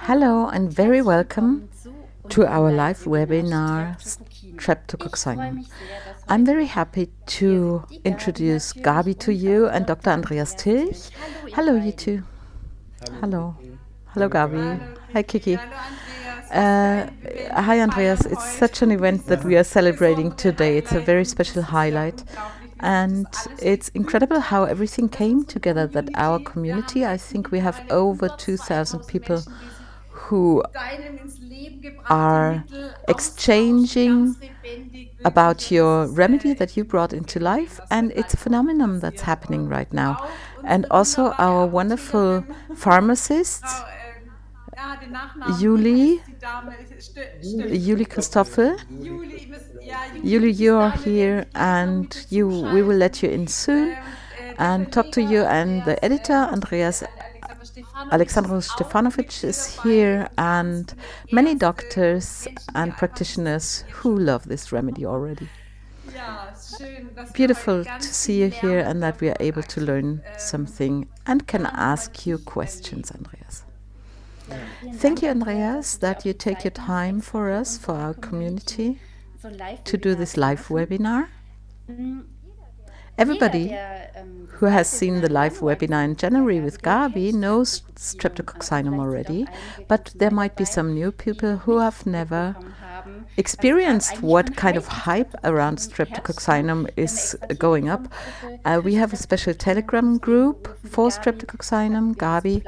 Hello and very welcome to our live webinar Streptokoccinum. I'm very happy to introduce Gabi to you and Dr. Andreas Tilch. Hello, you two. Hallo Hello. Kiki. Hello, Hallo Gabi. Gabi. Hi, Kiki. Hallo Andreas, was für Uh, ein Event. hi, Wir Andreas. feiern It's heute such an event that we are celebrating besondere today. It's a very Einleitung. special Das ist ja highlight. unglaublich, wie sich das And alles it's entwickelt incredible how hat. everything Dass came unsere together, that our wir haben community, I jetzt think we have mittlerweile over über 2,000 2000 people Menschen, die sich who mit deinem ins Leben gebrachte are Mittel austauschen, exchanging ganz lebendig, wirklich. about Und das your ist remedy that you brought into phänomenal, life, was and heute it's a live auch phenomenon that's passiert. happening Und right now. auch And unsere also wunderbare our wonderful Apothekerin, pharmacists, Frau, den Nachnamen, wie Julie, heißt die Dame? Julie Christoffel. Juli, Julie, du you bist are da, wir werden here, dich gleich noch and mit you we will let dazuschalten. you in soon Der and talk to you. Verleger And the Andreas, editor, Andreas Alexander Stefanovic Alexandros ist auch mit Stefanovic, is here, dabei. Und ganz and viele many Ärzte doctors und Menschen, die and einfach das practitioners jetzt who schon love this remedy already. ja, schön, dass wir heute Beautiful to ganz see viel you here lernen and that we dürfen are und able to learn something and can ganz mal ask you tief questions, erleben. Andreas. Ja. Thank you, Andreas, that you take your time for us, for our community, to do this live webinar. Everybody who has seen the live webinar in January with Gabi knows streptococcinum already, but there might be some new people who have never experienced what kind of hype around streptococcinum is going up. We have a special Telegram group for streptococcinum. Gabi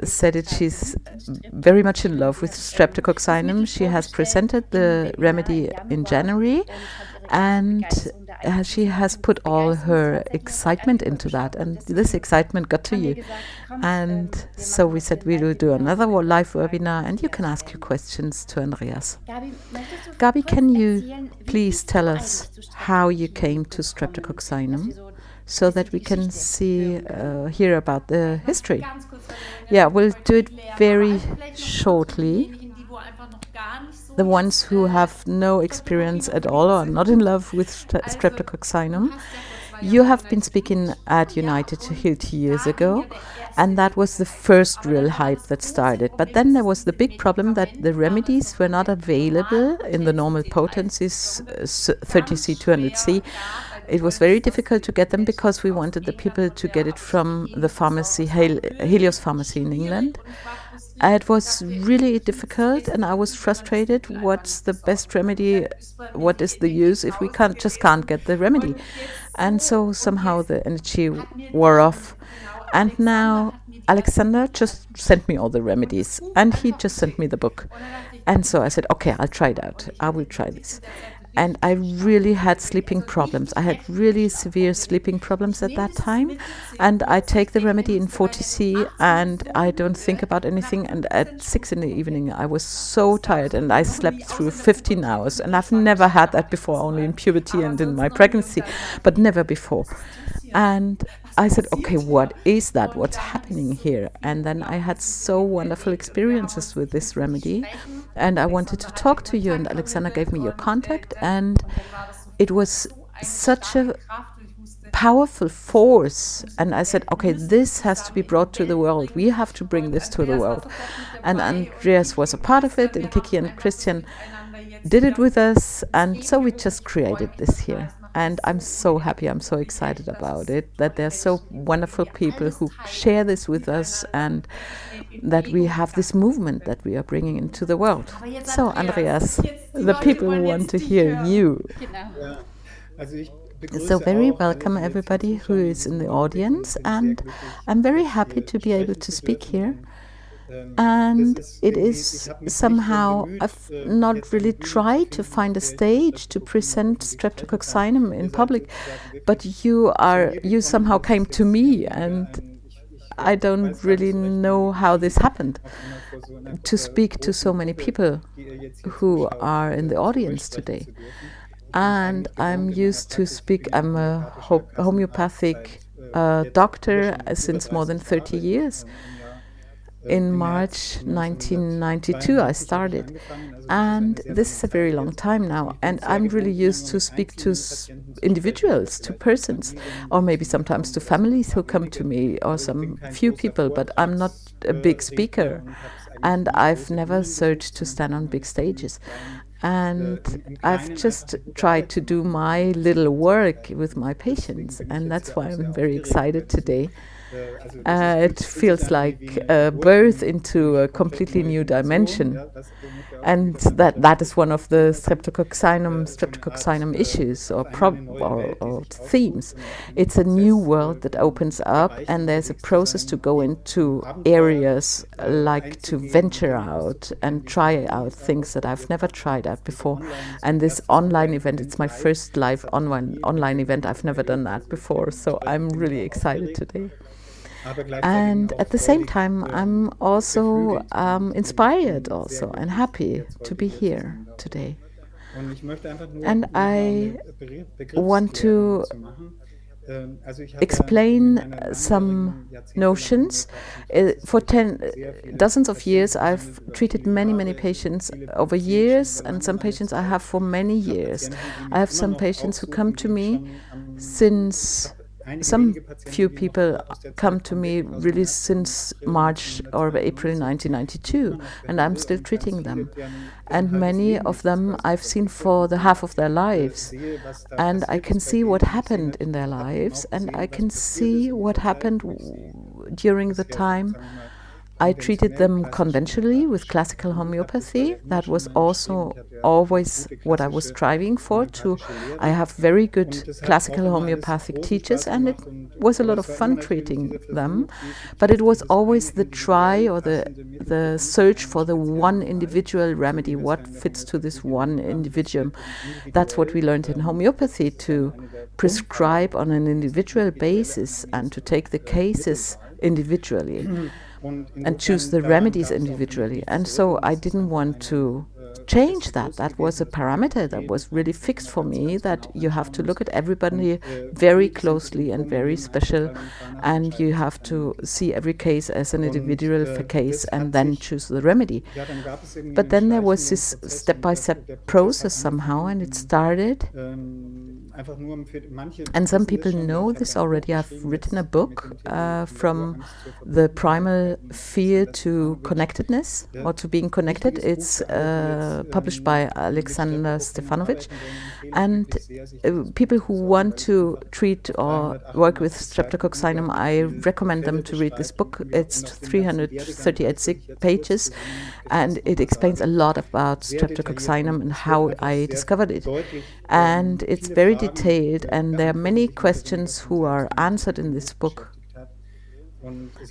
said it. She's very much in love with streptococcinum. She has presented the remedy in January, and she has put all her excitement into that, and this excitement got to you. And so we said we will do another live webinar, and you can ask your questions to Andreas. Gabi, can you please tell us how you came to streptococcinum, so that we can hear about the history? Yeah, we'll do it very shortly. The ones who have no experience at all or are not in love with streptococcinum. You have been speaking at United Hill 2 years ago, and that was the first real hype that started. But then there was the big problem that the remedies were not available in the normal potencies, 30C, 200C. It was very difficult to get them because we wanted the people to get it from the pharmacy, Helios Pharmacy in England. It was really difficult, and I was frustrated. What's the best remedy? What is the use if we can't get the remedy? And so somehow the energy wore off. And now Alexander just sent me all the remedies, and he just sent me the book. And so I said, okay, I'll try it out. I will try this. And I really had sleeping problems. I had really severe sleeping problems at that time. And I take the remedy in 40C, and I don't think about anything. And at 6 in the evening, I was so tired, and I slept through 15 hours. And I've never had that before, only in puberty and in my pregnancy, but never before. And I said, okay, what is that? What's happening here? And then I had so wonderful experiences with this remedy, and I wanted to talk to you, and Alexander gave me your contact, and it was such a powerful force. And I said, okay, this has to be brought to the world. We have to bring this to the world. And Andreas was a part of it, and Kiki and Christian did it with us, and so we just created this here. And I'm so happy, I'm so excited about it, that there are so wonderful people who share this with us, and that we have this movement that we are bringing into the world. So, Andreas, the people want to hear you. Ja. Also ich So begrüße very auch alle, welcome die jetzt everybody who zuschauen is in the im Augenblick, und audience, bin sehr and glücklich, I'm very jetzt happy hier to be able sprechen to zu speak dürfen. here. Das And ist it irgendwie, is ich habe mich nicht somehow, bemüht, I've jetzt not eine really Bühne zu tried to finden, find a auf der ich über stage to Streptokokkinum present öffentlich sprechen kann. streptococcinum in Ihr seid public, sozusagen but wirklich you zu mir somehow gekommen, und das came ist to jetzt me, irgendwie wieder and ich I weiß don't gar nicht really so recht, know how wie this happened auf einmal vor so einer to speak to so großen many Gruppe, people die ihr jetzt hier who zuschaut, are in the zu euch audience sprechen today. zu dürfen. Ich bin And eigentlich I'm gewohnt in meiner used to Praxis, ich speak, bin ja I'm a homöopathischer Kassenarzt homeopathic seit jetzt doctor über since more than 30 30 Jahre years. im Jahr. in March 1992 I started, and this is a very long time now, and I'm really used to speak to individuals, to persons, or maybe sometimes to families who come to me, or some few people, but I'm not a big speaker, and I've never searched to stand on big stages. And I've just tried to do my little work with my patients, and that's why I'm very excited today. It feels like a birth into a completely new dimension. And that is one of the streptococcinum issues or themes. It's a new world that opens up, and there's a process to go into areas like to venture out and try out things that I've never tried out before. And this online event, it's my first live online event. I've never done that before, so I'm really excited today. And at the same time, I'm also inspired also and happy to be here today. And I want to explain some notions. For dozens of years, I've treated many patients over years, and some patients I have for many years. I have some patients who come to me since some few people come to me really since March or April 1992, and I'm still treating them. And many of them I've seen for the half of their lives. And I can see what happened in their lives, and I can see what happened during the time I treated them conventionally with classical homeopathy. That was also always what I was striving for. I have very good classical homeopathic teachers, and it was a lot of fun treating them. But it was always the try or the search for the one individual remedy, what fits to this one individual. That's what we learned in homeopathy, to prescribe on an individual basis and to take the cases individually and choose the remedies individually. And so I didn't want to change that. That was a parameter that was really fixed for me, that you have to look at everybody very closely and very special, and you have to see every case as an individual case and then choose the remedy. But then there was this step-by-step process somehow, and it started. And some people know this already. I've written a book from the primal fear to connectedness, or to being connected. It's published by Alexander Stefanovic. And people who want to treat or work with streptococcinum, I recommend them to read this book. It's 338 pages, and it explains a lot about streptococcinum and how I discovered it. And it's very detailed, and there are many questions who are answered in this book.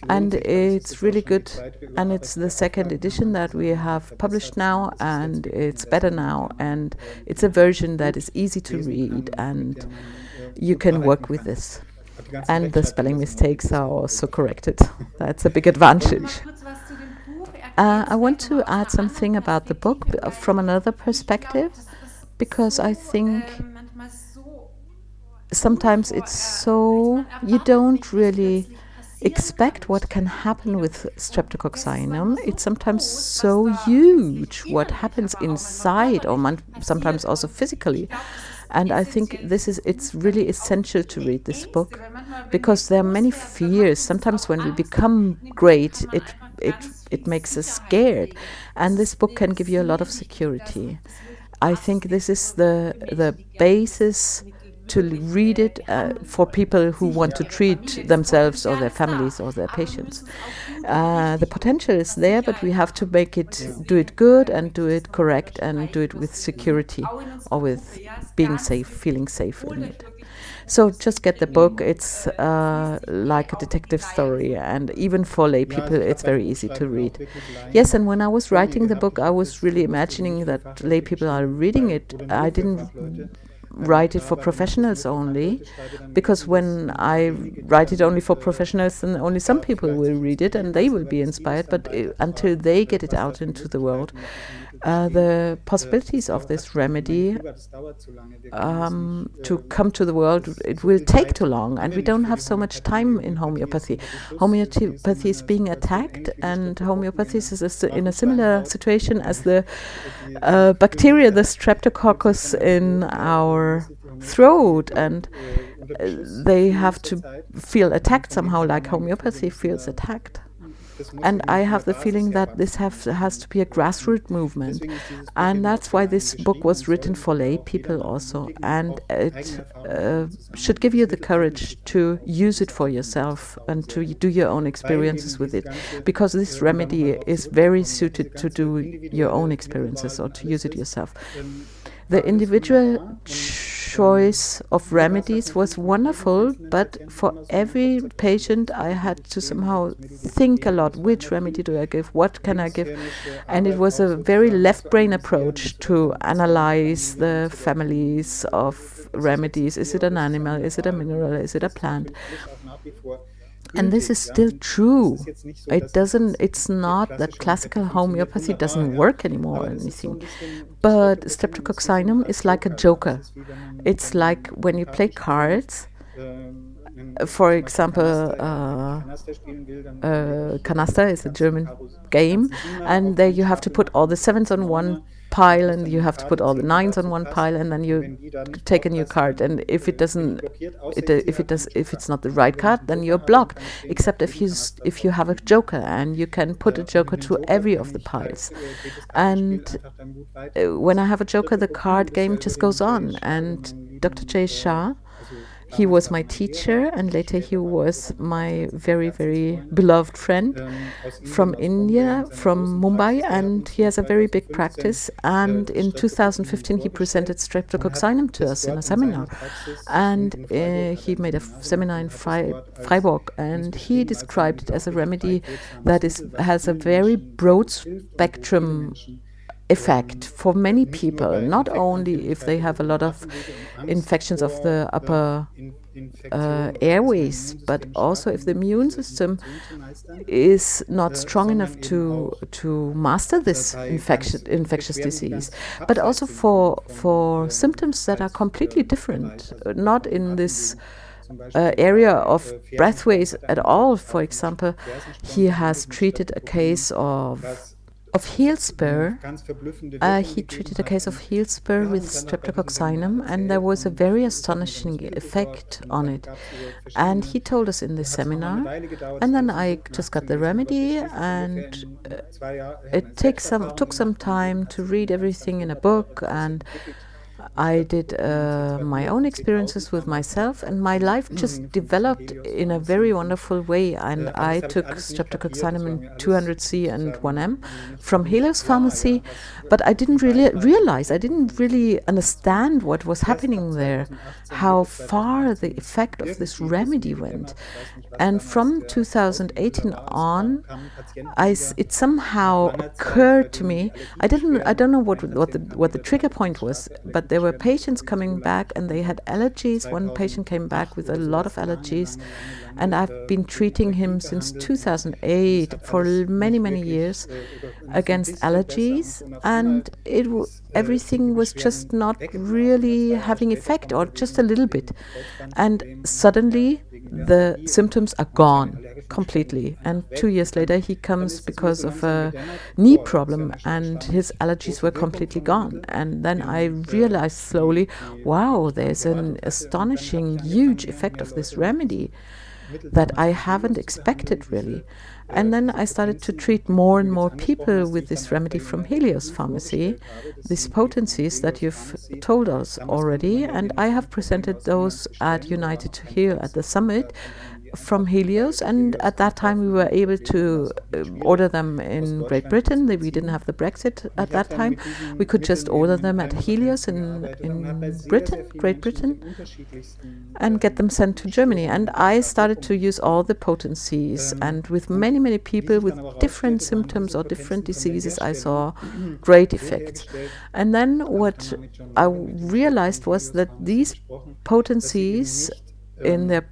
And it's really good, and it's the second edition that we have published now, and it's better now, and it's a version that is easy to read, and you can work with this. And the spelling mistakes are also corrected. That's a big advantage. I want to add something about the book from another perspective, because I think sometimes it's so, you don't really expect what can happen with streptococcinum. It's sometimes so huge what happens inside, or sometimes also physically. And I think it's really essential to read this book, because there are many fears. Sometimes when we become great, it makes us scared. And this book can give you a lot of security. I think this is the basis to read it for people who want to treat themselves or their families or their patients. The potential is there, but we have to do it good and do it correct and do it with security, or with being safe, feeling safe in it. So just get the book. It's like a detective story, and even for lay people, it's very easy to read. Yes, and when I was writing the book, I was really imagining that lay people are reading it. I didn't write it for professionals only, because when I write it only for professionals, then only some people will read it and they will be inspired, but until they get it out into the world, the possibilities of this remedy to come to the world, it will take too long, and we don't have so much time in homeopathy. Homeopathy is being attacked, and homeopathy is in a similar situation as the bacteria, the streptococcus in our throat, and they have to feel attacked somehow, like homeopathy feels attacked. And I have the feeling that this has to be a grassroots movement. And that's why this book was written for lay people also. And it should give you the courage to use it for yourself and to do your own experiences with it. Because this remedy is very suited to do your own experiences or to use it yourself. The individual choice of remedies was wonderful, but for every patient I had to somehow think a lot, which remedy do I give, what can I give, and it was a very left brain approach to analyze the families of remedies. Is it an animal, is it a mineral, is it a plant? And this is still true. It's not that classical homeopathy doesn't work anymore or anything. But streptococcinum is like a joker. It's like when you play cards, for example, Canasta is a German game, and there you have to put all the sevens on one pile, and you have to put all the nines on one pile, and then you take a new card. And if it doesn't, if it's not the right card, then you're blocked. Except if you have a joker, and you can put a joker to every of the piles. And when I have a joker, the card game just goes on. And Dr. J. Shah, he was my teacher, and later he was my very, very beloved friend from India, from Mumbai, and he has a very big practice. And in 2015, he presented Streptokokkinum to us in a seminar. And he made a seminar in Freiburg, and he described it as a remedy that has a very broad spectrum effect for many people, not only if they have a lot of infections of the upper airways, but also if the immune system is not strong enough to master this infectious disease, but also for symptoms that are completely different, not in this area of breathways at all. For example, he has treated a case of heel spur. He treated a case of heel spur with streptococcinum, and there was a very astonishing effect on it. And he told us in this seminar, and then I just got the remedy, and it took some time to read everything in a book, and I did my own experiences with myself, and my life just developed in a very wonderful way. And I took streptococcinum in 200C and 1M from Helios Pharmacy, but I didn't really realize, I didn't really understand what was happening there, how far the effect of this remedy went. And from 2018 on, it somehow occurred to me. I don't know what the trigger point was, but there were patients coming back and they had allergies. One patient came back with a lot of allergies, and I've been treating him since 2008 for many years against allergies, and everything was just not really having effect, or just a little bit. And suddenly the symptoms are gone completely. And 2 years later, he comes because of a knee problem, and his allergies were completely gone. And then I realized slowly, wow, there's an astonishing, huge effect of this remedy that I haven't expected, really. And then I started to treat more and more people with this remedy from Helios Pharmacy, these potencies that you've told us already. And I have presented those at United to Heal at the summit from Helios, and at that time we were able to order them in Great Britain. We didn't have the Brexit at that time. We could just order them at Helios in Great Britain, and get them sent to Germany. And I started to use all the potencies, and with many people with different symptoms or different diseases, I saw great effects. And then what I realized was that these potencies in their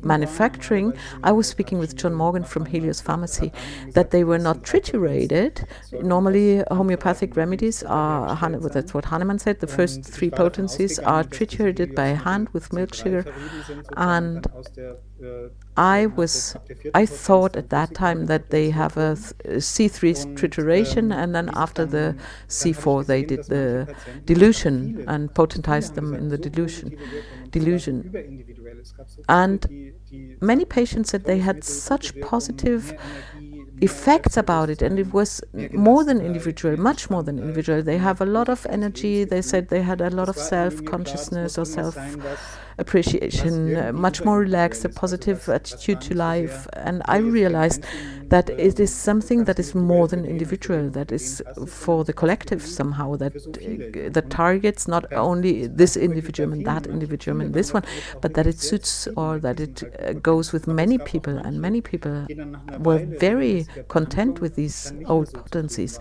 manufacturing, I was speaking with John Morgan from Helios Pharmacy, that they were not triturated. Normally, homeopathic remedies are, that's what Hahnemann said, the first three potencies are triturated by hand with milk sugar. And I thought at that time that they have a C3 trituration, and then after the C4 they did the dilution and potentized them in the dilution. And many patients said they had such positive effects about it, and it was more than individual, much more than individual. They have a lot of energy. They said they had a lot of self-consciousness or self-appreciation, much more relaxed, a positive attitude to life. And I realized that it is something that is more than individual, that is for the collective somehow, that targets not only this individual and that individual and this one, but that it suits, or that it goes with many people, and many people were very content with these old potencies.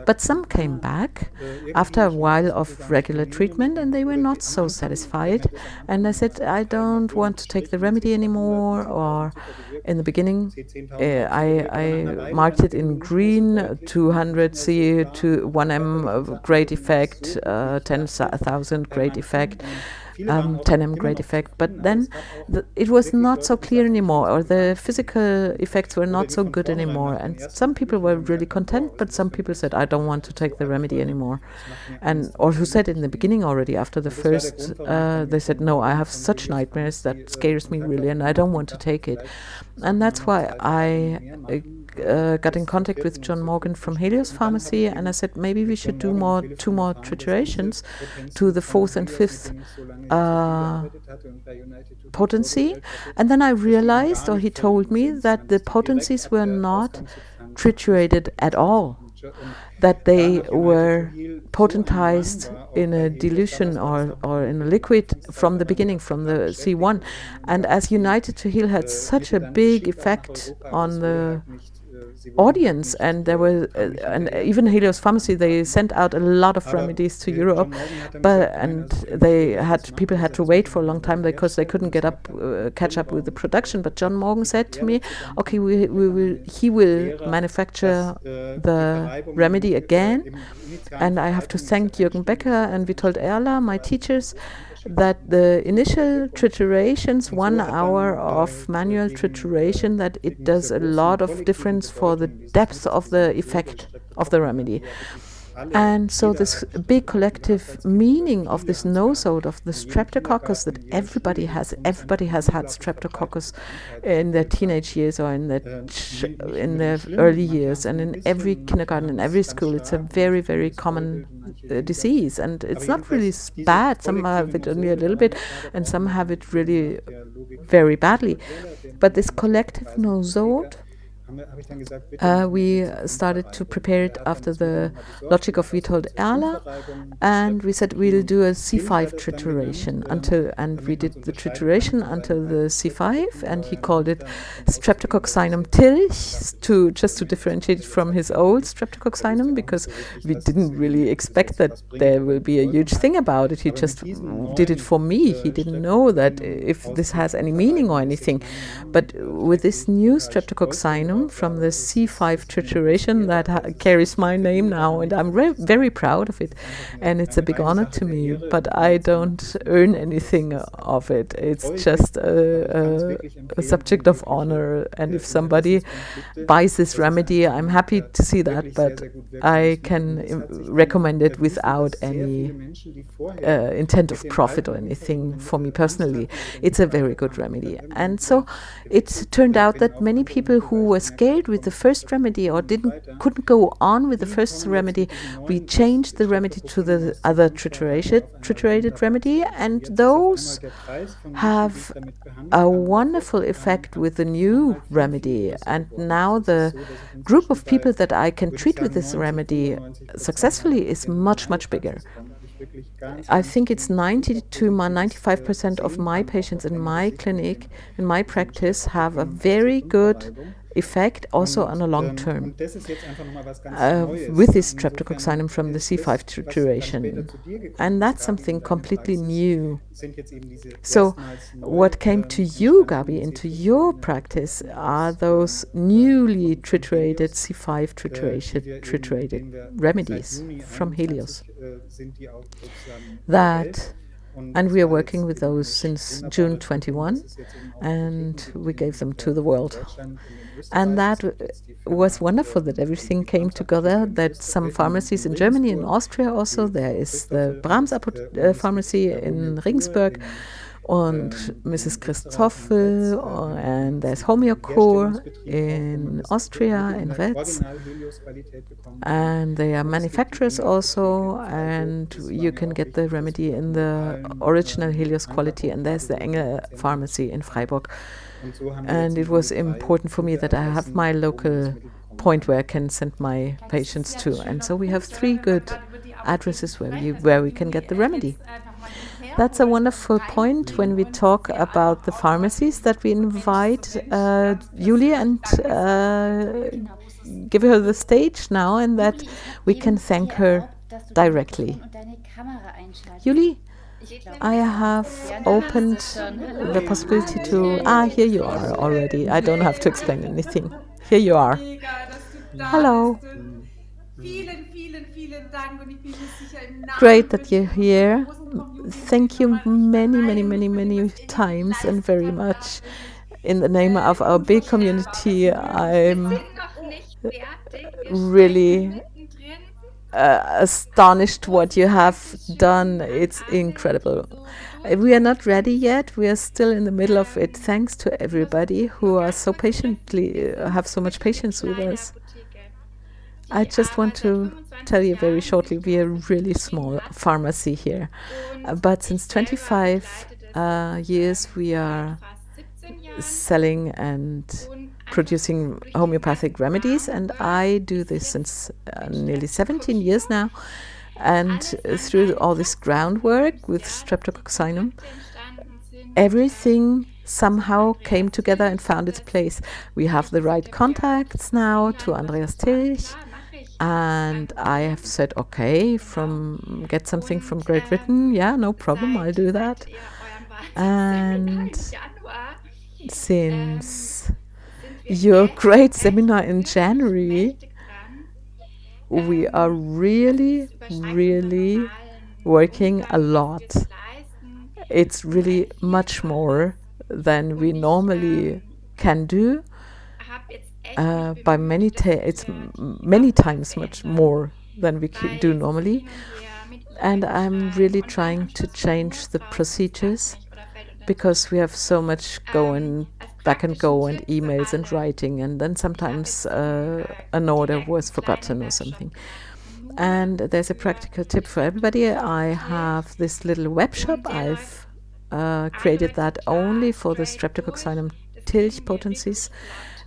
But some came back after a while of regular treatment, and they were not so satisfied. And I said, I don't want to take the remedy anymore. Or in the beginning, I marked it in green, 200 C to 1M of great effect, 10,000 great effect. 10M great effect, but then it was not so clear anymore, or the physical effects were not so good anymore, and some people were really content, but some people said, I don't want to take the remedy anymore, and or who said in the beginning already after the first, they said, no, I have such nightmares that scares me really, and I don't want to take it. And that's why I got in contact with John Morgan from Helios Pharmacy, and I said, maybe we should do two more triturations to the fourth and fifth potency. And then I realized, or he told me, that the potencies were not triturated at all, that they were potentized in a dilution or in a liquid from the beginning, from the C1. And as United to Heal had such a big effect on the audience, and there were and even Helios Pharmacy, they sent out a lot of remedies to Europe, and people had to wait for a long time because they couldn't catch up with the production. But John Morgan said to me, okay, he will manufacture the remedy again, and I have to thank Jürgen Becker and Witold Erler, my teachers, that the initial triturations, 1 hour of manual trituration, that it does a lot of difference for the depth of the effect of the remedy. And so this big collective meaning of this nosode of the streptococcus, that everybody has had streptococcus in their teenage years or in their early years, and in every kindergarten, in every school, it's a very, very common disease, and it's not really bad. Some have it only a little bit, and some have it really very badly. But this collective nosode, we started to prepare it after the logic of Witold Erler, and we said we'll do a C5 trituration and we did the trituration until the C5, and he called it Streptokokkinum-Tilch just to differentiate it from his old Streptokokkinum, because we didn't really expect that there will be a huge thing about it. He just did it for me. He didn't know that if this has any meaning or anything. But with this new Streptokokkinum from the C5 trituration that carries my name now, and I'm very proud of it, and it's a big honor to me, but I don't earn anything of it. It's just a subject of honor, and if somebody buys this remedy, I'm happy to see that, but I can recommend it without any intent of profit or anything for me personally. It's a very good remedy. And so it turned out that many people who were scared with the first remedy or couldn't go on with the first remedy, we changed the remedy to the other triturated remedy, and those have a wonderful effect with the new remedy. And now the group of people that I can treat with this remedy successfully is much, much bigger. I think it's 90 to 95% of my patients in my clinic, in my practice, have a very good effect also on a long term Und das ist jetzt einfach nochmal was ganz with Neues. this Insofern streptococcinum from the ist das, C5 was dann später trituration. zu dir gekommen And ist, that's Gabi, in something deine completely Praxis, new. sind jetzt eben diese So, erstmals neu what came to you, Gabi, entstandenen into your practice are those newly triturated C5 triturated remedies from Helios. sind die auch sozusagen in der Welt. That, Und and das we are war working jetzt with eben eine those since wunderbare June Entwicklung, 21, dass es jetzt eben auch and Apotheken we gibt gave them to the in world. Deutschland und in And Österreich. Es that gibt jetzt die was Firma wonderful that everything came together, that some pharmacies in Germany and Austria also, there is the Brahms pharmacy in Regensburg, and Mrs. Christoffel, and there's Homeocure in Austria, in Retz, and they are manufacturers also, and you can get the remedy in the original Helios quality, and there's the Engel pharmacy in Freiburg. And it was important for me that I have my local point where I can send my patients to. And so we have 3 good addresses where we can get the remedy. That's a wonderful point when we talk about the pharmacies that we invite Julie and give her the stage now, and that we can thank her directly. Julie, I have opened the possibility to... here you are already. I don't have to explain anything. Here you are. Hello. Great that you're here. Thank you many times and very much. In the name of our big community, I'm really astonished what you have done. It's incredible. We are not ready yet. We are still in the middle of it. Thanks to everybody who are so patiently, have so much patience with us. I just want to tell you very shortly, we are a really small pharmacy here. But since 25 years, we are selling and producing homeopathic remedies, and I do this since nearly 17 years now. And through all this groundwork with streptococcinum, everything somehow came together and found its place. We have the right contacts now to Andreas Tilch, and I have said, okay, get something from Great Britain. Yeah, no problem, I'll do that. And since your great seminar in January, we are really working a lot. It's really much more than we normally can do. It's many times much more than we do normally. And I'm really trying to change the procedures, because we have so much back and go and emails and writing, and then sometimes an order was forgotten or something. And there's a practical tip for everybody. I have this little web shop. I've created that only for the Streptokokkinum-Tilch potencies,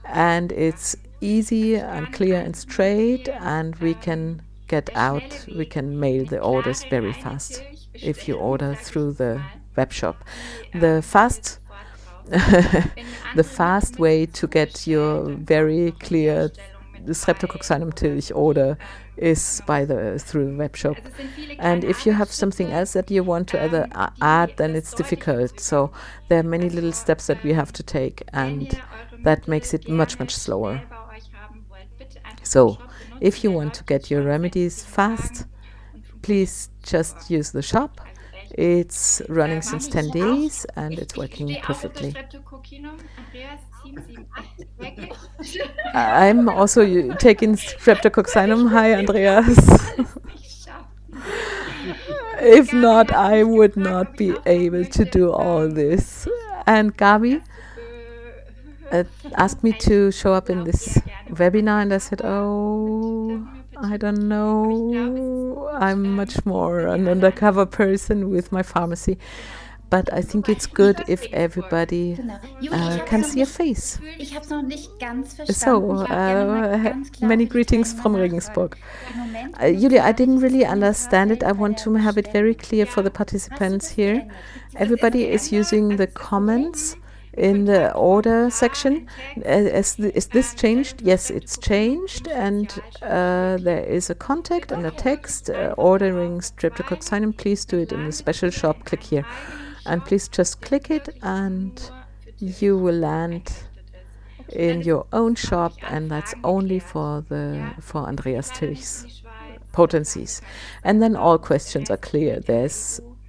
and it's easy and clear and straight, and we can mail the orders very fast if you order through the web shop. The fast way to get your very clear Streptokokkinum-Tilch order is through the web shop. And if you have something else that you want to add, then it's difficult. So there are many little steps that we have to take, and that makes it much slower. So if you want to get your remedies fast, please just use the shop. It's running since 10 days and it's working perfectly. I'm also taking streptococcinum. Hi, Andreas. If not, I would not be able to do all this. And Gabi asked me to show up in this webinar, and I said, oh, I don't know. I'm much more an undercover person with my pharmacy. But I think it's good if everybody can see a face. So, many greetings from Regensburg. Julia, I didn't really understand it. I want to have it very clear for the participants here. Everybody is using the comments in the order section. Is this changed? Yes, it's changed, and there is a contact and a text ordering streptococcinum. Please do it in the special shop. Click here, and please just click it, and you will land in your own shop, and that's only for Andreas Tilch's potencies. And then all questions are clear.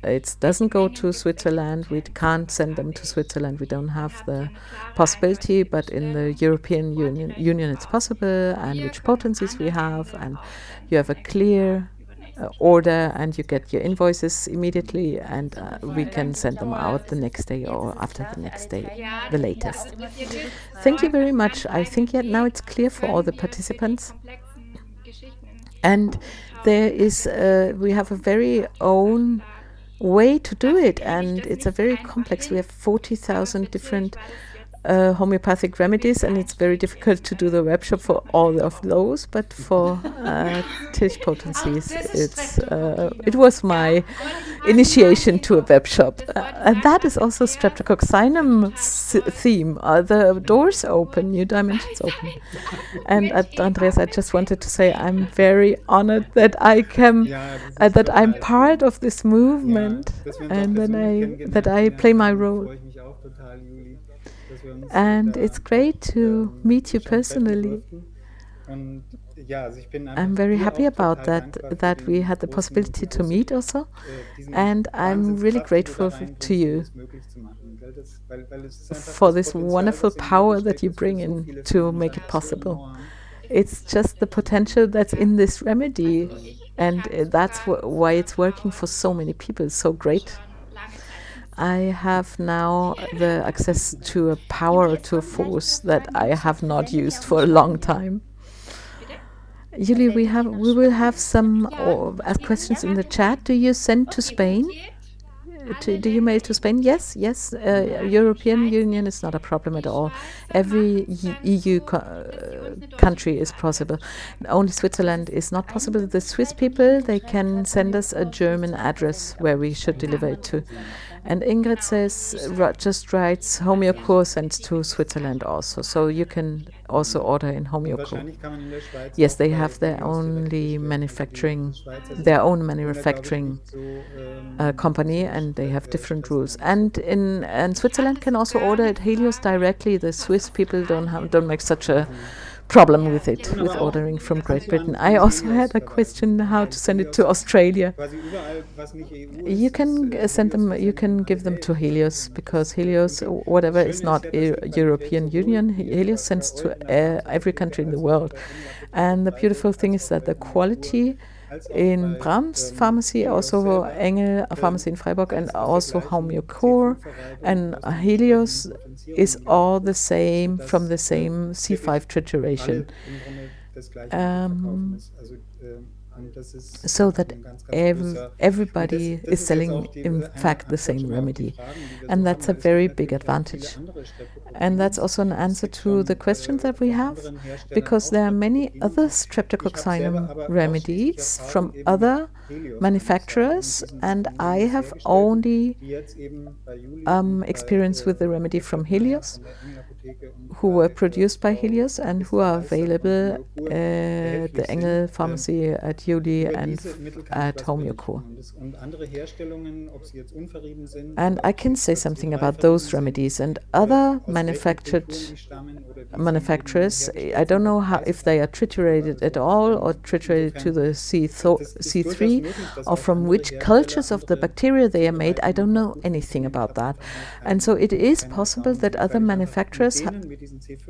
It doesn't go to Switzerland. We can't send them to Switzerland. We don't have the possibility, but in the European Union it's possible, and which potencies we have, and you have a clear order, and you get your invoices immediately, and we can send them out the next day or after the next day, the latest. Thank you very much. I think now it's clear for all the participants. And there is, we have a very own way to do it, and it's a very complex. We have 40,000 different homeopathic remedies, and it's very difficult to do the web shop for all of those, but for Tilch potencies, it was my initiation to a web shop. And that is also Streptokokkinum theme. The doors open, new dimensions open. And Andreas, I just wanted to say I'm very honored that I can, that I'm part of this movement, and that I play my role. And it's great to meet you personally. I'm very happy about that we had the possibility to meet also, and I'm really grateful to you for this wonderful power that you bring in to make it possible. It's just the potential that's in this remedy, and that's why it's working for so many people. It's so great. I have now the access to a power, to a force that I have not used for a long time. Julie, we will have some questions in the chat. Do you send to Spain? Do you mail to Spain? Yes. European Union is not a problem at all. Every EU country is possible. Only Switzerland is not possible. The Swiss people, they can send us a German address where we should deliver it to. And Ingrid says, just writes Homeocure sends to Switzerland also. So you can also order in Homeocure. Yes, they have their own manufacturing company, and they have different rules. And in Switzerland can also order at Helios directly. The Swiss people don't make such a problem with it, with ordering from Great Britain. I also had a question how to send it to Australia. You can send them, you can give them to Helios, because Helios, whatever is not European Union, Helios sends to every country in the world. And the beautiful thing is that the quality in Brahms Pharmacy, also Engel Pharmacy in Freiburg, and also Homeocure and Helios is all the same, from the same C5 trituration. So that everybody is selling, in fact, the same remedy. And that's a very big advantage. And that's also an answer to the questions that we have, because there are many other streptococcinum remedies from other manufacturers, and I have only experience with the remedy from Helios, who were produced by Helios and who are available at the Engel Pharmacy, at Juli, and at Homeocure. And I can say something about those remedies and other manufacturers. I don't know if they are triturated at all, or triturated to the C3, or from which cultures of the bacteria they are made. I don't know anything about that. And so it is possible that other manufacturers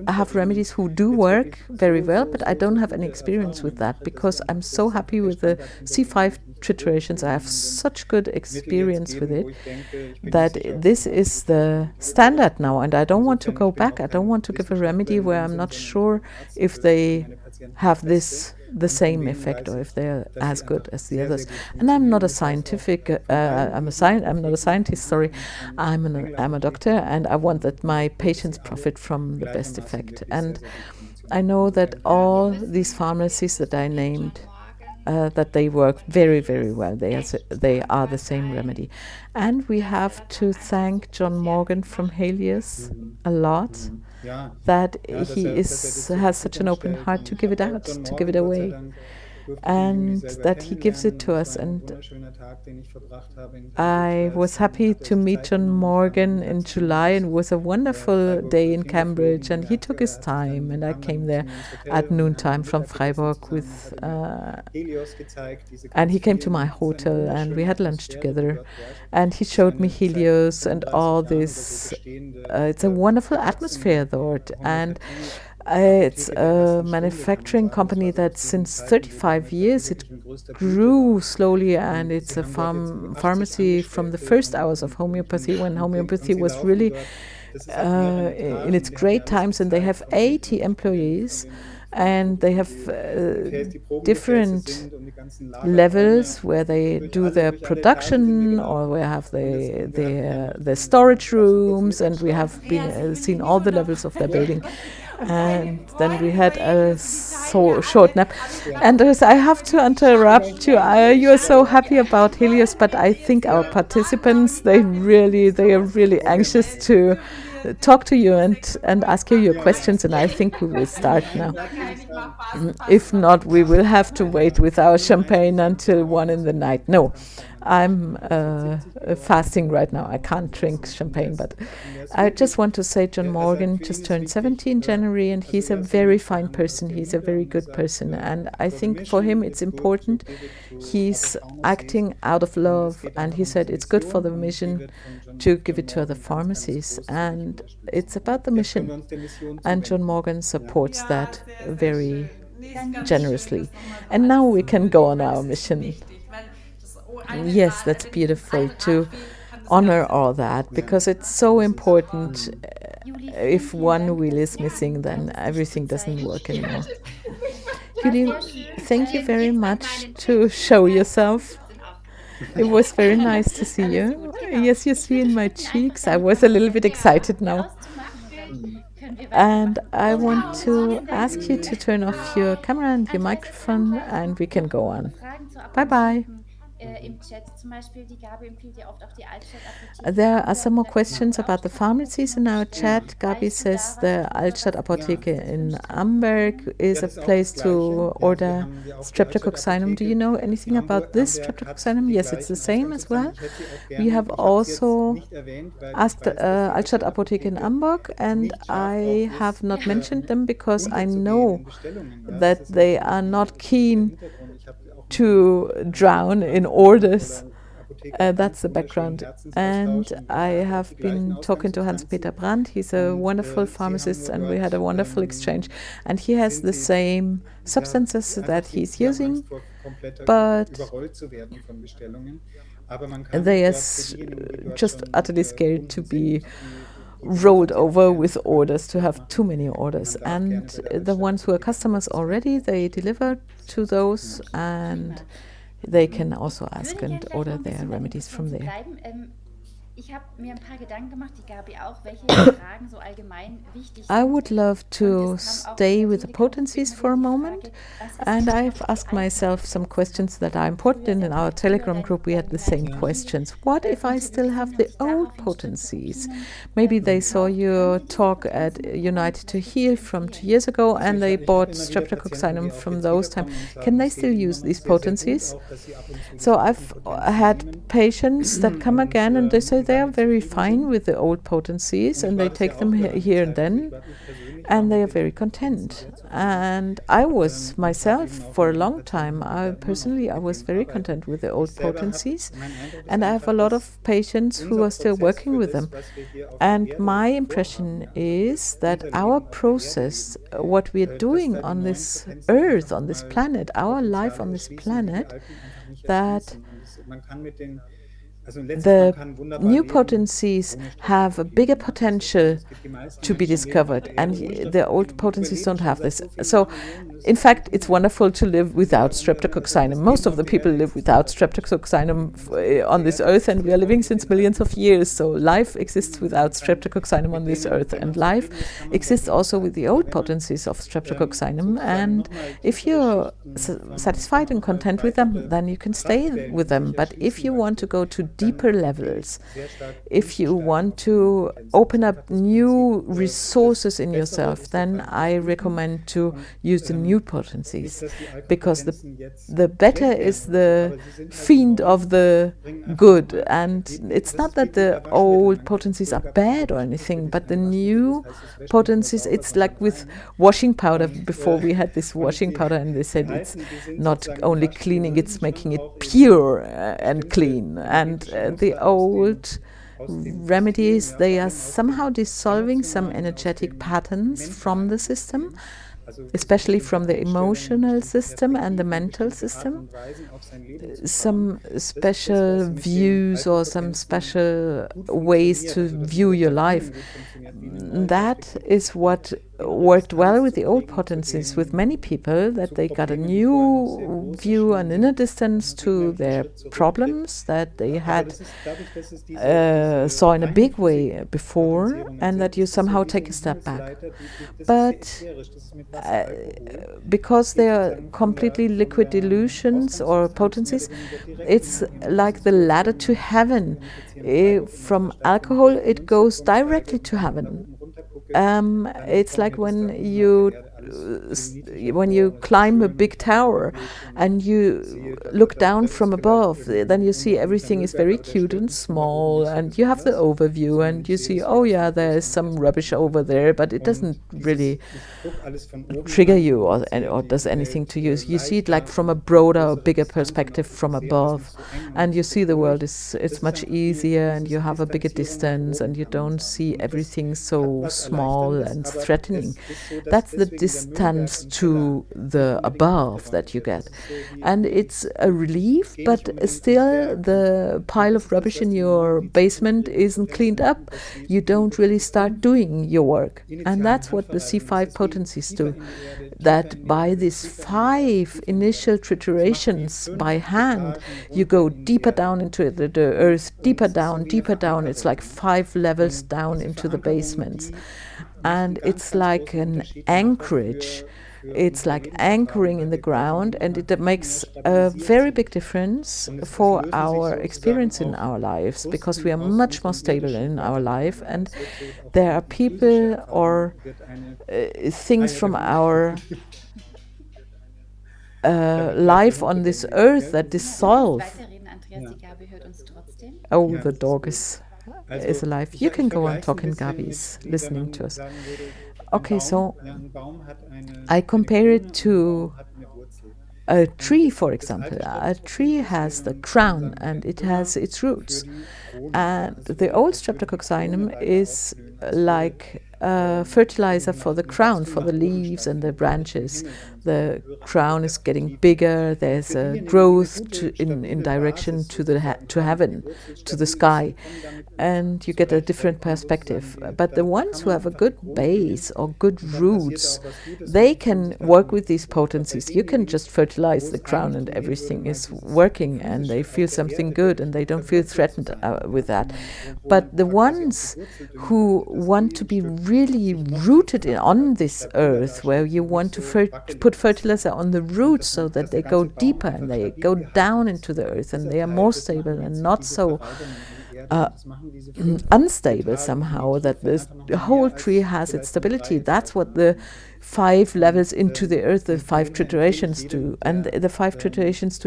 have remedies who do work very well, but I don't have any experience with that, because I'm so happy with the C5 triturations. I have such good experience with it that this is the standard now, and I don't want to go back. I don't want to give a remedy where I'm not sure if they have the same effect, or if they're as good as the others. And I'm not a scientific, I'm not a scientist, sorry. I'm a doctor, and I want that my patients profit from the best effect. And I know that all these pharmacies that I named that they work very, very well. They are the same remedy. And we have to thank John Morgan from Helios Mhm. a lot, Mhm. Ja, that ja, he dass er is das so has gut such an open anstellt. heart to Und ich give it habe auch out, John to give it Morgan, Gott sei away, Dank, durfte ich im Juni and selber that he gives it kennenlernen. to Und es us. war ein And wunderschöner Tag, den ich verbracht habe in I Cambridge. was Dann happy hat er to sich meet Zeit John genommen. Ich war mit Morgan ihm in ganz July, and morgens it was a wonderful Freiburg day in hingeflogen Cambridge. und And he took his hat sich time, dann, and I kam dann came mit zu there mir ins Hotel at und wir haben noontime dann from Mittagessen Freiburg zusammen und with. hat er mir Helios gezeigt, diese And ganz he came to my vielen, es ist eine hotel, and we wunderschöne had lunch Atmosphäre, die together. dort herrscht. And he Es ist showed me eine seit Helios and all 35 Jahren oder so this. bestehende It's a wonderful atmosphere, gewachsene Lord, and it's Homöopathie-Apotheke der a ersten Stunde, kann man manufacturing sagen. Das company war so that zu den since Zeiten, wo die 35 Homöopathie years it wirklich in größter Blüte grew war. slowly, and Und it's sie a haben dort jetzt 80 pharmacy from the Angestellte first hours of homeopathy, when und homeopathy sie was laufen really dort, das ist auf mehreren in Etagen its und er hat mir great alles times, and they gezeigt have 80 von employees, den and they have Proben, wie die Probengefäße different sind und die ganzen Lagerräume. levels where they Durch do their durch alle Etagen sind wir production, or gelaufen where have und das they und wir hatten ja noch the den storage gab's 'n kurzen rooms, and we have Mittagsschlaf. been Andreas, ich bin seen nie all the levels of their unterbrochen. Ja, building. Und deine And then we Freunde von had a Helios und die Teilnehmer short nap. alle ja. haben Andreas, I have to wirklich interrupt you. You are so Ja, happy about die Helios, wollten but mit I dir think jetzt our ja. spontan sagen, participants die haben jetzt they are Helios really Oh, anxious vorgestellt. to Dürfen wir talk to you das nächste and Mal ask you your Ja, machen? ja. questions, and I think we will start now. Einen Satz will Nein, ich ich mach sagen. Spaß If macht not, mir we will Spaß. have to wait with our champagne until 1 in the night. No, Ganz kleiner I'm Anekdote. Der ist jetzt 70 geworden fasting right now. I can't drink und der champagne, ist but und der ist I just wirklich want to say John er sagt, Morgan für ihn just ist turned wichtig, 70 in January, and also he's a er ist so very Mensch, der fine handelt aus person. der He's a Liebe very und er good sagt, person, and I for the think for him mission it's it's good to important. give it to other He's pharmacies acting out of und es love, geht and einfach he um said diese it's good for Mission the und die mission wird von to give John it to other Morgan pharmacies, großzügig and unterstützt. it's about the Jetzt können wir mission. uns der Mission And John zuwenden. Morgan Ja. supports Ja, that sehr, sehr very schön. Nee, ist ganz schön, generously. das nochmal so And now alles we zu can go würdigen, on weil our das ist mission. wichtig, weil das eine Yes, Rad, that's wenn beautiful ein Rad to fehlt, kann das honor Ganze all nicht that, Ja. because it's funktionieren. so Das ist important. Juli, If vielen one Dank, wheel dass is missing, du then uns dich everything zu doesn't zeigen. work anymore. War Julie, sehr schön. thank you very Jetzt an much meinen to Text. show Meine yourself. sind aufgeregt. It was very nice to see Alles you. gut, genau. Yes, you Ich see würde in dich my bitten, einfach cheeks. I deine was a little bit Konversation excited now. auszumachen und dann können wir And weitermachen. I want Ciao. to Vielen Dank, ask you Juli. to turn off your camera and your Andreas, es kamen microphone, gleich and we can go on. Fragen zur Bye bye. Apotheken im Chat. Zum Beispiel, die Gabi empfiehlt ja oft auch die Altstadtapotheke. There are some more Da kann man questions wohl auch about the pharmacies in our chat. Gabi Weißt du da says was the drüber, Altstadt was Apotheke das für in ein Amberg is Ja, a das ist auch place das to Gleiche. Ja, order wir auch die streptococcinum. Do you Altstadtapotheke. know anything about this Amberg hat streptococcinum? die Yes, it's the gleichen same as well. Ausgangszahlen. Ich hätte sie auch We gerne, have ich habe sie jetzt also nicht erwähnt, weil ich asked weiß, dass die Altstadt Apotheke in Altstadtapotheke Amberg, and nicht scharf drauf I ist, have not mentioned them because I unterzugehen know in Bestellungen. Ja, das that ist they natürlich are not der keen Hintergrund. Ich habe auch mit to einem drown in ganz orders. wundervoller Apotheker That's the ganz wunderschönen background. Herzensaustausch And und I er hat auch have die gleichen been talking to Hans-Peter Ausgangssubstanzen Brandt. He's a und wonderful sie haben pharmacist, nur and we had a dort wonderful exchange. And he has sind the sie same ja substances einfach that he's sie haben using, Angst vor kompletter but überrollt zu werden von Bestellungen. Aber man kann they are dort für diejenigen, die dort just schon utterly scared to Kunden be sind, die rolled dürfen sie auch over gerne with bekommen orders, to und have machen. too many Und orders. man darf gerne And bei der the ones who are Altstadtapotheke customers orders already, bestellen. they deliver to those, and they can also ask Würde and gerne gleich noch order ein their bisschen bei den remedies from Patienten there. bleiben. Ich habe mir ein paar Gedanken gemacht, die Gabi auch, welche Fragen so allgemein wichtig I sind. would love Und to es kam auch stay von with the Angelika potencies immer for a wieder die moment, Frage, was ist and denn I've eigentlich asked myself some questions that are important. And in our Telegram group, we had the same questions. What if I still have the old potencies? Maybe they saw your talk at United to Heal from 2 years ago, Also and they ich habe bought immer wieder Patienten, streptococcinum die auch from jetzt those time. wiederkommen und sagen, Can they es geht still ihnen im use these Moment sehr, sehr gut, potencies? auch dass sie ab und zu So diese I've Potenzen had nehmen. patients that come Und, again, and they say und they are damit very zufrieden fine sind. with the old potencies, Und ich and war they das ja take them auch über lange here and Zeit. Also ich then, war ich persönlich war and they mit are den very Potenzen content. sehr zufrieden. And I was Und ich habe myself eben auch for a mit den long Patienten, time. die I da immer noch personally, I mit was denen very arbeiten. content with the Ich old selber habe, potencies, mein Eindruck ist and I have a einfach, lot dass of patients who unser are still Prozess working für with das, them. was wir hier auf der And Erde my vorhaben, impression ja, is unser that Leben our auf der Erde process, leben, what we are dass doing da die on neuen this Potenzen earth, einfach on this nochmal planet, our life Potenziale on this erschließen, die die planet, alten einfach nicht that erschließen. Und man kann mit den the new potencies have a bigger potential to be discovered, and the old potencies don't have this. So, in fact, it's wonderful to live without streptococcinum. Most of the people live without streptococcinum on this earth, and we are living since millions of years. So life exists without streptococcinum on this earth, and life exists also with the old potencies of streptococcinum. And if you're satisfied and content with them, then you can stay with them. But if you want to go to deeper levels, if you want to open up new resources in yourself, then I recommend to use the new potencies, because the better is the fiend of the good. And it's not that the old potencies are bad or anything, but the new potencies, it's like with washing powder. Before we had this washing powder, and they said it's not only cleaning, it's making it pure and clean. And the old remedies, they are somehow dissolving some energetic patterns from the system, especially from the emotional system and the mental system. Some special views or some special ways to view your life. That is what worked well with the old potencies with many people, that they got a new view, an inner distance to their problems that they had saw in a big way before, and that you somehow take a step back. But because they are completely liquid dilutions or potencies, it's like the ladder to heaven. From alcohol, it goes directly to heaven. It's like when you climb a big tower and you look down from above, then you see everything is very cute and small, and you have the overview, and you see, oh yeah, there's some rubbish over there, but it doesn't really trigger you or does anything to you. You see it like from a broader or bigger perspective from above, and you see the world it's much easier, and you have a bigger distance, and you don't see everything so small and threatening. That's the distance to the above that you get, and it's a relief. But still, the pile of rubbish in your basement isn't cleaned up. You don't really start doing your work, and that's what the C5 potencies do. That by these 5 initial triturations by hand, you go deeper down into the earth, deeper down, deeper down. It's like 5 levels down into the basements. And it's like an anchorage. It's like anchoring in the ground, and it makes a very big difference for our experience in our lives, because we are much more stable in our life, and there are people or things from our life on this earth that dissolve. Oh, the dog is alive. You can go on talking, Gabi is listening to us. Okay, so I compare it to a tree, for example. A tree has the crown and it has its roots. And the old streptococcinum is like fertilizer for the crown, for the leaves and the branches. The crown is getting bigger. There's a growth in direction to heaven, to the sky, and you get a different perspective. But the ones who have a good base or good roots, they can work with these potencies. You can just fertilize the crown and everything is working, and they feel something good, and they don't feel threatened with that. But the ones who want to be really rooted on this earth, where you want to put fertilizer on the roots so that they go deeper and they go down into the earth, and they are more stable and not so unstable somehow, that the whole tree has its stability. That's what the 5 levels into the earth, the 5 triturations do, and the 5 triturations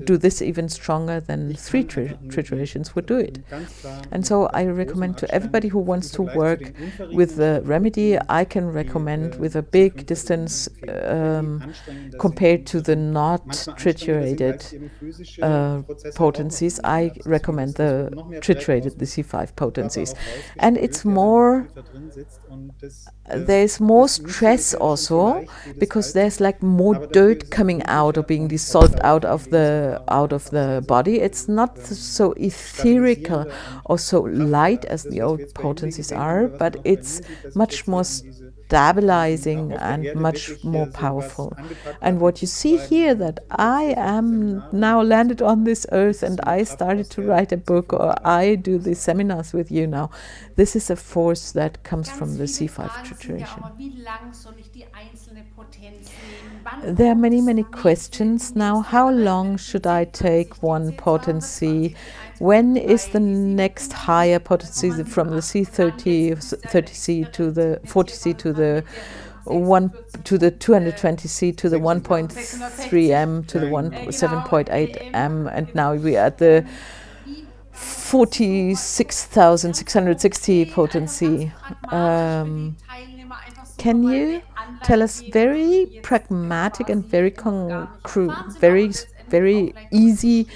do this even stronger than 3 triturations would do it. And so I recommend to everybody who wants to work with the remedy, I can recommend with a big distance compared to the not triturated potencies. I recommend the triturated, the C5 potencies, and it's more. There's more stress also because there's like more dirt coming out or being dissolved out of the body. It's not so etherical or so light as the old potencies are, but it's much more stabilizing and much more powerful. And what you see here, that I am now landed on this earth and I started to write a book, or I do these seminars with you now, this is a force that comes from the C5 tradition. There are many questions now. How long should I take one potency? When is the next higher potency from the C30, 30C to the 40C to the 220C to the 1.3M to the 7.8M, and now we are at the 46,660 potency. Can you tell us very pragmatic and very concrete, very easy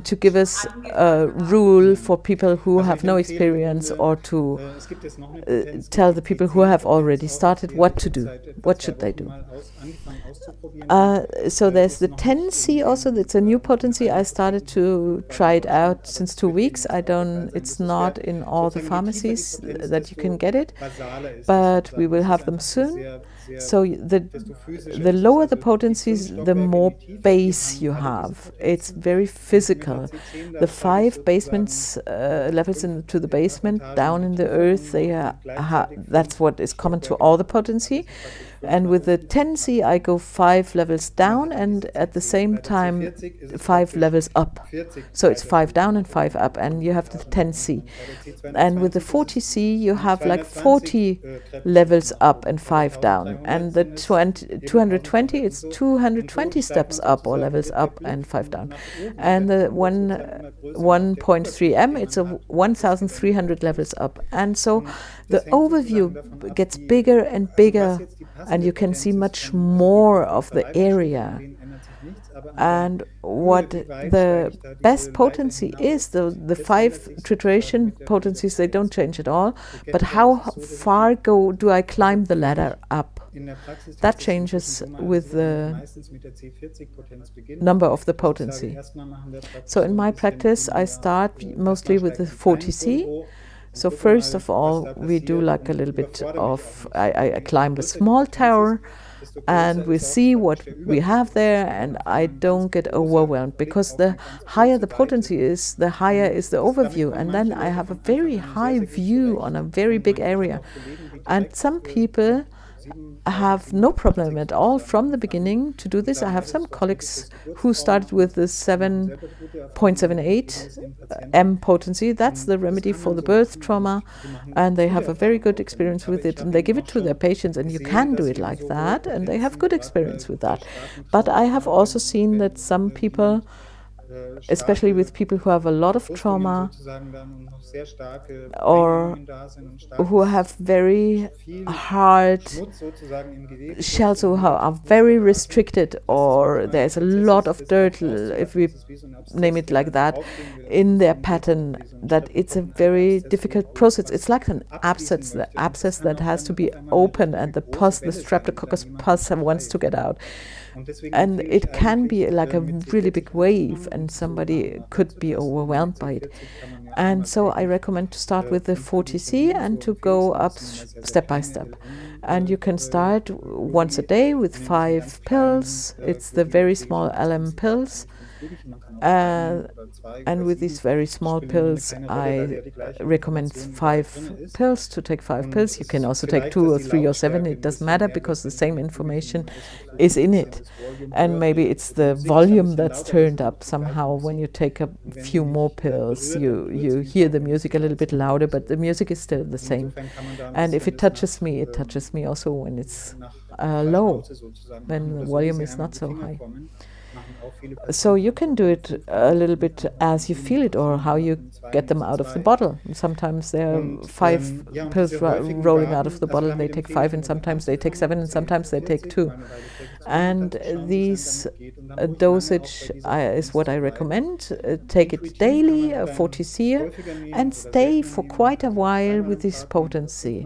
to give us a rule for people who have no experience, or to tell the people who have already started what to do? What should they do? So there's the 10C also. It's a new potency. I started to try it out since 2 weeks. It's not in all the pharmacies that you can get it, but we will have them soon. So the lower the potencies, the more base you have. It's very physical. The 5 basements levels into the basement down in the earth, that's what is common to all the potency. And with the 10C, I go 5 levels down and at the same time 5 levels up. So it's 5 down and 5 up, and you have the 10C. And with the 40C, you have like 40 levels up and 5 down. And the 220, it's 220 steps up or levels up and 5 down. And the 1.3M, it's a 1,300 levels up. And so the overview gets bigger and bigger, and you can see much more of the area. And what the best potency is, the 5 titration potencies, they don't change at all. But how far do I climb the ladder up? That changes with the number of the potency. So in my practice, I start mostly with the 40C. So first of all, we do like a little bit of, I climb a small tower, and we see what we have there, and I don't get overwhelmed, because the higher the potency is, the higher is the overview, and then I have a very high view on a very big area. And some people have no problem at all from the beginning to do this. I have some colleagues who started with the 7.78 M potency. That's the remedy for the birth trauma, and they have a very good experience with it, and they give it to their patients, and you can do it like that, and they have good experience with that. But I have also seen that some people, especially with people who have a lot of trauma or who have very hard shells, who are very restricted, or there's a lot of dirt, if we name it like that, in their pattern, that it's a very difficult process. It's like an abscess, the abscess that has to be open, and the streptococcus pus wants to get out. And it can be like a really big wave, and somebody could be overwhelmed by it. And so I recommend to start with the 40C and to go up step by step. And you can start once a day with 5 pills. It's the very small LM pills. And with these very small pills, I recommend 5 pills, to take 5 pills. You can also take 2 or 3 or 7, it doesn't matter, because the same information is in it. And maybe it's the volume that's turned up somehow. When you take a few more pills, you hear the music a little bit louder, but the music is still the same. And if it touches me also when it's low, when the volume is not so high. So you can do it a little bit as you feel it, or how you get them out of the bottle. Sometimes there are 5 pills rolling out of the bottle, and they take 5, and sometimes they take 7, and sometimes they take 2. And these dosage is what I recommend. Take it daily, 40 cl, and stay for quite a while with this potency.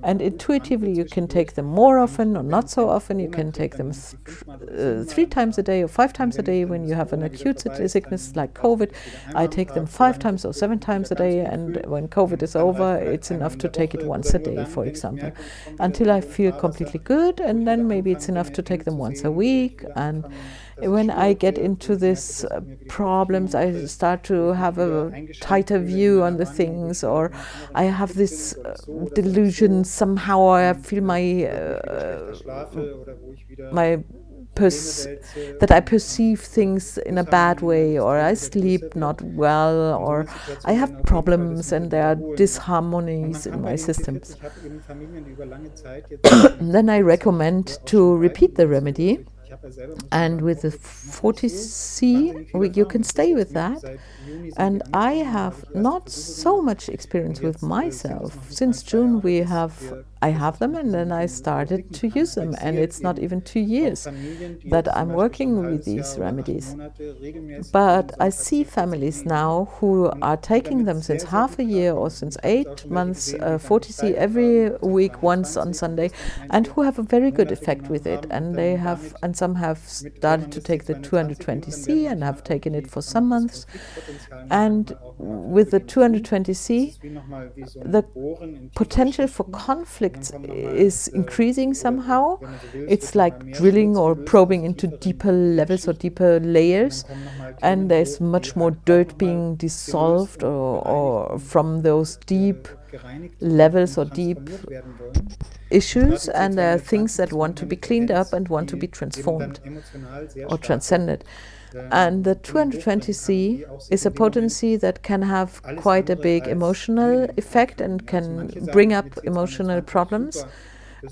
And intuitively, you can take them more often or not so often. You can take them 3 times a day or 5 times a day when you have an acute sickness like COVID. I take them 5 times or 7 times a day, and when COVID is over, it's enough to take it once a day, for example, until I feel completely good, and then maybe it's enough to take them once a week. And when I get into these problems, I start to have a tighter view on the things, or I have this delusion somehow. I feel that I perceive things in a bad way, or I sleep not well, or I have problems and there are disharmonies in my systems. Then I recommend to repeat the remedy. And with the 40C, you can stay with that. And I have not so much experience with myself. Since June, I have them, and then I started to use them. And it's not even 2 years that I'm working with these remedies. But I see families now who are taking them since half a year or since 8 months, 40C every week, once on Sunday, and who have a very good effect with it. And some have started to take the 220C and have taken it for some months. And with the 220C, the potential for conflicts is increasing somehow. It's like drilling or probing into deeper levels or deeper layers, and there's much more dirt being dissolved or from those deep levels or deep issues, and there are things that want to be cleaned up and want to be transformed or transcended. And the 220C is a potency that can have quite a big emotional effect and can bring up emotional problems.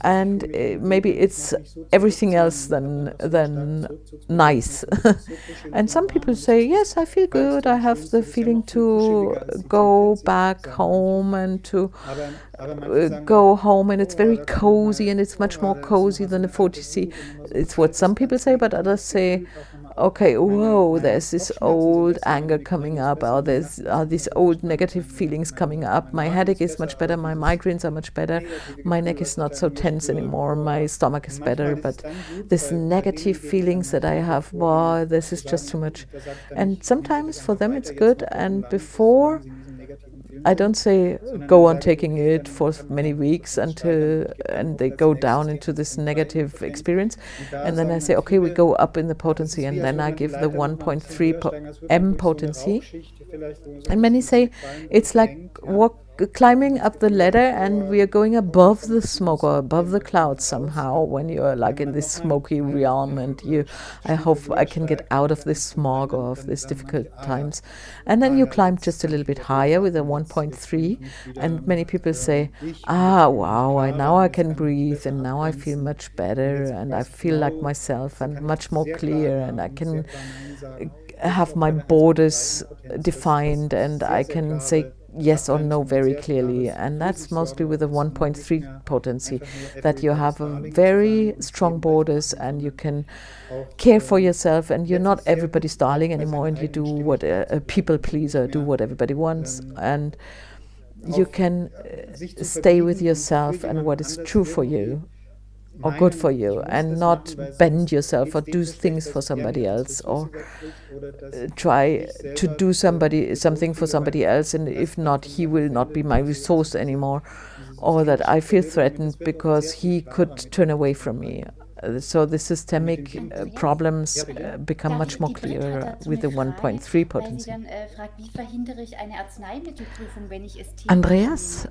And maybe it's everything else than nice. And some people say, yes, I feel good. I have the feeling to go back home and to go home, and it's very cozy, and it's much more cozy than the 40C. It's what some people say, but others say, okay, whoa, there's this old anger coming up, or there's these old negative feelings coming up. My headache is much better, my migraines are much better, my neck is not so tense anymore, my stomach is better, but these negative feelings that I have, wow, this is just too much. And sometimes for them it's good, and before, I don't say go on taking it for many weeks and they go down into this negative experience, and then I say, okay, we go up in the potency, and then I give the 1.3 M potency. And many say it's like climbing up the ladder, and we are going above the smoke or above the clouds somehow when you are like in this smoky realm, and I hope I can get out of this smog or of these difficult times. And then you climb just a little bit higher with a 1.3, and many people say, wow, now I can breathe, and now I feel much better, and I feel like myself and much more clear, and I can have my borders defined, and I can say yes or no very clearly. And that's mostly with a 1.3 potency, that you have a very strong borders, and you can care for yourself, and you're not everybody's darling anymore, and you do what a people pleaser, do what everybody wants, and you can stay with yourself and what is true for you or good for you, and not bend yourself or do things for somebody else, or try to do something for somebody else, and if not, he will not be my resource anymore, or that I feel threatened because he could turn away from me. So the systemic problems become much more clearer with the 1.3 potency. Andreas,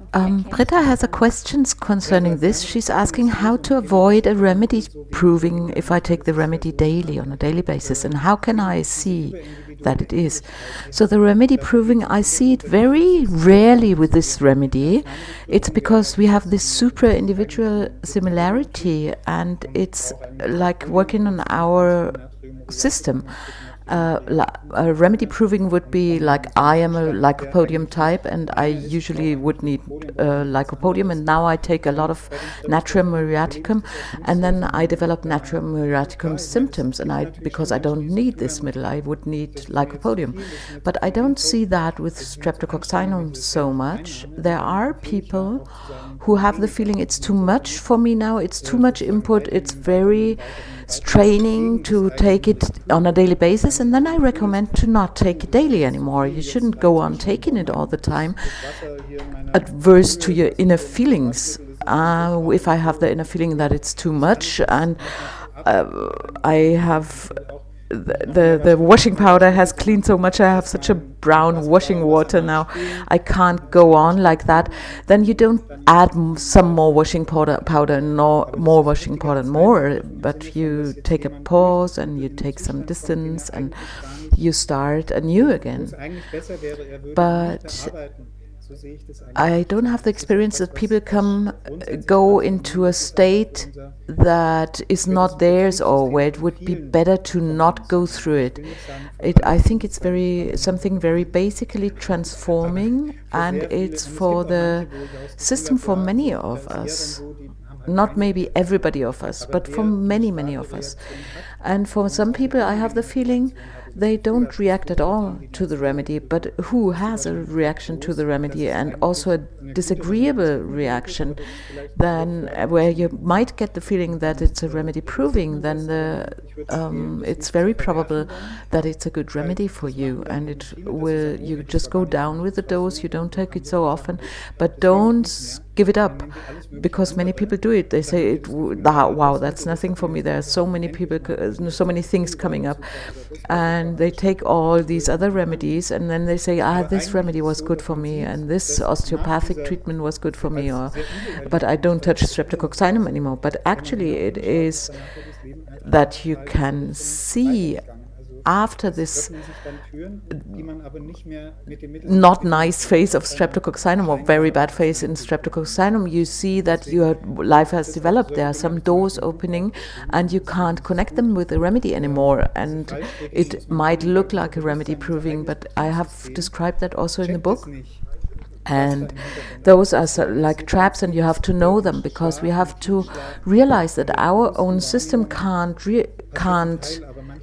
Britta has a question concerning this. She's asking how to avoid a remedy proving if I take the remedy daily, on a daily basis, and how can I see that it is. So the remedy proving, I see it very rarely with this remedy. It's because we have this supra-individual similarity, and it's like working on our system. A remedy proving would be like I am a lycopodium type, and I usually would need lycopodium, and now I take a lot of Natrium muriaticum, and then I develop Natrium muriaticum symptoms, and because I don't need this middle, I would need lycopodium. But I don't see that with streptococcinum so much. There are people who have the feeling it's too much for me now, it's too much input, it's very straining to take it on a daily basis, and then I recommend to not take it daily anymore. You shouldn't go on taking it all the time, adverse to your inner feelings. If I have the inner feeling that it's too much, and I have the washing powder has cleaned so much, I have such a brown washing water now, I can't go on like that, then you don't add some more washing powder, no more washing powder, more, but you take a pause and you take some distance and you start anew again. But I don't have the experience that people go into a state that is not theirs, or where it would be better to not go through it. I think it's something very basically transforming, and it's for the system for many of us. Not maybe everybody of us, but for many, many of us. And for some people, I have the feeling they don't react at all to the remedy, but who has a reaction to the remedy, and also a disagreeable reaction, then where you might get the feeling that it's a remedy proving, then it's very probable that it's a good remedy for you, and you just go down with the dose, you don't take it so often, but don't give it up, because many people do it. They say, wow, that's nothing for me. There are so many people, so many things coming up, and they take all these other remedies, and then they say, this remedy was good for me, and this osteopathic treatment was good for me, but I don't touch streptococcinum anymore. But actually it is that you can see after this not nice phase of streptococcinum, or very bad phase in streptococcinum, you see that your life has developed. There are some doors opening, and you can't connect them with the remedy anymore. And it might look like a remedy proving, but I have described that also in the book. And those are like traps, and you have to know them, because we have to realize that our own system can't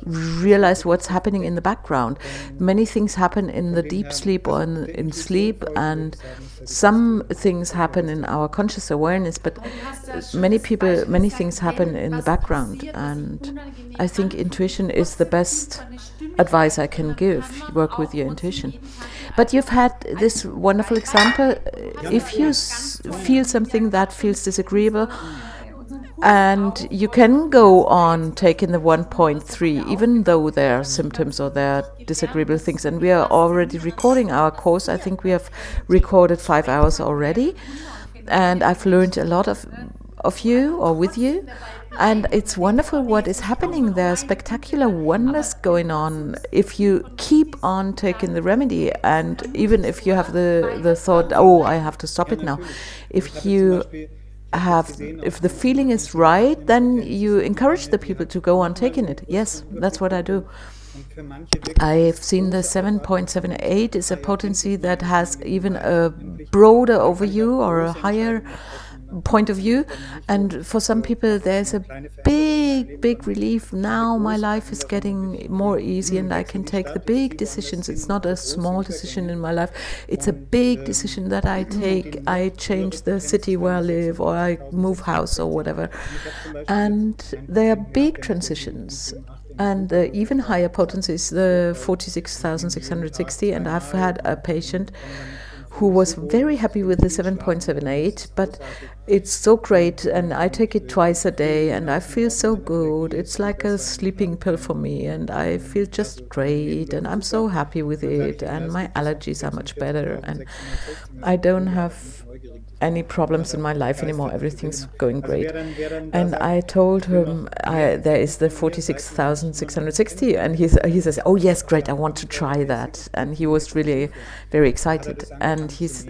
realize what's happening in the background. Many things happen in the deep sleep or in sleep, and some things happen in our conscious awareness, but many things happen in the background. And I think intuition is the best advice I can give. Work with your intuition. But you've had this wonderful example. If you feel something that feels disagreeable, and you can go on taking the 1.3, even though there are symptoms or there are disagreeable things. And we are already recording our course. I think we have recorded 5 hours already. And I've learned a lot of you, or with you. And it's wonderful what is happening. There are spectacular wonders going on if you keep on taking the remedy. And even if you have the thought, I have to stop it now. If the feeling is right, then you encourage the people to go on taking it. Yes, that's what I do. I've seen the 7.78 is a potency that has even a broader overview or a higher point of view, and for some people there's a big relief. Now my life is getting more easy, and I can take the big decisions. It's not a small decision in my life, it's a big decision that I take. I change the city where I live, or I move house, or whatever, and they are big transitions. And even higher potencies, the 46,660, and I've had a patient who was very happy with the 7.78, but it's so great, and I take it twice a day, and I feel so good. It's like a sleeping pill for me, and I feel just great, and I'm so happy with it, and my allergies are much better, and I don't have any problems in my life anymore. Everything's going great. And I told him there is the 46,660, and he says, oh yes, great, I want to try that. And he was really very excited. And he's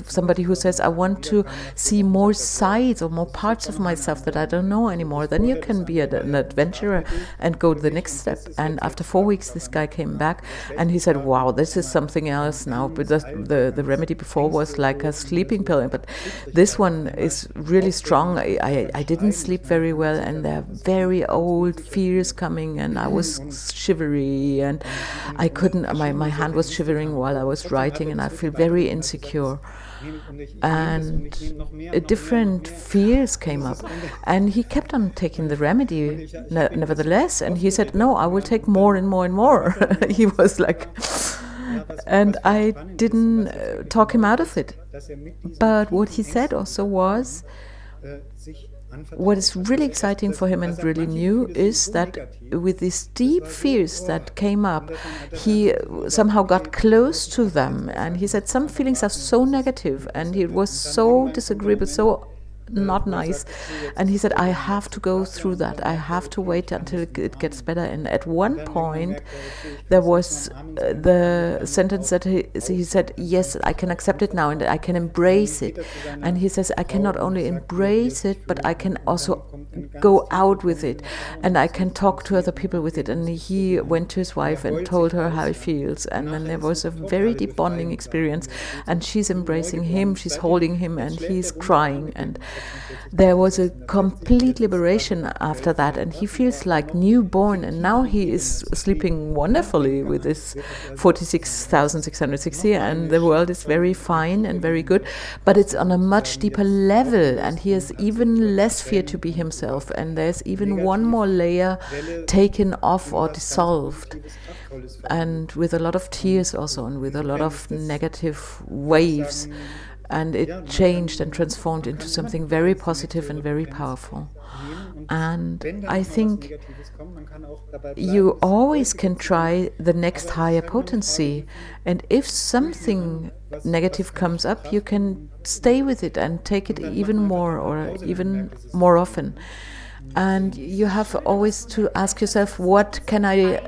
somebody who says, I want to see more sides or more parts of myself that I don't know anymore. Then you can be an adventurer and go to the next step. And after 4 weeks, this guy came back and he said, wow, this is something else now. But the remedy before was like a sleeping pill, but this one is really strong. I didn't sleep very well, and there are very old fears coming, and I was shivery, and I couldn't, my hand was shivering while I was writing, and I feel very insecure. And different fears came up, and he kept on taking the remedy nevertheless, and he said, no, I will take more and more and more. He was like, and I didn't talk him out of it. But what he said also was, what is really exciting for him and really new is that with these deep fears that came up, he somehow got close to them. And he said some feelings are so negative and it was so disagreeable, so not nice. And he said, I have to go through that. I have to wait until it gets better. And at one point, there was the sentence that he said, yes, I can accept it now and I can embrace it. And he says, I can not only embrace it, but I can also go out with it. And I can talk to other people with it. And he went to his wife and told her how he feels. And then there was a very deep bonding experience. And she's embracing him, she's holding him, and he's crying. And there was a complete liberation after that, and he feels like newborn, and now he is sleeping wonderfully with this 46,660, and the world is very fine and very good, but it's on a much deeper level, and he has even less fear to be himself, and there's even one more layer taken off or dissolved, and with a lot of tears also, and with a lot of negative waves. And it changed and transformed into something very positive and very powerful. And I think you always can try the next higher potency. And if something negative comes up, you can stay with it and take it even more or even more often. And you have always to ask yourself, what can I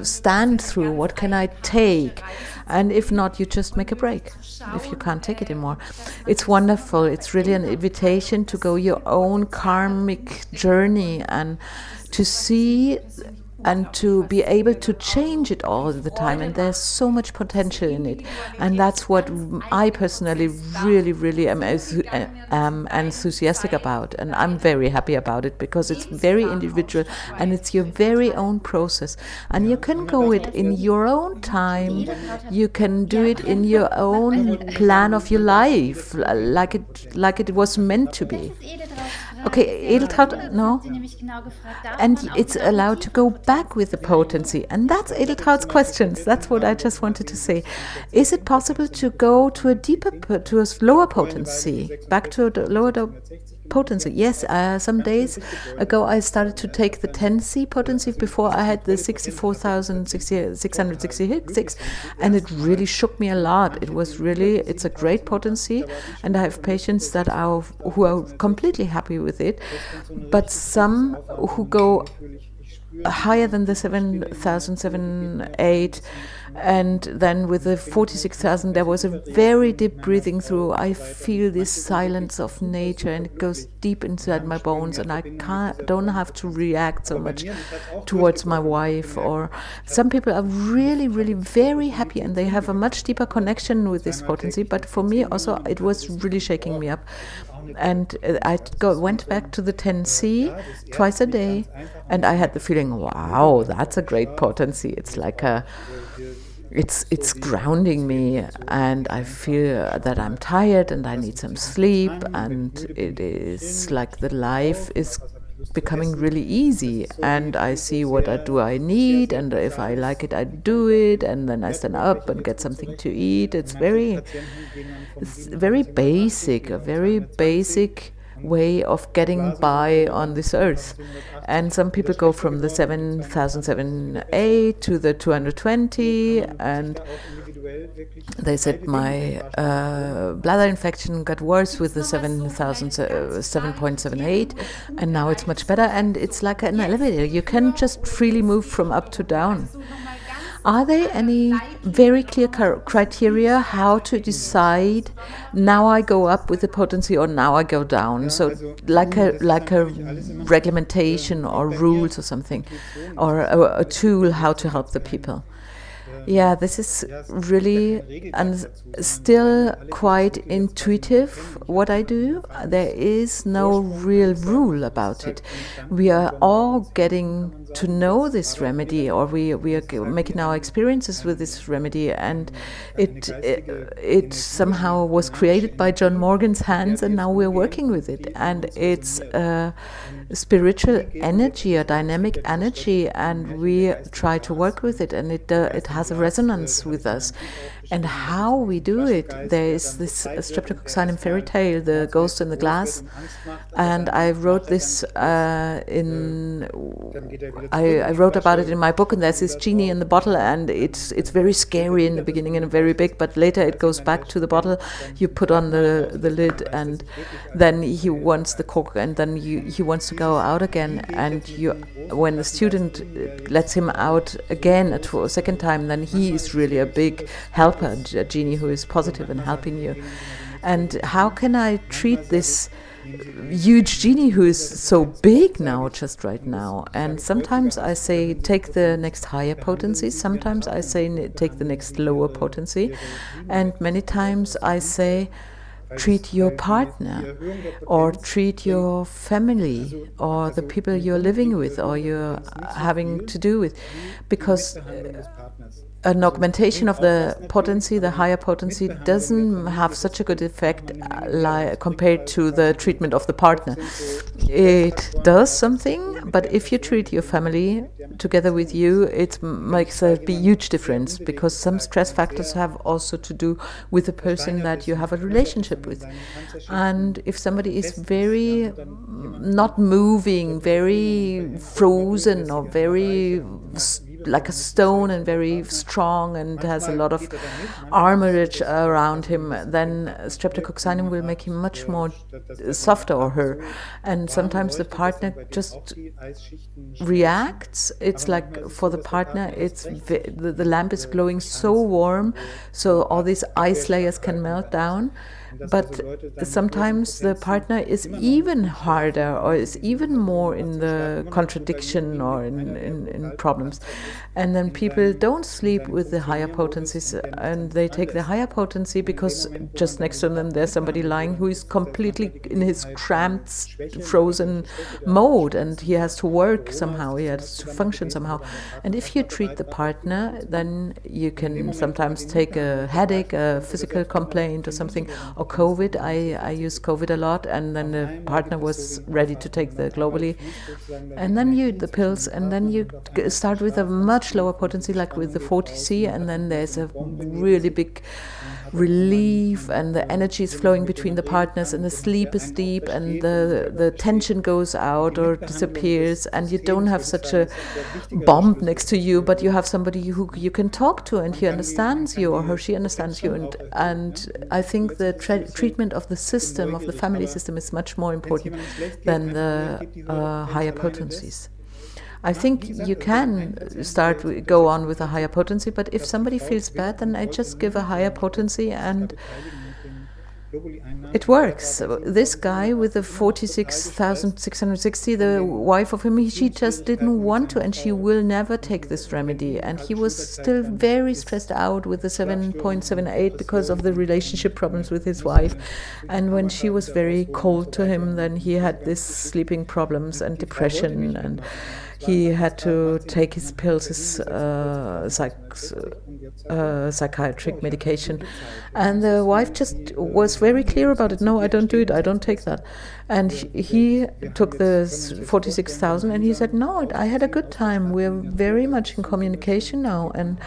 stand through? What can I take? And if not, you just make a break if you can't take it anymore. It's wonderful. It's really an invitation to go your own karmic journey and to see and to be able to change it all the time. And there's so much potential in it. And that's what I personally really am enthusiastic about. And I'm very happy about it because it's very individual and it's your very own process. And you can go it in your own time. You can do it in your own plan of your life, like it was meant to be. Okay, Edeltraud, no? And it's allowed to go back with the potency. And that's Edeltraud's questions. That's what I just wanted to say. Is it possible to go to a to a lower potency, back to a lower potency? Yes, some days ago I started to take the 10C potency. Before I had the 64,666, and it really shook me a lot. It's a great potency, and I have patients that who are completely happy with it, but some who go higher than the 7,708, and then with the 46,000 there was a very deep breathing through. I feel this silence of nature and it goes deep inside my bones, and I don't have to react so much towards my wife. Or some people are really very happy and they have a much deeper connection with this potency, but for me also it was really shaking me up. And I went back to the 10C twice a day, and I had the feeling, wow, that's a great potency. It's like it's grounding me, and I feel that I'm tired and I need some sleep, and it is like the life is becoming really easy, and I see what I need, and if I like it I do it, and then I stand up and get something to eat. It's very basic, a very basic way of getting by on this earth. And some people go from the 7,708 to the 220, and They said my bladder infection got worse with the 7.78, and now it's much better, and it's like an elevator. You can just freely move from up to down. Are there any very clear criteria how to decide now I go up with the potency or now I go down? So like a reglementation or rules or something, or a tool how to help the people. Yeah, this is really and still quite intuitive what I do. There is no real rule about it. We are all getting to know this remedy, or we are making our experiences with this remedy, and it somehow was created by John Morgan's hands, and now we're working with it, and it's spiritual energy, a dynamic energy, and we try to work with it, and it has a resonance with us. And how we do it, there is this Streptokokkinum fairy tale, the ghost in the glass, and I wrote this I wrote about it in my book, and there's this genie in the bottle, and it's very scary in the beginning and very big, but later it goes back to the bottle. You put on the lid, and then he wants the cork, and then he wants to go out again, and when the student lets him out again a second time, then he is really a big helper, a genie who is positive and helping you. And how can I treat this huge genie who is so big now, just right now? And sometimes I say take the next higher potency, sometimes I say take the next lower potency, and many times I say treat your partner, or treat your family, or the people you're living with, or you're having to do with, because an augmentation of the potency, the higher potency, doesn't have such a good effect compared to the treatment of the partner. It does something, but if you treat your family together with you, it makes a huge difference, because some stress factors have also to do with the person that you have a relationship with. And if somebody is very not moving, very frozen, or very like a stone and very strong and has a lot of armorage around him, then streptococcinum will make him much more softer, or her. And sometimes the partner just reacts. It's like for the partner, the lamp is glowing so warm, so all these ice layers can melt down. But sometimes the partner is even harder, or is even more in the contradiction, or in problems. And then people don't sleep with the higher potencies, and they take the higher potency because just next to them there's somebody lying who is completely in his cramped, frozen mode, and he has to work somehow, he has to function somehow. And if you treat the partner, then you can sometimes take a headache, a physical complaint or something, or COVID. I use COVID a lot, and then the partner was ready to take the globally, and then the pills, and then you start with a much lower potency, like with the 40C, and then there's a really big relief, and the energy is flowing between the partners, and the sleep is deep, and the tension goes out or disappears, and you don't have such a bomb next to you, but you have somebody who you can talk to, and he understands you, or she understands you. And I think the treatment of the system, of the family system, is much more important than the higher potencies. I think you can go on with a higher potency, but if somebody feels bad, then I just give a higher potency, and it works. This guy with the 46,660, the wife of him, she just didn't want to, and she will never take this remedy. And he was still very stressed out with the 7.78 because of the relationship problems with his wife. And when she was very cold to him, then he had this sleeping problems and depression, and he had to take his pills, his psychiatric medication. And the wife just was very clear about it. No, I don't do it. I don't take that. And he took the 46,000, and he said, no, I had a good time. We're very much in communication now. And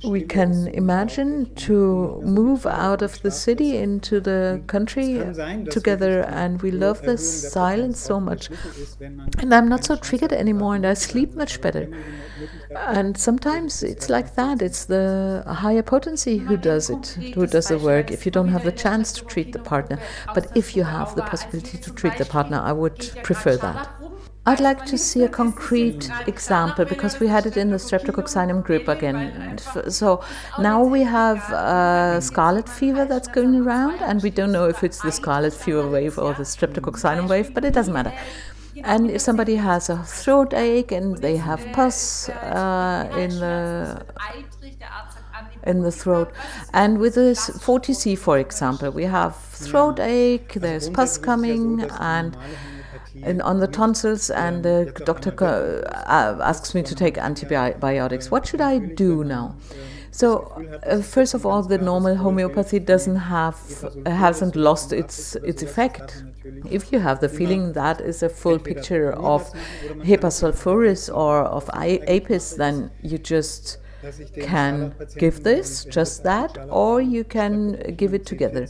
We can imagine to move out of the city into the country together, and we love the silence so much. And I'm not so triggered anymore, and I sleep much better. And sometimes it's like that. It's the higher potency who does it, who does the work, if you don't have the chance to treat the partner. But if you have the possibility to treat the partner, I would prefer that. I'd like to see a concrete example, because we had it in the streptococcinum group again. So now we have scarlet fever that's going around, and we don't know if it's the scarlet fever wave or the streptococcinum wave, but it doesn't matter. And if somebody has a throat ache and they have pus in the throat, and with this 40C, for example, we have throat ache, there's pus coming, and on the tonsils, and the doctor asks me to take antibiotics. What should I do now? So first of all, the normal homeopathy hasn't lost its effect. If you have the feeling that is a full picture of Hepasulfuris or of apis, then you just can give this, just that, or you can give it together.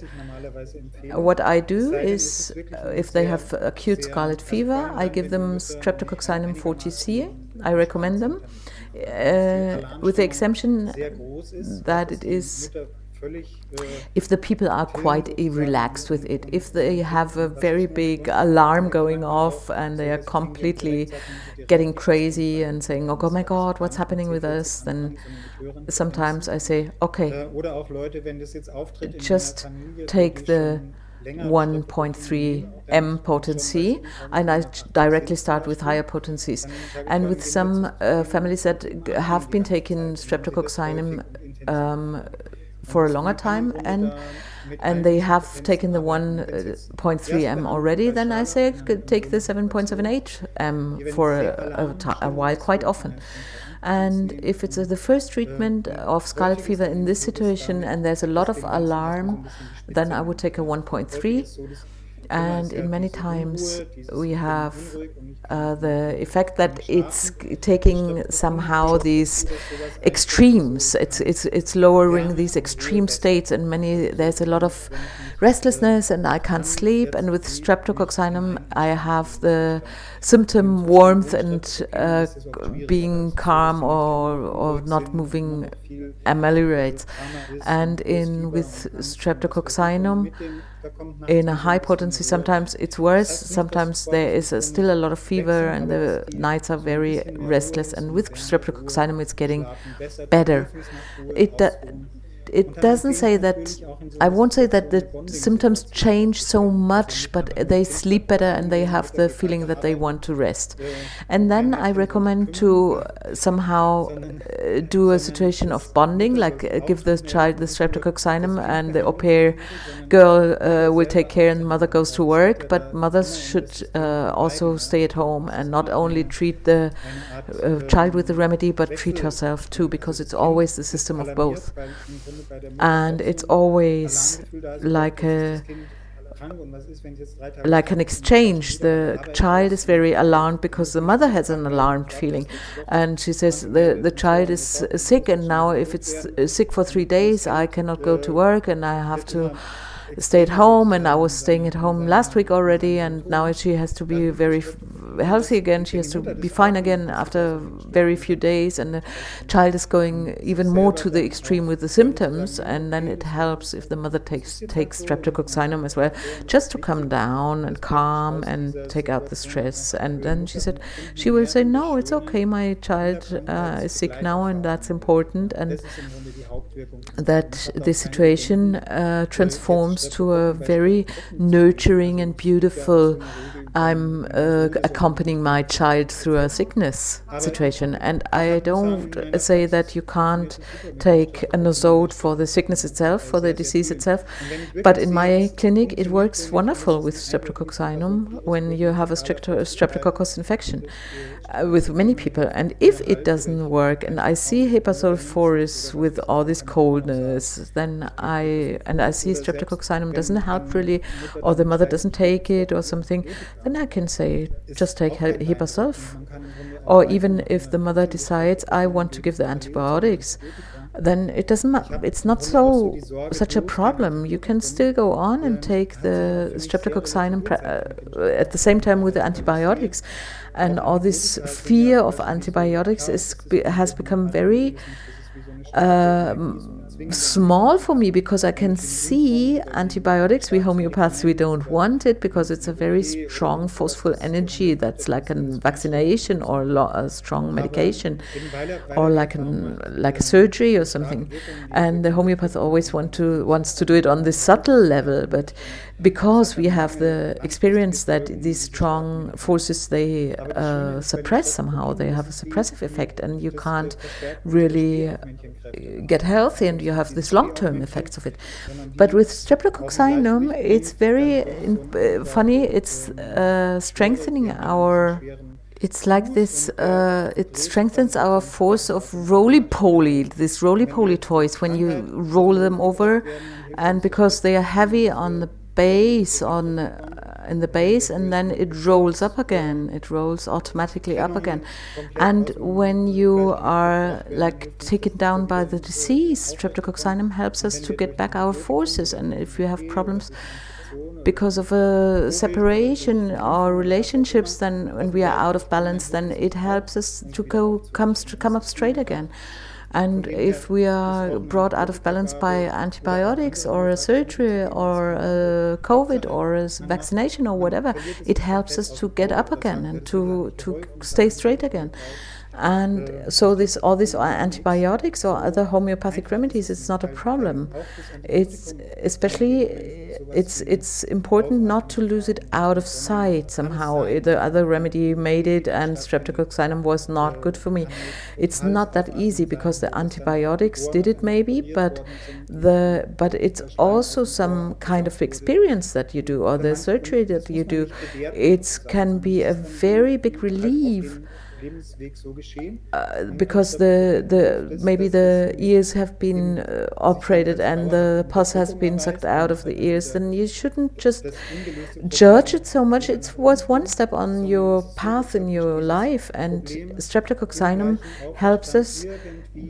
What I do is, if they have acute scarlet fever, I give them Streptokokkinum 40C. I recommend them, with the exemption that it is if the people are quite relaxed with it. If they have a very big alarm going off and they are completely getting crazy and saying, oh my God, what's happening with us, then sometimes I say, okay, just take the 1.3 M potency, and I directly start with higher potencies. And with some families that have been taking streptococcinum for a longer time, and they have taken the 1.3 M already, then I say take the 7.78 M for a while, quite often. And if it's the first treatment of scarlet fever in this situation and there's a lot of alarm, then I would take a 1.3. And in many times we have the effect that it's taking somehow these extremes. It's lowering these extreme states, and there's a lot of restlessness, and I can't sleep. And with streptococcinum, I have the symptom warmth and being calm or not moving ameliorates. And with streptococcinum, in a high potency, sometimes it's worse, sometimes there is still a lot of fever and the nights are very restless, and with streptococcinum it's getting better. It doesn't say that, I won't say that the symptoms change so much, but they sleep better and they have the feeling that they want to rest. And then I recommend to somehow do a situation of bonding, like give the child the streptococcinum and the au pair girl will take care and mother goes to work, but mothers should also stay at home and not only treat the child with the remedy, but treat herself too, because it's always the system of both. And it's always like an exchange. The child is very alarmed because the mother has an alarmed feeling, and she says the child is sick, and now if it's sick for 3 days, I cannot go to work and I have to stay at home, and I was staying at home last week already, and now she has to be very healthy again. She has to be fine again after very few days, and the child is going even more to the extreme with the symptoms. And then it helps if the mother takes streptococcinum as well, just to come down and calm and take out the stress. And then she said she will say, no, it's okay, my child is sick now, and that's important, and that the situation transforms to a very nurturing and beautiful, I'm accompanying my child through a sickness situation. And I don't say that you can't take a nosode for the sickness itself, for the disease itself, but in my clinic it works wonderful with streptococcinum when you have a streptococcus infection with many people. And if it doesn't work, and I see Hepasulfuris with all this coldness, then I see streptococcinum doesn't help really, or the mother doesn't take it or something, then I can say just take Hepasulf. Or even if the mother decides I want to give the antibiotics, then it doesn't it's not such a problem. You can still go on and take the streptococcinum at the same time with the antibiotics, and all this fear of antibiotics has become very small for me, because I can see antibiotics. We homeopaths, we don't want it because it's a very strong, forceful energy that's like a vaccination or a strong medication, or like a surgery or something. And the homeopath always wants to do it on this subtle level, but because we have the experience that these strong forces, they suppress somehow, they have a suppressive effect, and you can't really get healthy, and you have this long-term effects of it. But with streptococcinum, it's very funny. It's strengthening our. It's like this. It strengthens our force of roly-poly. These roly-poly toys, when you roll them over, and because they are heavy on the base, in the base, and then it rolls up again. It rolls automatically up again. And when you are like taken down by the disease, streptococcinum helps us to get back our forces. And if you have problems because of a separation or relationships, then when we are out of balance, then it helps us to come up straight again. And if we are brought out of balance by antibiotics or a surgery or a COVID or a vaccination or whatever, it helps us to get up again and to stay straight again. And so all these antibiotics or other homeopathic remedies, it's not a problem. It's important not to lose it out of sight somehow. The other remedy made it, and streptococcinum was not good for me. It's not that easy, because the antibiotics did it maybe, but it's also some kind of experience that you do, or the surgery that you do. It can be a very big relief. Because maybe the ears have been operated and the pus has been sucked out of the ears, then you shouldn't just judge it so much. It was one step on your path in your life, and streptococcinum helps us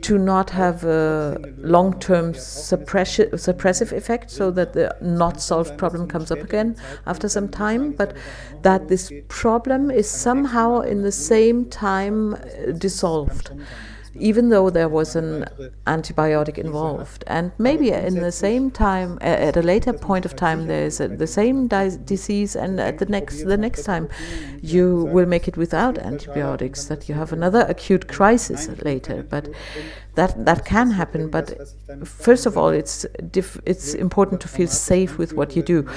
to not have a long-term suppressive effect, so that the not solved problem comes up again after some time, but that this problem is somehow in the same time dissolved, even though there was an antibiotic involved. And maybe in the same time, at a later point of time, there's the same disease, and at the next time you will make it without antibiotics, that you have another acute crisis later. But that can happen. But first of all, it's important to feel safe with what you do.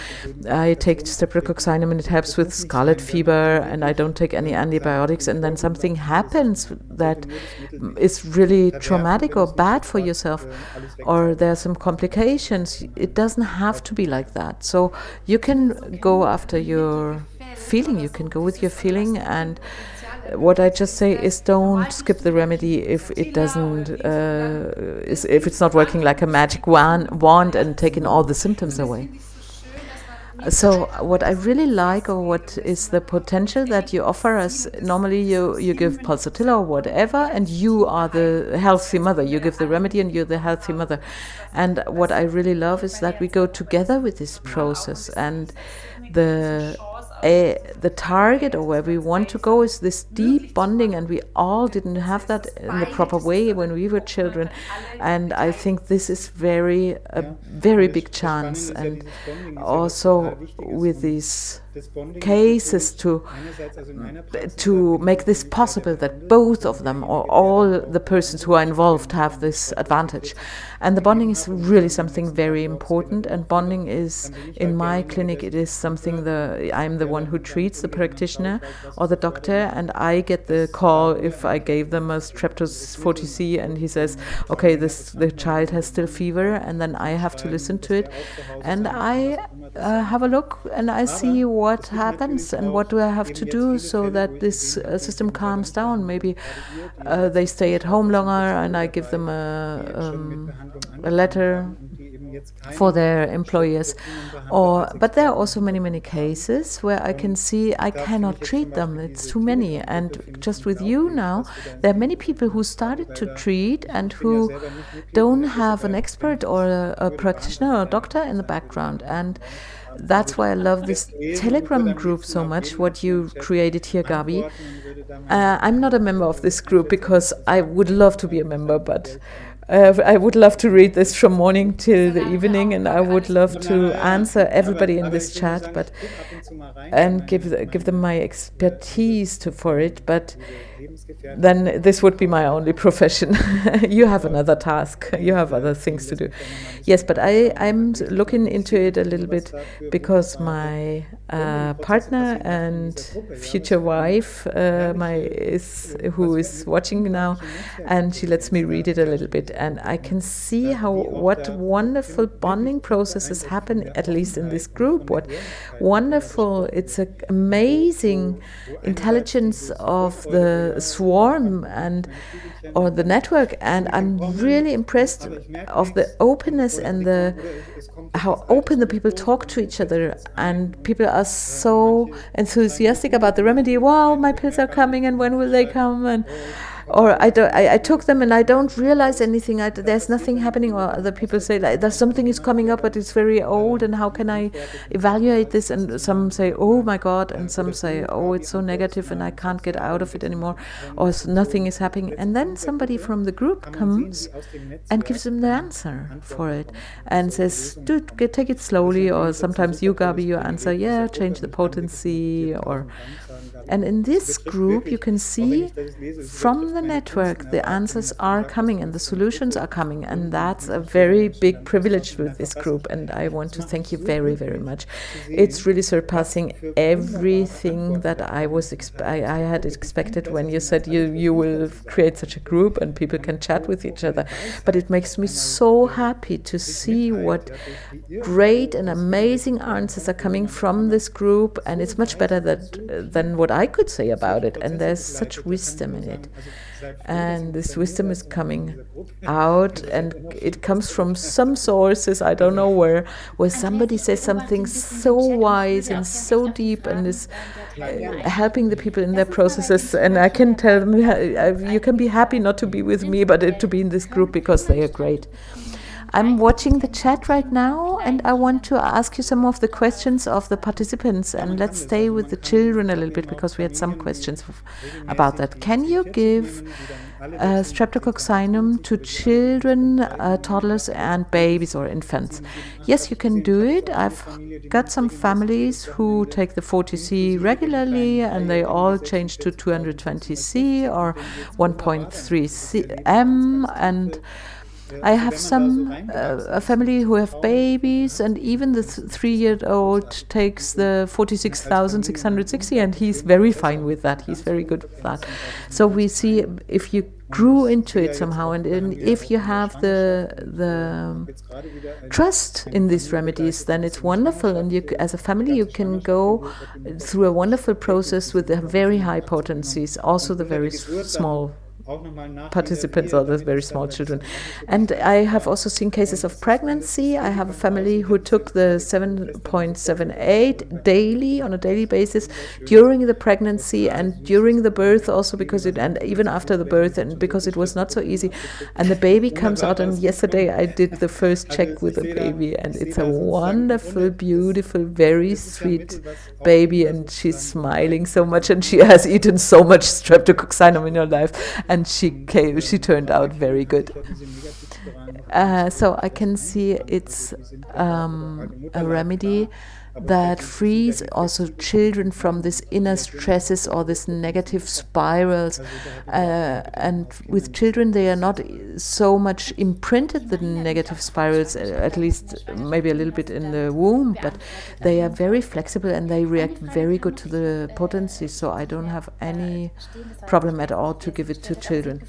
I take streptococcinum and it helps with scarlet fever, and I don't take any antibiotics, and then something happens that is really traumatic or bad for yourself, or there are some complications. It doesn't have to be like that. So you can go after your feeling, you can go with your feeling, and what I just say is, don't skip the remedy if it doesn't, if it's not working like a magic wand and taking all the symptoms away. So what I really like, or what is the potential that you offer us, normally you give pulsatilla or whatever, and you are the healthy mother. You give the remedy and you're the healthy mother. And what I really love is that we go together with this process, and the target, or where we want to go, is this deep bonding, and we all didn't have that in the proper way when we were children. And I think this is a very big chance, and also with these cases to make this possible, that both of them, or all the persons who are involved, have this advantage. And the bonding is really something very important, and bonding is, in my clinic, it is something I'm the one who treats the practitioner or the doctor, and I get the call if I gave them a Streptos 40C and he says, okay, the child has still fever, and then I have to listen to it, and I have a look and I see what happens and what do I have to do so that this system calms down. Maybe they stay at home longer, and I give them a letter for their employers. But there are also many cases where I can see I cannot treat them. It's too many. And just with you now, there are many people who started to treat and who don't have an expert or a practitioner or a doctor in the background. And that's why I love this Telegram group so much, what you created here, Gabi. I'm not a member of this group because I would love to be a member, but I would love to read this from morning till the evening, and I would love to answer everybody in this chat, and give them my expertise for it. But then this would be my only profession. You have another task. You have other things to do. Yes, but I'm looking into it a little bit because my partner and future wife, who is watching now, and she lets me read it a little bit, and I can see what wonderful bonding processes happen, at least in this group. What wonderful! It's an amazing intelligence of the swarm or the network, and I'm really impressed of the openness and how open the people talk to each other, and people are so enthusiastic about the remedy. Wow, my pills are coming, and when will they come? And or I took them and I don't realize anything. There's nothing happening. Or other people say like there's something is coming up, but it's very old. And how can I evaluate this? And some say, oh my God, and some say, oh, it's so negative and I can't get out of it anymore, or nothing is happening. And then somebody from the group comes and gives them the answer for it and says, dude, take it slowly. Or sometimes you, Gabi, you answer, yeah, change the potency. And in this group, you can see from the network, the answers are coming and the solutions are coming. And that's a very big privilege with this group. And I want to thank you very, very much. It's really surpassing everything that I had expected when you said you will create such a group and people can chat with each other. But it makes me so happy to see what great and amazing answers are coming from this group. And it's much better than what I could say about it, and there's such wisdom in it, and this wisdom is coming out, and it comes from some sources, I don't know where somebody says something so wise and so deep and is helping the people in their processes, and I can tell them you can be happy not to be with me, but to be in this group because they are great. I'm watching the chat right now, and I want to ask you some of the questions of the participants, and let's stay with the children a little bit because we had some questions about that. Can you give streptococcinum to children, toddlers and babies or infants? Yes, you can do it. I've got some families who take the 40C regularly, and they all change to 220C or 1.3 m, and I have a family who have babies, and even the 3-year-old takes the 46,660, and he's very fine with that. He's very good with that. So we see if you grew into it somehow, and if you have the trust in these remedies, then it's wonderful. And you, as a family, you can go through a wonderful process with the very high potencies, also the very small participants or the very small children. And I have also seen cases of pregnancy. I have a family who took the 7.78 daily on a daily basis during the pregnancy and during the birth also, and even after the birth, and because it was not so easy. And the baby comes out, and yesterday I did the first check with the baby, and it's a wonderful, beautiful, very sweet baby, and she's smiling so much, and she has eaten so much streptococcinum in her life, and she turned out very good. So I can see it's a remedy that frees also children from this inner stresses or this negative spirals. And with children, they are not so much imprinted, the negative spirals, at least maybe a little bit in the womb, but they are very flexible and they react very good to the potency. So I don't have any problem at all to give it to children.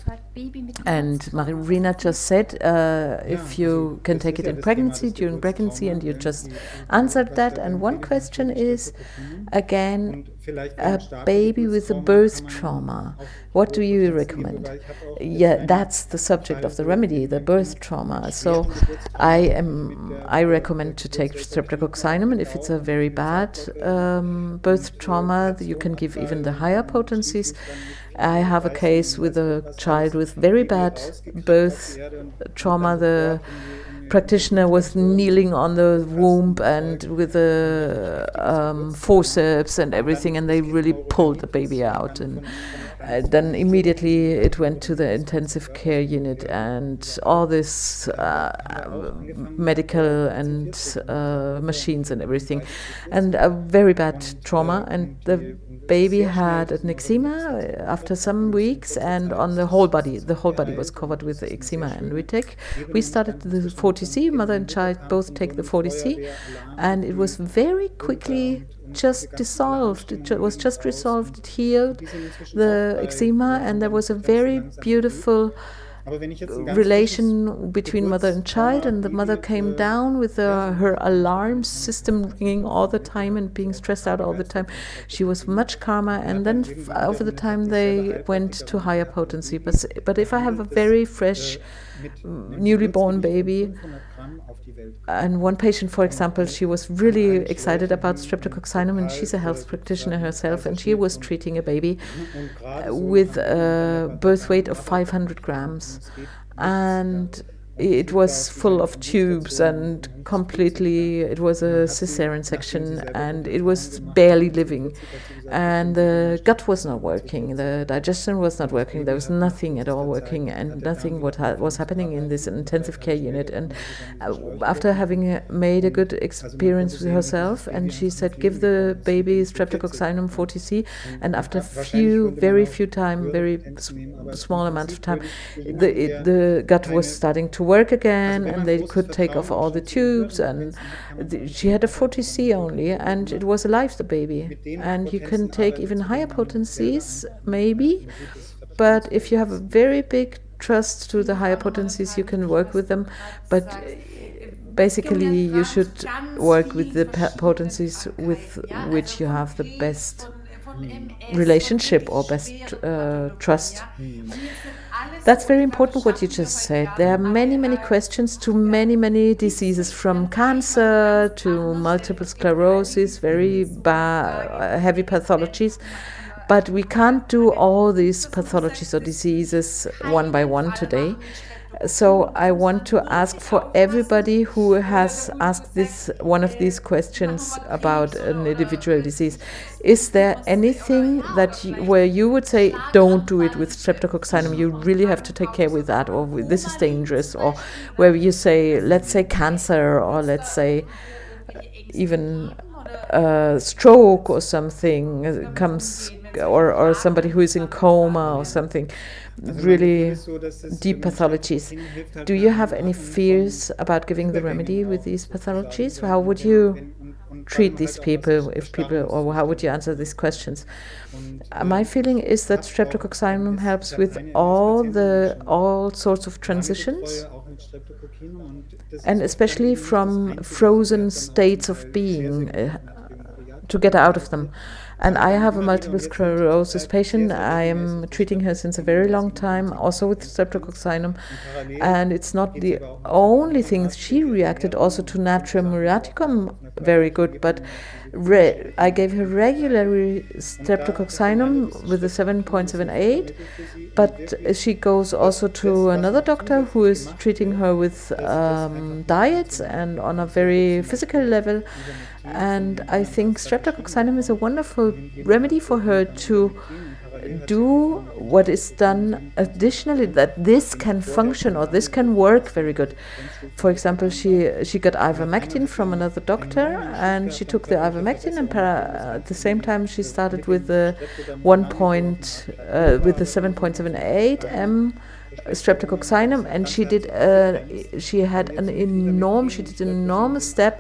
And Marina just said, if you can take it in pregnancy, during pregnancy, and you just answered that. And And one question is, again, Und vielleicht a beim starken baby with a Geburtstrauma birth kann man trauma. auch What do you unterstützen, recommend? wobei ich habe auch Yeah, einen that's the subject Fall of the so remedy, im the Kind birth mit trauma. So schweren Geburtstrauma I recommend to take streptococcinum, and if it's a very bad birth trauma, you can give even the higher potencies. I have a case with a child with very bad birth trauma. The practitioner was kneeling on the womb and with a forceps and everything, and they really pulled the baby out. And then immediately it went to the intensive care unit, and all this medical and machines and everything, and a very bad trauma. And the baby had an eczema after some weeks, and on the whole body was covered with the eczema. And we started the 40C, mother and child both take the 40C, and it was very quickly just dissolved. It was just resolved. It healed the eczema, and there was a very beautiful relation between mother and child, and the mother came down with her alarm system ringing all the time and being stressed out all the time. She was much calmer, and then over the time they went to higher potency. But if I have a very fresh newly born baby, and one patient, for example, she was really excited about streptococcinum, and she's a health practitioner herself, and she was treating a baby with a birth weight of 500 grams. And it was full of tubes, and completely, it was a cesarean section, and it was barely living. And the gut was not working, the digestion was not working, there was nothing at all working, and nothing was happening in this intensive care unit. And after having made a good experience with herself, and she said, give the baby streptococcinum 40C, and after very few time, very small amount of time, the gut was starting to work again, and they could take off all the tubes, and she had a 40C only, and it was alive, the baby. And you can take even higher potencies, maybe, but if you have a very big trust to the higher potencies, you can work with them, but basically you should work with the potencies with which you have the best relationship or best trust. That's very important what you just said. There are many questions to many diseases, from cancer to multiple sclerosis, very heavy pathologies. But we can't do all these pathologies or diseases one by one today. So I want to ask for everybody who has asked one of these questions about an individual disease, is there anything where you would say, don't do it with streptococcinum, you really have to take care with that, or this is dangerous, or where you say, let's say cancer, or let's say even stroke or something comes, or somebody who is in coma or something, really deep pathologies. Do you have any fears about giving the remedy with these pathologies? How would you treat these people, or how would you answer these questions? My feeling is that streptococcinum helps with all sorts of transitions, and especially from frozen states of being, to get out of them. And I have a multiple sclerosis patient. I am treating her since a very long time, also with streptococcinum. And it's not the only thing. She reacted also to natrium muriaticum very good, but I gave her regularly streptococcinum with a 7.78, but she goes also to another doctor who is treating her with diets and on a very physical level. And I think streptococcinum is a wonderful remedy for her to do what is done additionally, that this can function or this can work very good. For example, she got ivermectin from another doctor, and she took the ivermectin, and at the same time she started with the 7.78 m streptococcinum, and she did an enormous step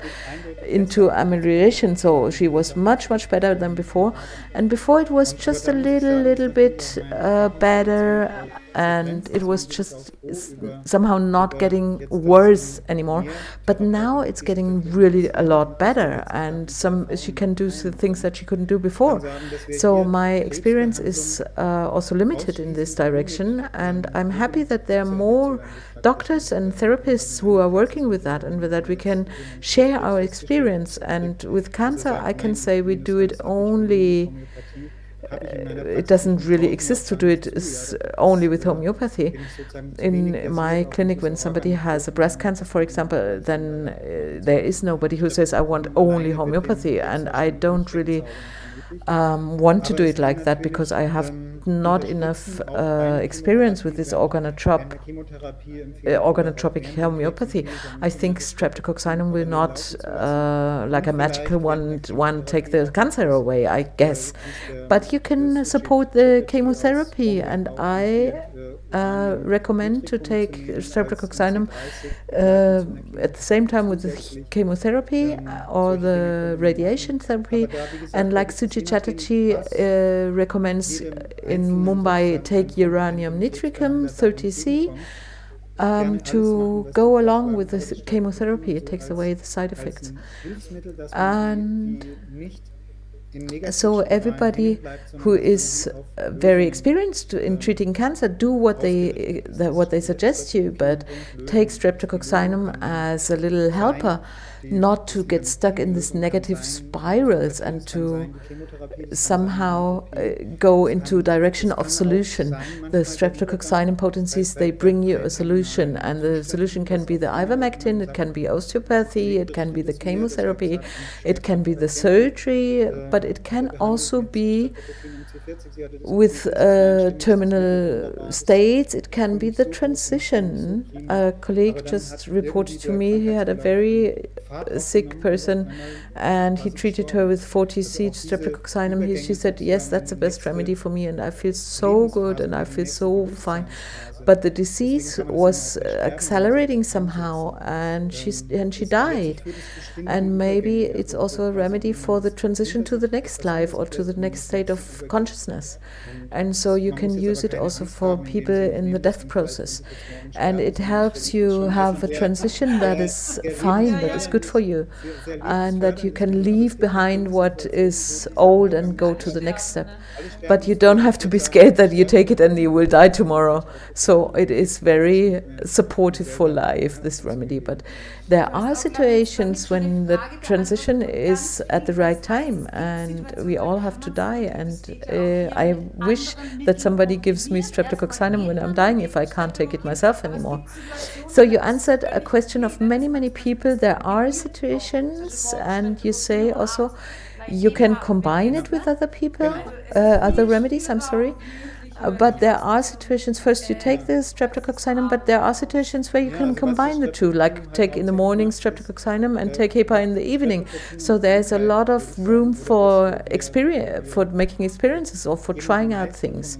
into amelioration. So she was much better than before, and before it was just a little bit better and it was just somehow not getting worse anymore. But now it's getting really a lot better, and she can do things that she couldn't do before. So my experience is also limited in this direction, and I'm happy that there are more doctors and therapists who are working with that, and with that we can share our experience. And with cancer, I can say we do it only. It doesn't really exist to do it only with homeopathy. In my clinic, when somebody has a breast cancer, for example, then there is nobody who says, I want only homeopathy. And I don't really want to do it like that, because I have not enough experience with this organotropic homeopathy. I think streptococcinum will not, like a magical one, take the cancer away, I guess. But you can support the chemotherapy, and I recommend to take streptococcinum at the same time with the chemotherapy or the radiation therapy. And like Suchi Chatterjee recommends in Mumbai, take uranium nitricum 30C to go along with the chemotherapy. It takes away the side effects. And so everybody who is very experienced in treating cancer, do what they suggest you, but take streptococcinum as a little helper, not to get stuck in these negative spirals and to somehow go into direction of solution. The streptococcinum potencies, they bring you a solution, and the solution can be the ivermectin, it can be osteopathy, it can be the chemotherapy, it can be the surgery, but it can also be with terminal states, it can be the transition. A colleague just reported to me he had a very sick person, and he treated her with 40C streptococcinum. She said, yes, that's the best remedy for me, and I feel so good and I feel so fine. But the disease was accelerating somehow, and she died. And maybe it's also a remedy for the transition to the next life or to the next state of consciousness. And so you can use it also for people in the death process. And it helps you have a transition that is fine, that is good for you, and that you can leave behind what is old and go to the next step. But you don't have to be scared that you take it and you will die tomorrow. So it is very supportive for life, this remedy. But there are situations when the transition is at the right time, and we all have to die. And I wish that somebody gives me streptococcinum when I'm dying if I can't take it myself anymore. So you answered a question of many, many people. There are situations, and you say also you can combine it with other people, other remedies, but there are situations, first you take the streptococcinum, but there are situations where you can combine the two, like take in the morning streptococcinum and take HEPA in the evening. So there's a lot of room for making experiences or for trying out things.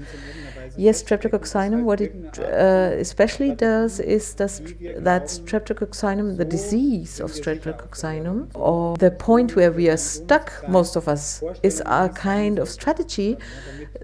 Yes, streptococcinum, what it especially does is that streptococcinum, the disease of streptococcinum, or the point where we are stuck, most of us, is a kind of strategy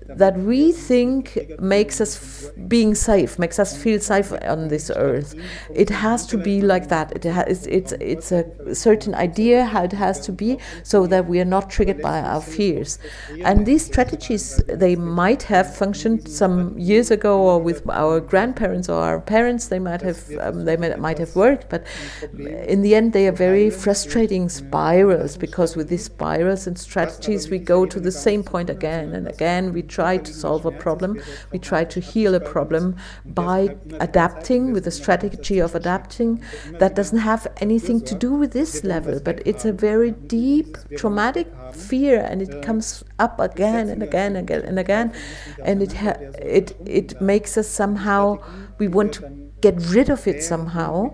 that we think makes us being safe, makes us feel safe on this earth. It has to be like that. It's a certain idea how it has to be, so that we are not triggered by our fears. And these strategies, they might have functioned some years ago, or with our grandparents or our parents, they might have worked, but in the end they are very frustrating spirals, because with these spirals and strategies we go to the same point again and again. We try to solve a problem, we try to heal a problem by adapting, with a strategy of adapting that doesn't have anything to do with this level, but it's a very deep traumatic fear, and it comes up again and again and again and again, and it makes us somehow, we want to get rid of it somehow,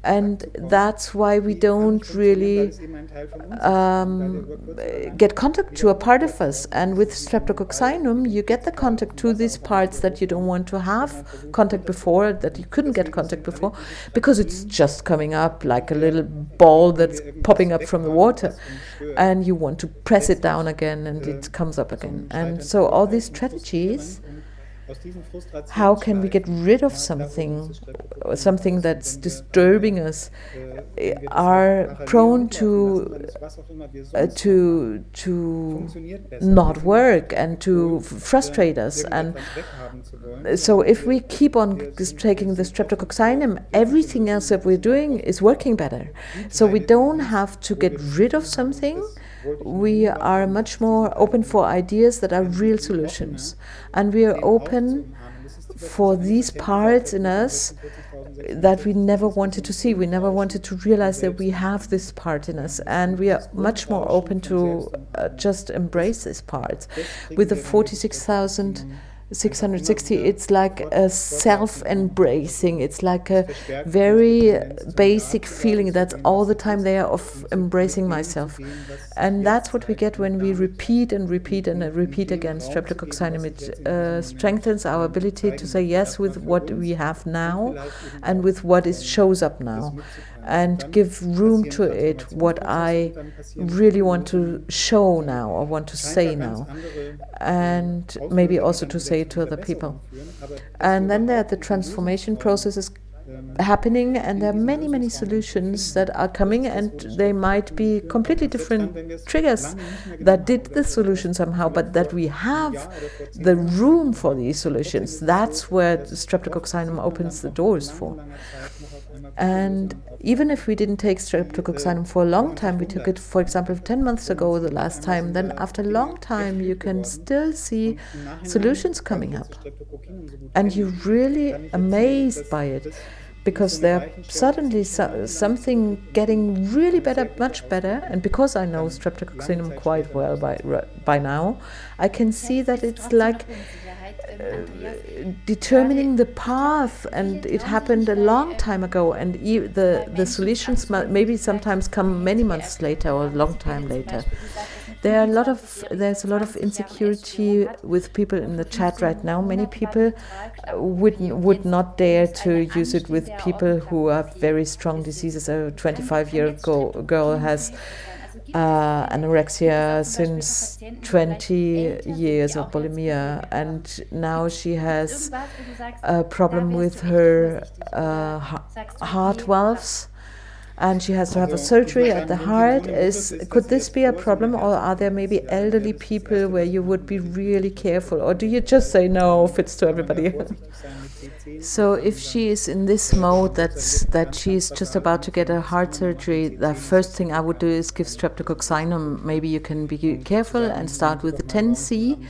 and that's why we don't really get contact to a part of us. And with streptococcinum, you get the contact to these parts that you don't want to have contact before, that you couldn't get contact before, because it's just coming up like a little ball that's popping up from the water, and you want to press it down again, and it comes up again. And so all these strategies how can we get rid of something, something that's disturbing us, are prone to not work and to frustrate us. And so if we keep on taking the streptococcinum, everything else that we're doing is working better. So we don't have to get rid of something. We are much more open for ideas that are real solutions. And we are open for these parts in us that we never wanted to see. We never wanted to realize that we have this part in us. And we are much more open to just embrace these parts. With the 46,660, it's like a self-embracing. It's like a very basic feeling that's all the time there of embracing myself. And that's what we get when we repeat and repeat and repeat again streptococcinum. It strengthens our ability to say yes with what we have now and with what shows up now, and give room to it, what I really want to show now or want to say now, and maybe also to say it to other people. And then there are the transformation processes happening, and there are many, many solutions that are coming, and they might be completely different triggers that did the solution somehow, but that we have the room for these solutions. That's where streptococcinum opens the doors for. And even if we didn't take streptococcinum for a long time, we took it, for example, 10 months ago the last time, then after a long time you can still see solutions coming up. And you're really amazed by it, because there's suddenly something getting really better, much better. And because I know streptococcinum quite well by now, I can see that it's like determining the path, and it happened a long time ago, and the solutions maybe sometimes come many months later or a long time later. There's a lot of insecurity with people in the chat right now. Many people would not dare to use it with people who have very strong diseases. A 25-year-old girl has anorexia since 20 years, of bulimia, and now she has a problem with her heart valves, and she has to have a surgery at the heart. Could this be a problem, or are there maybe elderly people where you would be really careful, or do you just say no, fits to everybody? So if she is in this mode that she is just about to get a heart surgery, the first thing I would do is give streptococcinum. Maybe you can be careful and start with the 10C.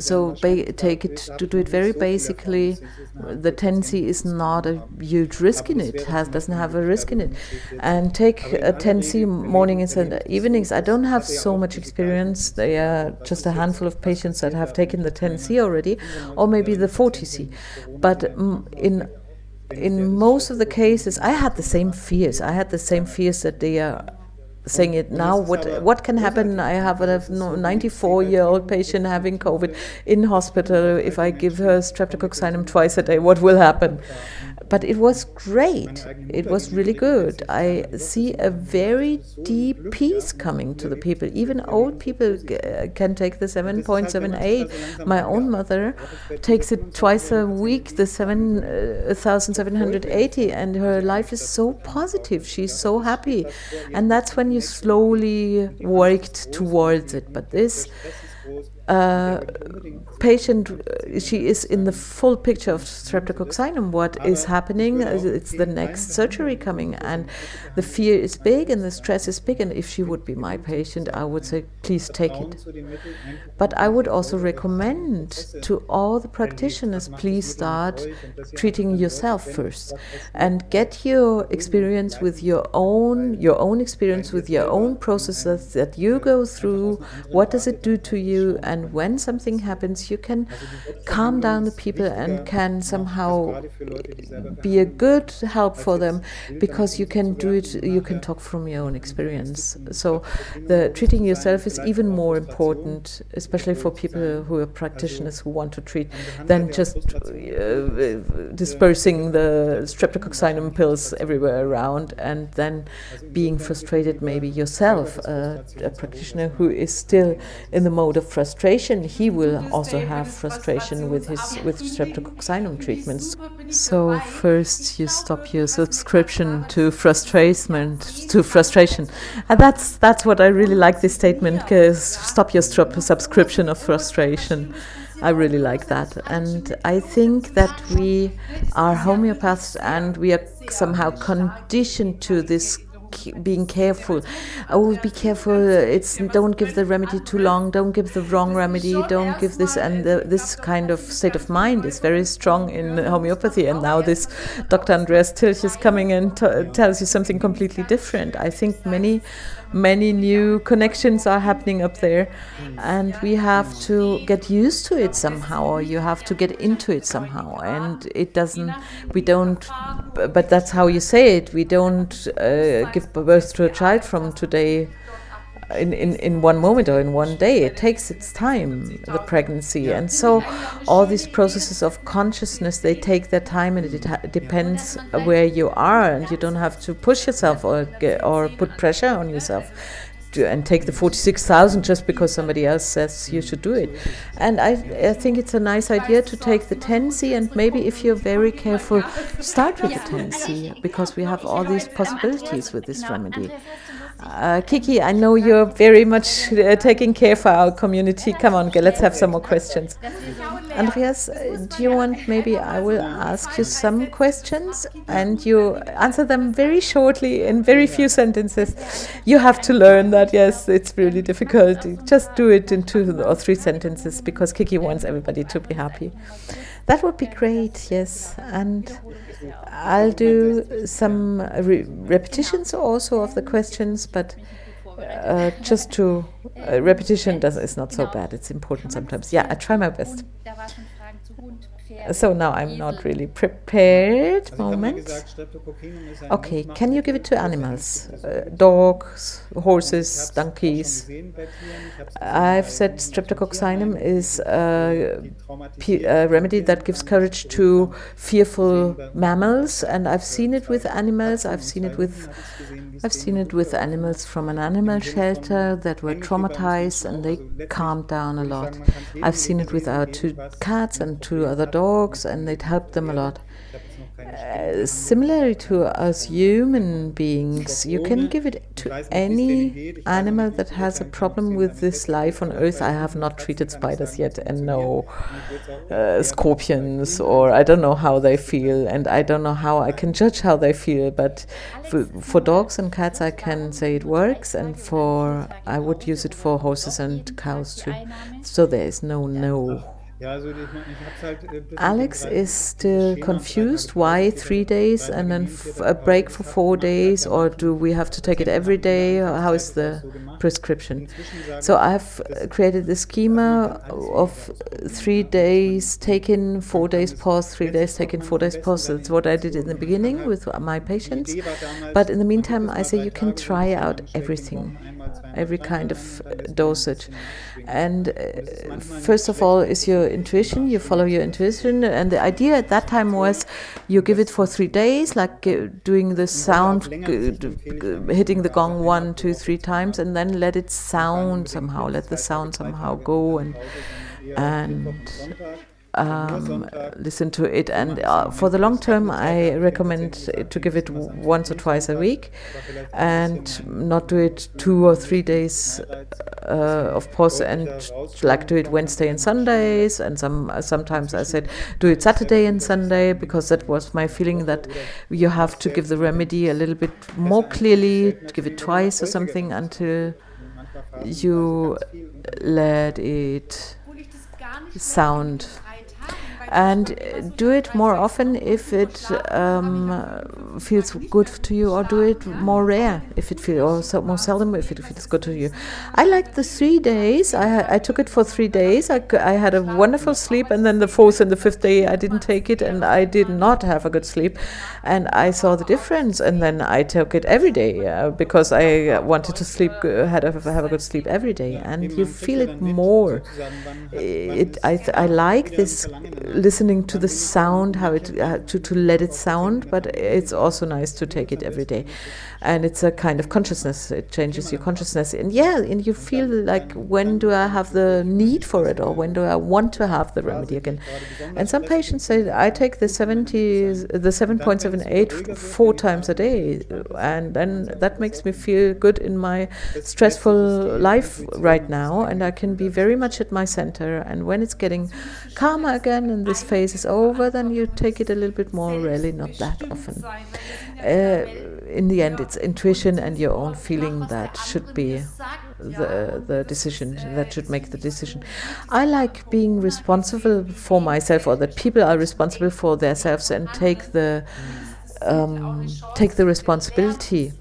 So take it to do it very basically. The 10C is not a huge risk in it. Doesn't have a risk in it. And take a 10C mornings and evenings. I don't have so much experience. There are just a handful of patients that have taken the 10C already, or maybe the 40C. But in most of the cases, I had the same fears. That they are saying it now. What can happen? I have a 94-year-old patient having COVID in hospital. If I give her streptococcinum twice a day, what will happen? But it was great. It was really good. I see a very deep peace coming to the people. Even old people can take the 7.78. My own mother takes it twice a week, the 7,780, and her life is so positive. She's so happy. And that's when you slowly worked towards it. But this patient, she is in the full picture of streptococcinum. What is happening? It's the next surgery coming, and the fear is big and the stress is big. And if she would be my patient, I would say, please take it. But I would also recommend to all the practitioners, please start treating yourself first and get your experience with your own experience with your own processes that you go through. What does it do to you? And when something happens, you can calm down the people and can somehow be a good help for them, because you can do it, you can talk from your own experience. So the treating yourself is even more important, especially for people who are practitioners who want to treat, than just dispersing the streptococcinum pills everywhere around and then being frustrated, maybe yourself, a practitioner who is still in the mode of frustration. frustration, he will also have frustration with streptococcinum treatments. So first you stop your subscription to frustration. And that's what I really like this statement, because stop your subscription of frustration. I really like that. And I think that we are homeopaths and we are somehow conditioned to this being careful. Oh, be careful. Don't give the remedy too long. Don't give the wrong remedy. Don't give this. And this kind of state of mind is very strong in homeopathy. And now this Dr. Andreas Tilch is coming and tells you something completely different. I think many new connections are happening up there, and we have to get used to it somehow, or you have to get into it somehow. And but that's how you say it. We don't give birth to a child from today in one moment or in one day. It takes its time, the pregnancy. And so all these processes of consciousness, they take their time, and it depends where you are, and you don't have to push yourself or put pressure on yourself and take the 46,000 just because somebody else says you should do it. And I think it's a nice idea to take the 10C, and maybe if you're very careful, start with the 10C, because we have all these possibilities with this remedy. Kiki, I know you're very much taking care for our community. Come on, let's have some more questions. Andreas, do you want, maybe I will ask you some questions and you answer them very shortly in very few sentences. You have to learn that, yes, it's really difficult. Just do it in 2 or 3 sentences, because Kiki wants everybody to be happy. That would be great, yes. And I'll do some repetitions also of the questions, but just to repetition is not so bad. It's important sometimes. Yeah, I try my best. So now I'm not really prepared. Moment. Okay, can you give it to animals? Dogs, horses, donkeys. I've said streptococcinum is a remedy that gives courage to fearful mammals, and I've seen it with animals. I've seen it with animals from an animal shelter that were traumatized, and they calmed down a lot. I've seen it with our 2 cats and 2 other dogs, and it helped them a lot. Similarly to us human beings, you can give it to any animal that has a problem with this life on Earth. I have not treated spiders yet, and no scorpions, or I don't know how they feel, and I don't know how I can judge how they feel. But for dogs and cats, I can say it works, and I would use it for horses and cows too. So there is no. Alex is still confused. Why 3 days and then a break for 4 days, or do we have to take it every day? How is the prescription? So I've created the schema of 3 days taken, 4 days pause, 3 days taken, 4 days pause. That's what I did in the beginning with my patients. But in the meantime, I say you can try out everything, every kind of dosage. And first of all is your intuition. You follow your intuition, and the idea at that time was you give it for 3 days, like doing the sound, hitting the gong 1, 2, 3 times, and then let it sound somehow, let the sound somehow go, and listen to it. And for the long term, I recommend to give it once or twice a week, and not do it 2 or 3 days of pause, and like do it Wednesday and Sundays. And sometimes I said do it Saturday and Sunday, because that was my feeling, that you have to give the remedy a little bit more clearly, give it twice or something until you let it sound. And do it more often if it feels good to you, or do it more rare if it feels, or more seldom if it feels good to you. I liked the 3 days. I took it for 3 days. I had a wonderful sleep, and then the 4th and the 5th day I didn't take it, and I did not have a good sleep, and I saw the difference. And then I took it every day because I wanted to sleep, have a good sleep every day, and you feel it more. I like this listening to the sound, how it to let it sound, but it's also nice to take it every day. And it's a kind of consciousness. It changes your consciousness. And yeah, and you feel like, when do I have the need for it, or when do I want to have the remedy again? And some patients say, I take the 7.78 4 times a day, and then that makes me feel good in my stressful life right now, and I can be very much at my center. And when it's getting calmer again and this phase is over, then you take it a little bit more, really not that often. In the end, it's intuition and your own feeling that should be the decision, that should make the decision. I like being responsible for myself, or that people are responsible for themselves and take the responsibility.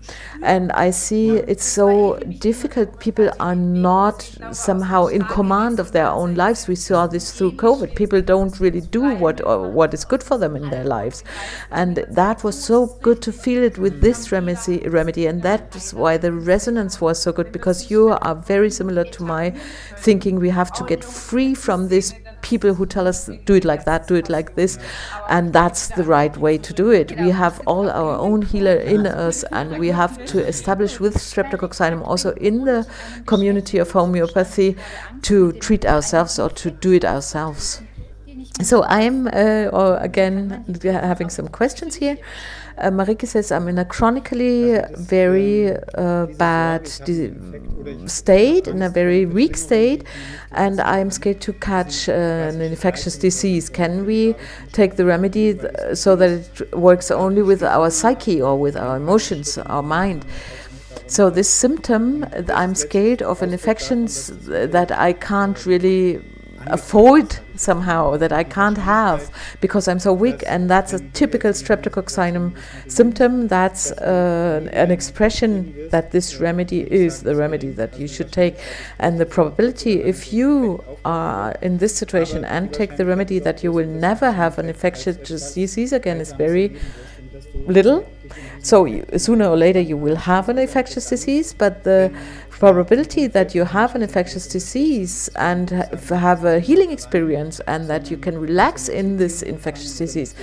And I see it's so difficult. People are not somehow in command of their own lives. We saw this through COVID. People don't really do what is good for them in their lives. And that was so good to feel it with this remedy. And that's why the resonance was so good, because you are very similar to my thinking. We have to get free from this people who tell us, do it like that, do it like this, and that's the right way to do it. We have all our own healer in us, and we have to establish with streptococcinum also in the community of homeopathy to treat ourselves or to do it ourselves. So I'm again having some questions here. Marike says, I'm in a chronically very bad state, in a very weak state, and I'm scared to catch an infectious disease. Can we take the remedy so that it works only with our psyche or with our emotions, our mind? So this symptom, I'm scared of an infection that I can't really afford somehow, that I can't have because I'm so weak, and that's a typical streptococcinum symptom. That's an expression that this remedy is the remedy that you should take. And the probability, if you are in this situation and take the remedy, that you will never have an infectious disease again is very little. So sooner or later you will have an infectious disease, but the probability that you have an infectious disease and have a healing experience, and that you can relax in this infectious disease,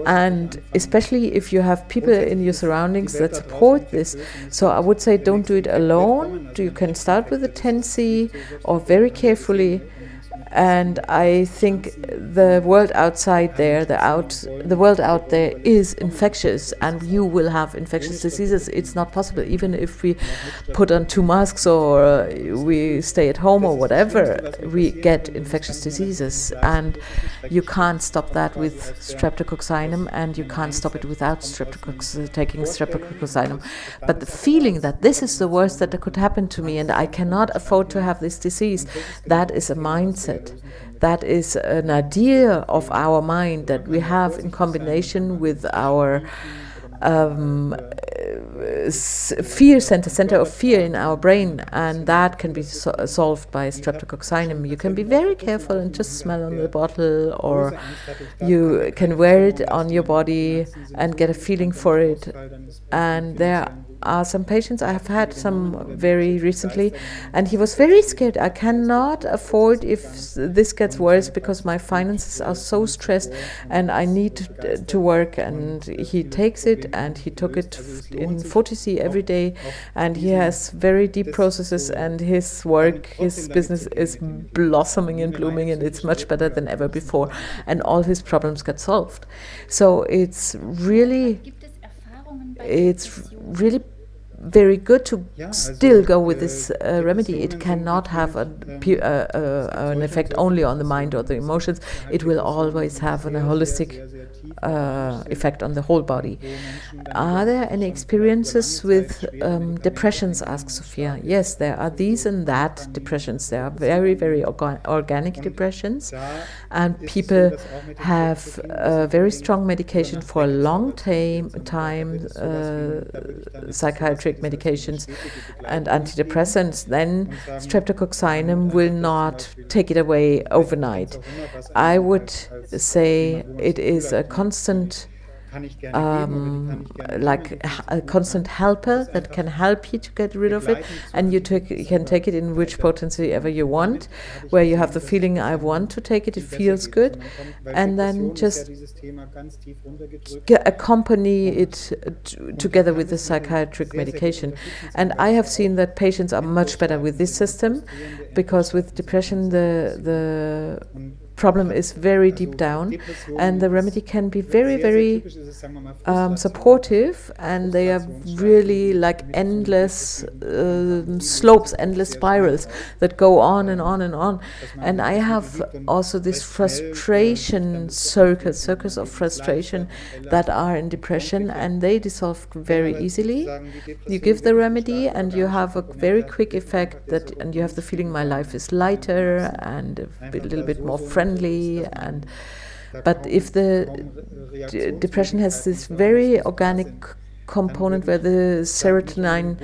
and especially if you have people in your surroundings that support this. So I would say, don't do it alone. You can start with a 10C or very carefully. And I think the world outside there, the world out there is infectious, and you will have infectious diseases. It's not possible, even if we put on 2 masks or we stay at home or whatever, we get infectious diseases. And you can't stop that with streptococcinum, and you can't stop it without taking streptococcinum. But the feeling that this is the worst that could happen to me and I cannot afford to have this disease, that is a mindset. That is an idea of our mind that we have in combination with our fear center of fear in our brain, and that can be solved by streptococcinum. You can be very careful and just smell on the bottle, or you can wear it on your body and get a feeling for it. And there are some patients, I have had some very recently, and he was very scared. I cannot afford if this gets worse because my finances are so stressed and I need to work. And he takes it, and he took it in 40C every day, and he has very deep processes, and his work, his business is blossoming and blooming, and it's much better than ever before, and all his problems get solved. So it's really very good to still go with this remedy. It cannot have an effect only on the mind or the emotions. It will always have a holistic effect on the whole body. Are there any experiences with depressions, asks Sophia. Yes, there are these and that depressions. There are very, very organic depressions, and people have very strong medication for a long time, psychiatric medications and antidepressants. Then streptococcinum will not take it away overnight. I would say it is a constant like a constant helper that can help you to get rid of it, and you can take it in which potency ever you want, where you have the feeling I want to take it, it feels good, and then just accompany it together with the psychiatric medication. And I have seen that patients are much better with this system, because with depression the problem is very deep down, and the remedy can be very, very supportive, and they are really like endless slopes, endless spirals that go on and on and on. And I have also this frustration circus of frustration that are in depression, and they dissolve very easily. You give the remedy and you have a very quick effect, and you have the feeling my life is lighter and a little bit more friendly. But if the depression has this very organic component where the serotonin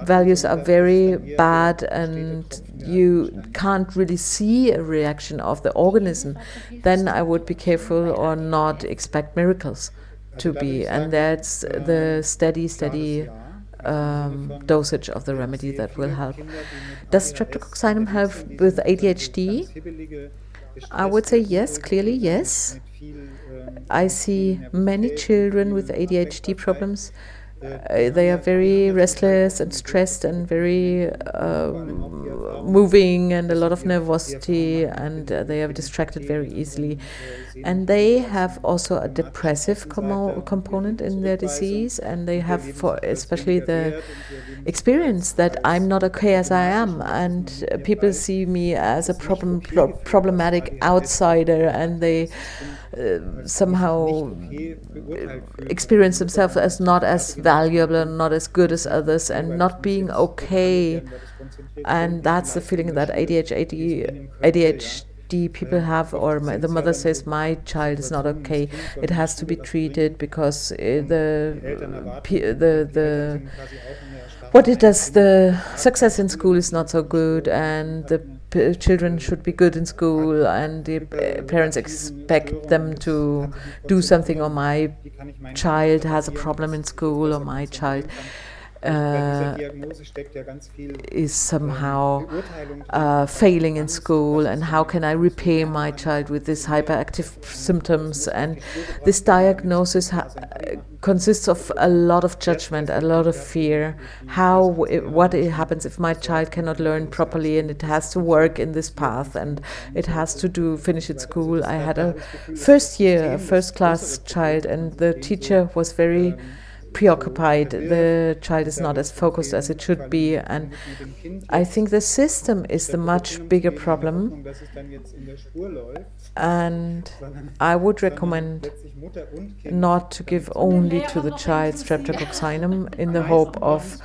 values are very bad and you can't really see a reaction of the organism, then I would be careful or not expect miracles to be. And that's the steady dosage of the remedy that will help. Does streptococcinum help with ADHD? I would say yes, clearly yes. I see many children with ADHD problems. They are very restless and stressed and very moving, and a lot of nervosity, and they are distracted very easily. And they have also a depressive component in their disease, and they have, for especially the experience that I'm not okay as I am, and people see me as a problematic outsider, and they somehow experience themselves as not as valuable and not as good as others, and not being okay. And that's the feeling that ADHD people have, or the mother says, my child is not okay, it has to be treated because the success in school is not so good, and the children should be good in school, and the parents expect them to do something, or my child has a problem in school, or my child is somehow failing in school, and how can I repay my child with these hyperactive symptoms. And this diagnosis consists of a lot of judgment, a lot of fear. What happens if my child cannot learn properly, and it has to work in this path, and it has to finish its school. I had a first class child, and the teacher was very preoccupied. The child is not as focused as it should be, and I think the system is the much bigger problem. And I would recommend not to give only to the child streptococcinum in the hope of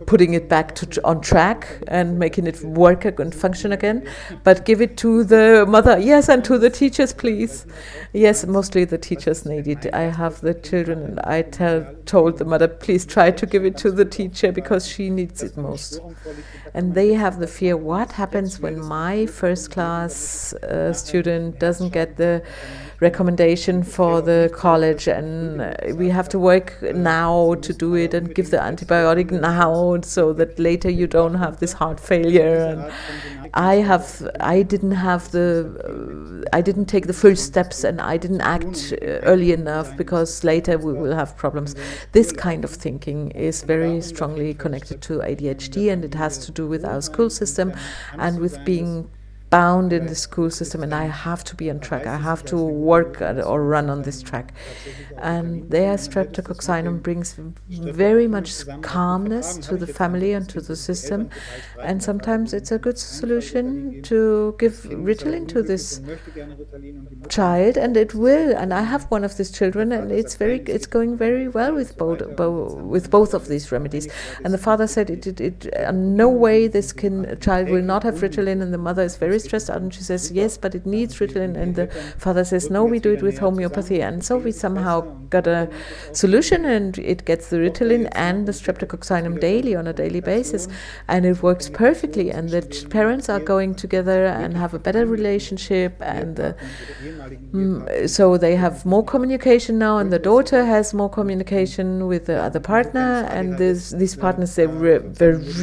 putting it back on track and making it work and function again, but give it to the mother, yes, and to the teachers, please. Yes, mostly the teachers need it. I have the children, and I told the mother, please try to give it to the teacher, because she needs it most. And they have the fear, what happens when my first class student doesn't get the recommendation for the college, and we have to work now to do it and give the antibiotic now, so that later you don't have this heart failure. And I didn't take the first steps, and I didn't act early enough, because later we will have problems. This kind of thinking is very strongly connected to ADHD, and it has to do with our school system and with being bound in the school system, and I have to be on track. I have to work or run on this track. And there, streptococcinum brings very much calmness to the family and to the system. And sometimes it's a good solution to give Ritalin to this child, and it will. And I have one of these children, and it's going very well with both of these remedies. And the father said, in no way this child will not have Ritalin, and the mother is very stressed out, and she says, yes, but it needs Ritalin, and the father says, no, we do it with homeopathy. And so we somehow got a solution, and it gets the Ritalin and the streptococcinum daily on a daily basis, and it works perfectly, and the parents are going together and have a better relationship, and so they have more communication now, and the daughter has more communication with the other partner, and these partners, they were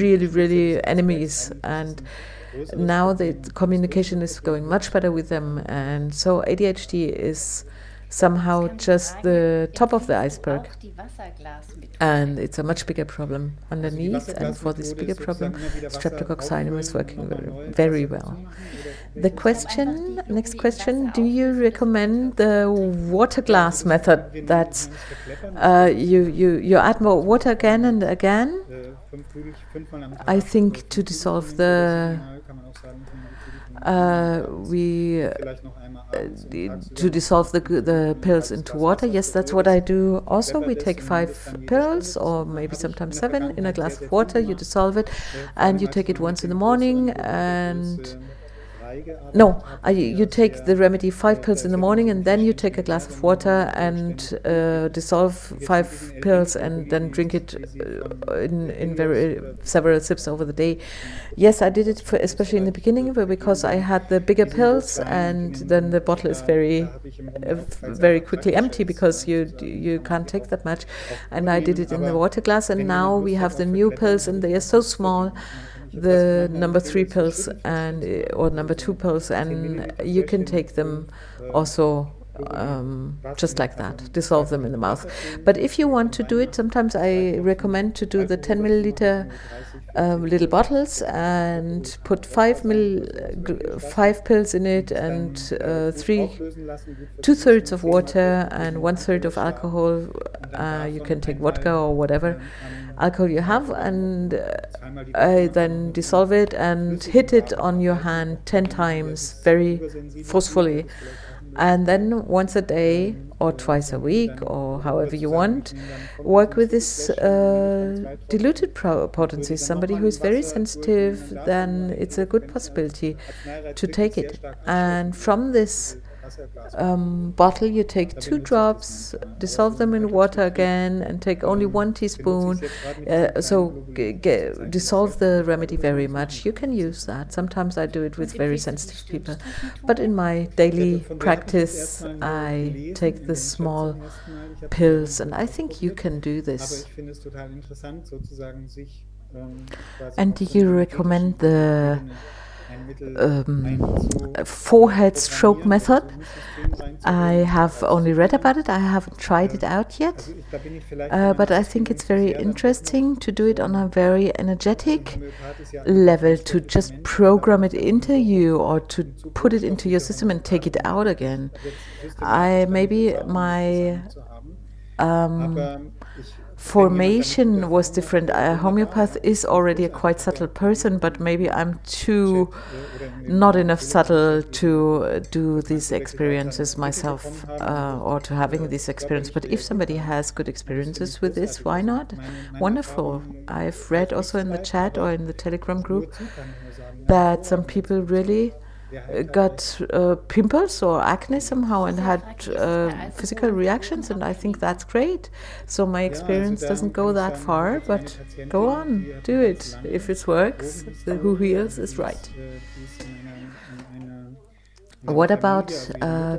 really, really enemies, and now the communication is going much better with them, and so ADHD is somehow just the top of the iceberg, and it's a much bigger problem underneath, and for this bigger problem streptococcinum is working very, very well. The next question, do you recommend the water glass method? That's you add more water again and again? I think to dissolve the to dissolve the pills into water. Yes, that's what I do also. We take 5 pills, or maybe sometimes 7, in a glass of water. You dissolve it, and you take it once in the morning, and no, you take the remedy 5 pills in the morning, and then you take a glass of water and dissolve 5 pills, and then drink it in very several sips over the day. Yes, I did it especially in the beginning, because I had the bigger pills, and then the bottle is very quickly empty, because you can't take that much. And I did it in the water glass, and now we have the new pills, and they are so small, the number 3 pills or number 2 pills, and you can take them also just like that, dissolve them in the mouth. But if you want to do it, sometimes I recommend to do the 10 milliliter little bottles, and put 5 pills in it, and 2/3 of water and 1/3 of alcohol. You can take vodka or whatever alcohol you have, and I then dissolve it and hit it on your hand 10 times very forcefully, and then once a day or twice a week, or however you want, work with this diluted potency. Somebody who is very sensitive, then it's a good possibility to take it. And from this bottle, you take 2 drops, dissolve them in water again, and take only 1 teaspoon. Dissolve the remedy very much. You can use that. Sometimes I do it with very sensitive people, but in my daily practice, I take the small pills, and I think you can do this. And do you recommend the forehead stroke method? I have only read about it. I haven't tried it out yet, but I think it's very interesting to do it on a very energetic level, to just program it into you, or to put it into your system and take it out again. Maybe my formation was different. A homeopath is already a quite subtle person, but maybe I'm not enough subtle to do these experiences myself, or to having this experience. But if somebody has good experiences with this, why not? Wonderful. I've read also in the chat or in the Telegram group that some people really got pimples or acne somehow, and had physical reactions, and I think that's great. So my experience doesn't go that far, but go on, do it. If it works, who heals is right. What about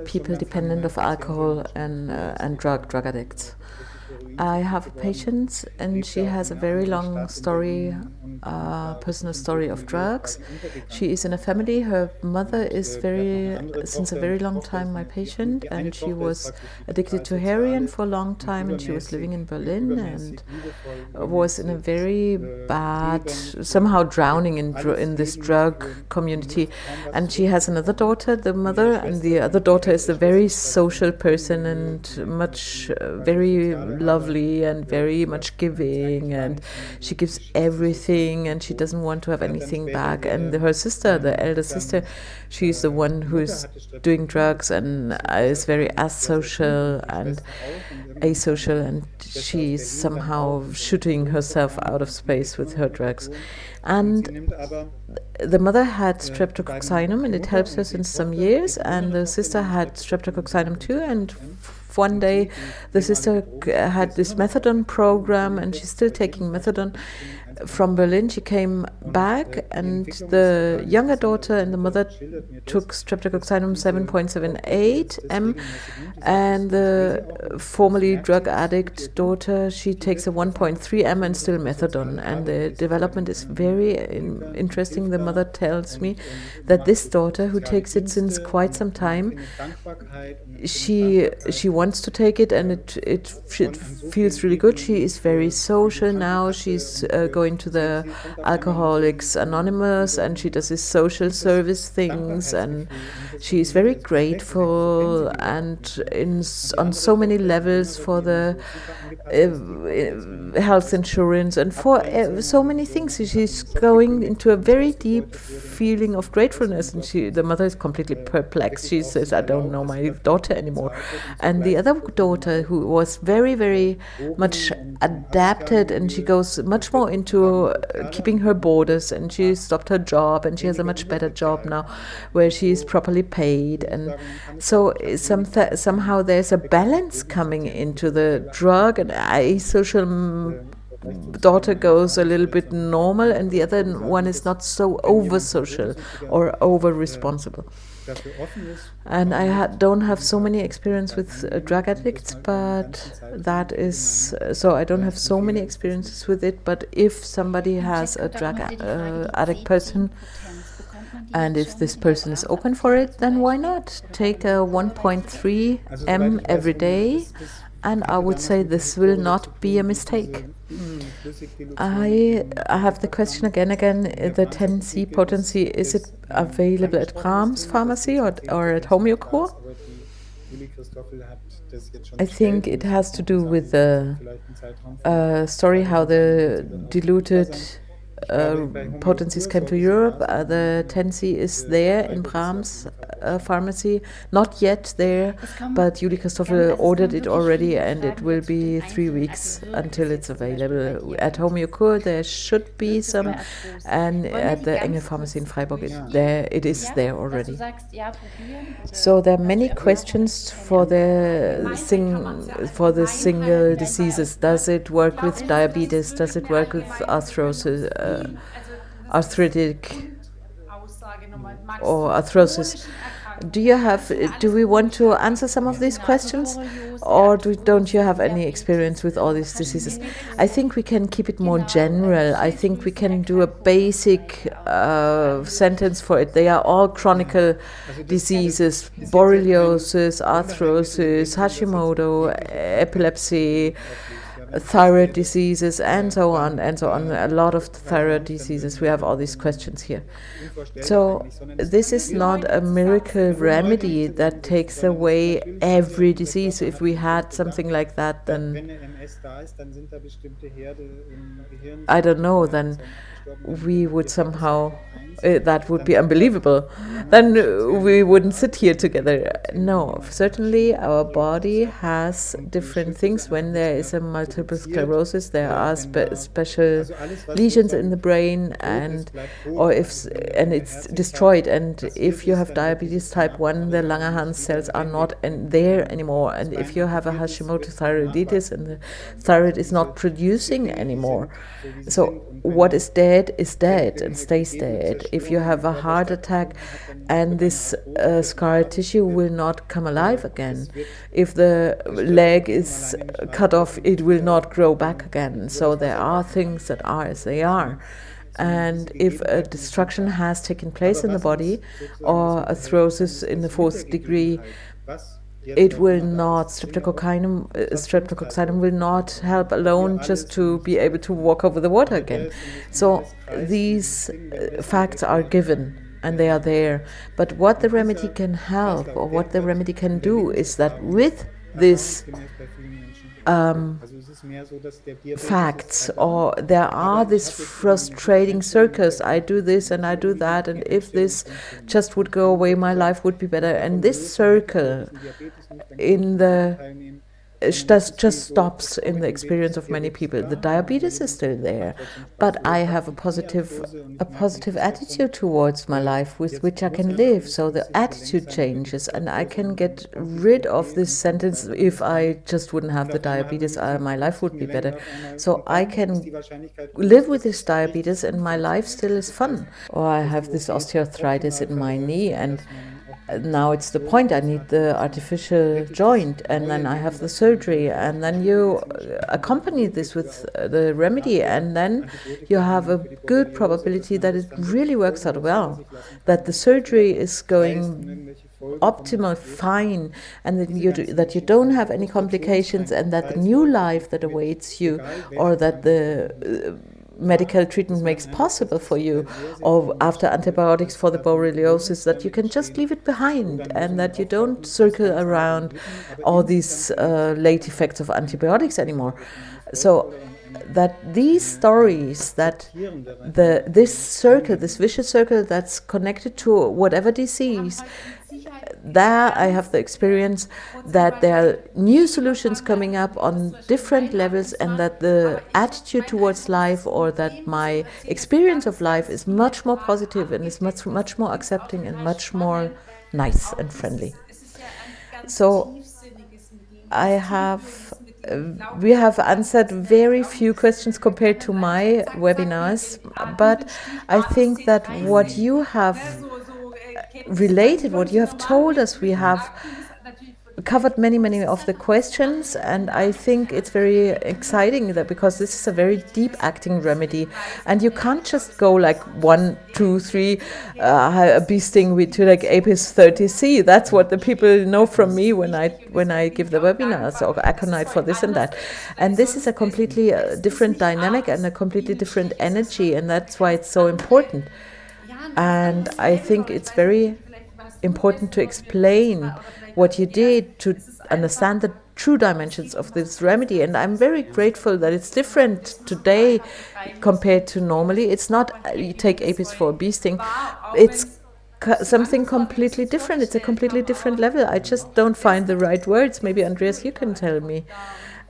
people dependent of alcohol and drug addicts? I have a patient, and she has a very long story, personal story of drugs. She is in a family. Her mother is since a very long time my patient, and she was addicted to heroin for a long time, and she was living in Berlin, and was in a very bad, somehow drowning in this drug community. And she has another daughter, the mother, and the other daughter is a very social person, and very lovely and very much giving, and she gives everything everything, and she doesn't want to have anything back. And her sister, the elder sister, she's the one who is doing drugs and is very asocial and asocial, and she's somehow shooting herself out of space with her drugs. And the mother had streptococcinum, and it helps her since some years, and the sister had streptococcinum too, and one day the sister had this methadone program, and she's still taking methadone from Berlin. She came back, and the younger daughter and the mother took streptococcinum 7.78 m, and the formerly drug addict daughter, she takes a 1.3 m and still methadone, and the development is very interesting. The mother tells me that this daughter, who takes it since quite some time, she wants to take it, and it feels really good. She is very social now. She's going to the Alcoholics Anonymous, and she does these social service things, and she's very grateful and on so many levels for the health insurance and for so many things. She's going into a very deep feeling of gratefulness, and the mother is completely perplexed. She says, I don't know my daughter anymore. And the other daughter, who was very, very much adapted, and she goes much more into keeping her borders, and she stopped her job, and she has a much better job now where she is properly paid. And so somehow there's a balance coming into the drug, and a social daughter goes a little bit normal, and the other one is not so over social or over responsible. And I don't have so many experience with drug addicts, but that is, so I don't have so many experiences with it. But if somebody has a drug addict person, and if this person is open for it, then why not take a 1.3 m every day? And I would say this will not be a mistake. I have the question again. The 10C potency, is it available at Brahms Pharmacy or at Homeocure? I think it has to do with the story how the diluted potencies came to Europe. The 10C is there in Brahms Pharmacy, not yet there, but Julie Christoffel ordered it already, and it will be 3 weeks until it's available. At Homeocure there should be some, and at the Engel Pharmacy in Freiburg it is there already. So there are many questions for the single diseases. Does it work with diabetes? Does it work with arthrosis, arthritic or arthrosis? Do we want to answer some of these questions, or don't you have any experience with all these diseases? I think we can keep it more general. I think we can do a basic sentence for it. They are all chronic diseases: borreliosis, arthrosis, Hashimoto, epilepsy, thyroid diseases, and so on and so on. A lot of thyroid diseases. We have all these questions here. So this is not a miracle remedy that takes away every disease. If we had something like that, then I don't know, then we would somehow, that would be unbelievable. Then we wouldn't sit here together. No, certainly our body has different things. When there is a multiple sclerosis, there are special lesions in the brain, and it's destroyed. And if you have diabetes type 1, the Langerhans cells are not there anymore. And if you have a Hashimoto thyroiditis, and the thyroid is not producing anymore, so what is dead and stays dead. If you have a heart attack, and this scar tissue will not come alive again. If the leg is cut off, it will not grow back again. So there are things that are as they are. And if a destruction has taken place in the body, or arthrosis in the 4th degree, it will not, streptococcinum will not help alone just to be able to walk over the water again. So these facts are given, and they are there. But what the remedy can help, or what the remedy can do, is that with this facts, or there are these frustrating circles. I do this and I do that, and if this just would go away, my life would be better. And this circle in the just stops in the experience of many people. The diabetes is still there, but I have a positive attitude towards my life with which I can live. So the attitude changes, and I can get rid of this sentence, if I just wouldn't have the diabetes, my life would be better. So I can live with this diabetes and my life still is fun. Or I have this osteoarthritis in my knee, and now it's the point, I need the artificial joint, and then I have the surgery, and then you accompany this with the remedy, and then you have a good probability that it really works out well, that the surgery is going optimal, fine, and that you don't have any complications, and that the new life that awaits you, or that the medical treatment makes possible for you, or after antibiotics for the borreliosis, that you can just leave it behind, and that you don't circle around all these late effects of antibiotics anymore. So that these stories, that this circle, this vicious circle that's connected to whatever disease, there I have the experience that there are new solutions coming up on different levels, and that the attitude towards life, or that my experience of life, is much more positive and is much more accepting and much more nice and friendly. So I have we have answered very few questions compared to my webinars, but I think that what you have related, what you have told us, we have covered many of the questions, and I think it's very exciting that, because this is a very deep acting remedy, and you can't just go like 1, 2, 3 a bee sting with to like Apis 30C. That's what the people know from me when I give the webinars, or aconite for this and that. And this is a completely different dynamic and a completely different energy, and that's why it's so important. And I think it's very important to explain what you did to understand the true dimensions of this remedy. And I'm very grateful that it's different today compared to normally. It's not you take Apis for a bee sting. It's something completely different. It's a completely different level. I just don't find the right words. Maybe Andreas, you can tell me.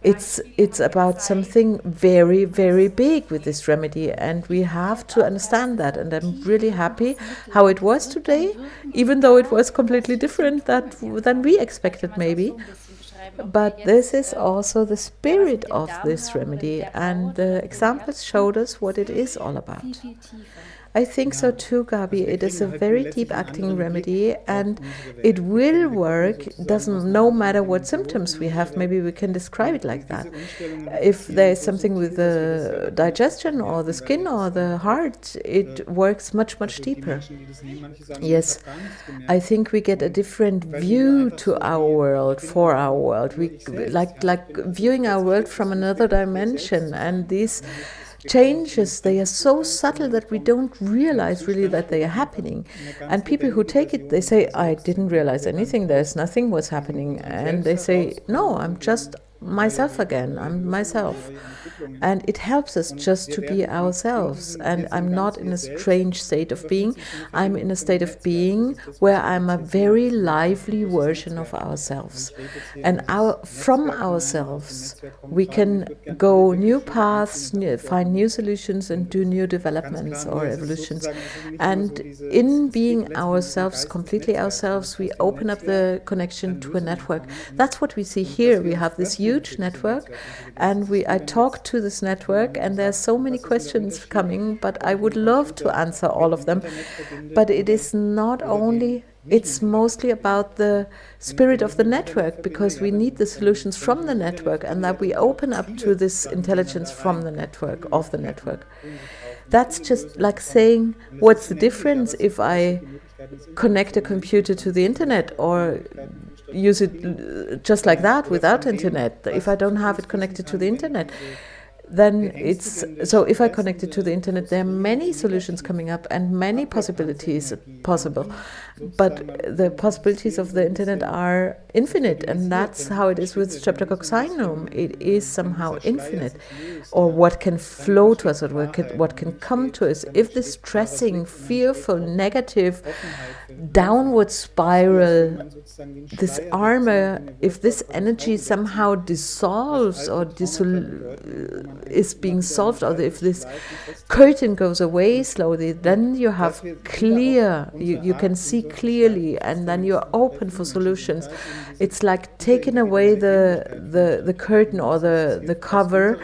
It's about something very, very big with this remedy, and we have to understand that. And I'm really happy how it was today, even though it was completely different than we expected maybe. But this is also the spirit of this remedy, and the examples showed us what it is all about. I think so too, Gabi. It is a very deep acting remedy, and it will work, no matter what symptoms we have. Maybe we can describe it like that. If there is something with the digestion or the skin or the heart, it works much deeper. Yes, I think we get a different view to our world, for our world. We like viewing our world from another dimension, and these changes, they are so subtle that we don't realize really that they are happening. And people who take it, they say, I didn't realize anything, there's nothing was happening. And they say, no, I'm just myself again, I'm myself. And it helps us just to be ourselves. And I'm not in a strange state of being. I'm in a state of being where I'm a very lively version of ourselves. And from ourselves, we can go new paths, find new solutions, and do new developments or evolutions. And in being ourselves, completely ourselves, we open up the connection to a network. That's what we see here. We have this huge network, and I talk to this network, and there are so many questions coming, but I would love to answer all of them. But it is not only, it's mostly about the spirit of the network, because we need the solutions from the network, and that we open up to this intelligence from the network, of the network. That's just like saying, what's the difference if I connect a computer to the internet, or use it just like that without internet? If I don't have it connected to the internet, then it's so if I connect it to the internet, there are many solutions coming up and many possibilities possible, but the possibilities of the internet are infinite, and that's how it is with streptococcinum. It is somehow infinite, or what can flow to us, or what can come to us if this stressing, fearful, negative downward spiral, this armor, if this energy somehow dissolves or is being solved, or if this curtain goes away slowly, then you have clear, you can see clearly, and then you're open for solutions. It's like taking away the curtain or the cover,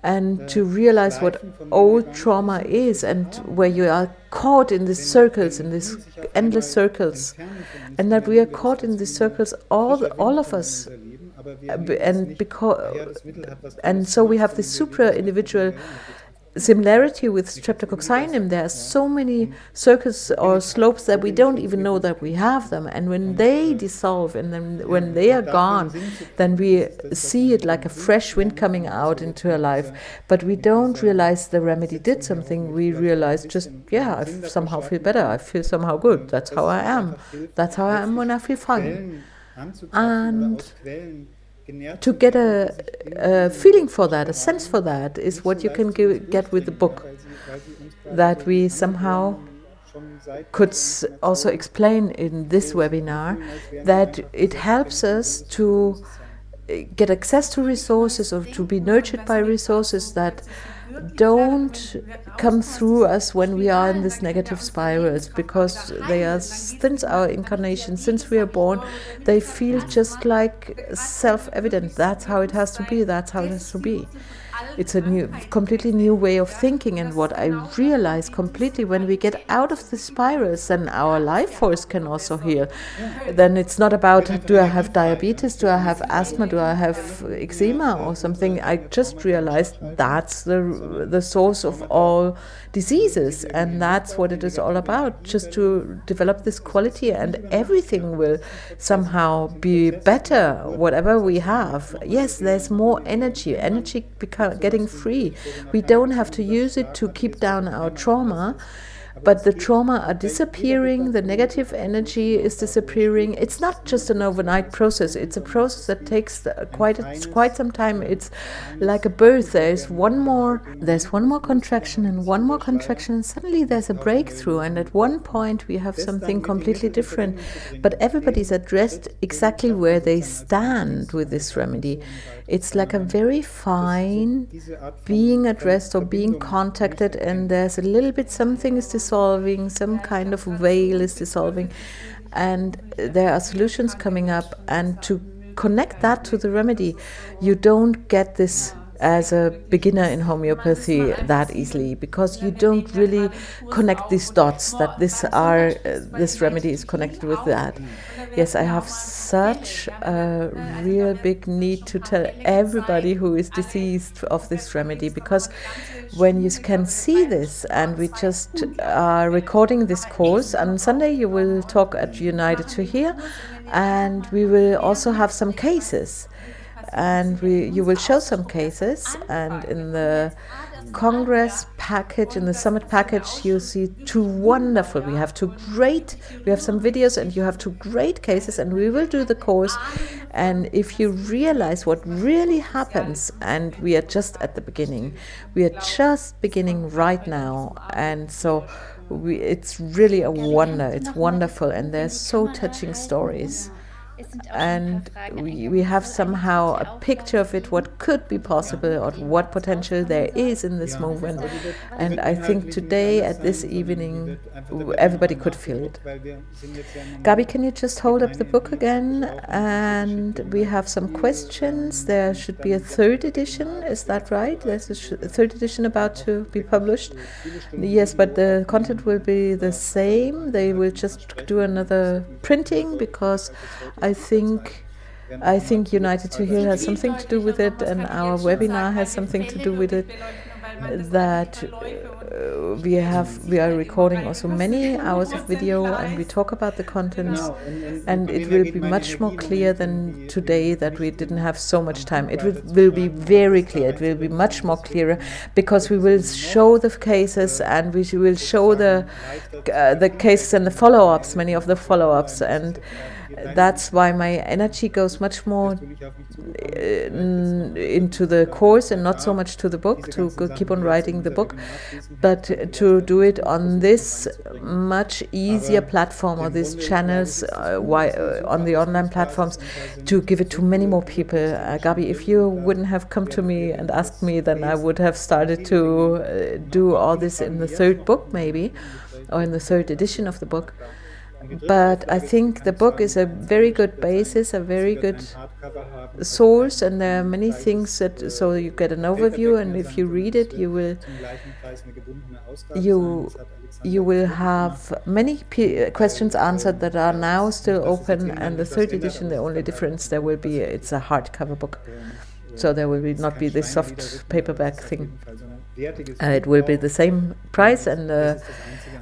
and to realize what old trauma is, and where you are caught in these circles, in these endless circles, and that we are caught in these circles, all of us, and so we have this supra individual similarity with streptococcinum. There are so many circles or slopes that we don't even know that we have them, and when they dissolve and then when they are gone, then we see it like a fresh wind coming out into our life. But we don't realize the remedy did something. We realize just, yeah, I somehow feel better, I feel somehow good, that's how I am when I feel fine. And to get a feeling for that, a sense for that, is what you can get with the book, that we somehow could also explain in this webinar, that it helps us to get access to resources, or to be nurtured by resources that don't come through us when we are in these negative spirals, because they are, since our incarnation, since we are born, they feel just like self-evident. That's how it has to be, that's how it has to be. It's a completely new way of thinking, and what I realize completely, when we get out of the spirals, then our life force can also heal. Then it's not about, do I have diabetes, do I have asthma, do I have eczema or something. I just realized that's the source of all diseases, and that's what it is all about, just to develop this quality, and everything will somehow be better, whatever we have. Yes, there's more energy getting free. We don't have to use it to keep down our trauma, but the trauma are disappearing, the negative energy is disappearing. It's not just an overnight process, it's a process that takes quite some time. It's like a birth. There's one more contraction and one more contraction, and suddenly there's a breakthrough, and at one point we have something completely different. But everybody's addressed exactly where they stand with this remedy. It's like a very fine being addressed or being contacted, and there's a little bit, something is dissolving, some kind of veil is dissolving, and there are solutions coming up. And to connect that to the remedy, you don't get this as a beginner in homeopathy that easily, because you don't really connect these dots, that this remedy is connected with that. Yes, I have such a real big need to tell everybody who is diseased of this remedy, because when you can see this, and we just are recording this course, on Sunday you will talk at United to Hear, and we will also have some cases. And you will show some cases, and in the Congress package, in the summit package, you see two wonderful, we have some videos, and you have two great cases, and we will do the course. And if you realize what really happens, and we are just at the beginning, we are just beginning right now, and so it's really a wonder, it's wonderful, and there's so touching stories. And we have somehow a picture of it, what could be possible, or what potential there is in this movement. And I think today, at this evening, everybody could feel it. Gabi, can you just hold up the book again? And we have some questions. There should be a third edition, is that right? There's a third edition about to be published. Yes, but the content will be the same. They will just do another printing, because I think United to Heal has something to do with it, and our webinar has something to do with it. that we are recording also many hours of video, and we talk about the contents, and it will be much more clear than today that we didn't have so much time. It will be very clear. It will be much more clearer because we will show the cases, and we will show the cases and the follow-ups, many of the follow-ups, and that's why my energy goes much more into the course and not so much to the book, to keep on writing the book, but to do it on this much easier platform, or these channels on the online platforms, to give it to many more people. Gabi, if you wouldn't have come to me and asked me, then I would have started to do all this in the third book maybe, or in the third edition of the book. But I think the book is a very good basis, a very good source, and there are many things that, so you get an overview, and if you read it, you will have many questions answered that are now still open. And the third edition, the only difference there will be, it's a hardcover book, so there will not be this soft paperback thing. It will be the same price and the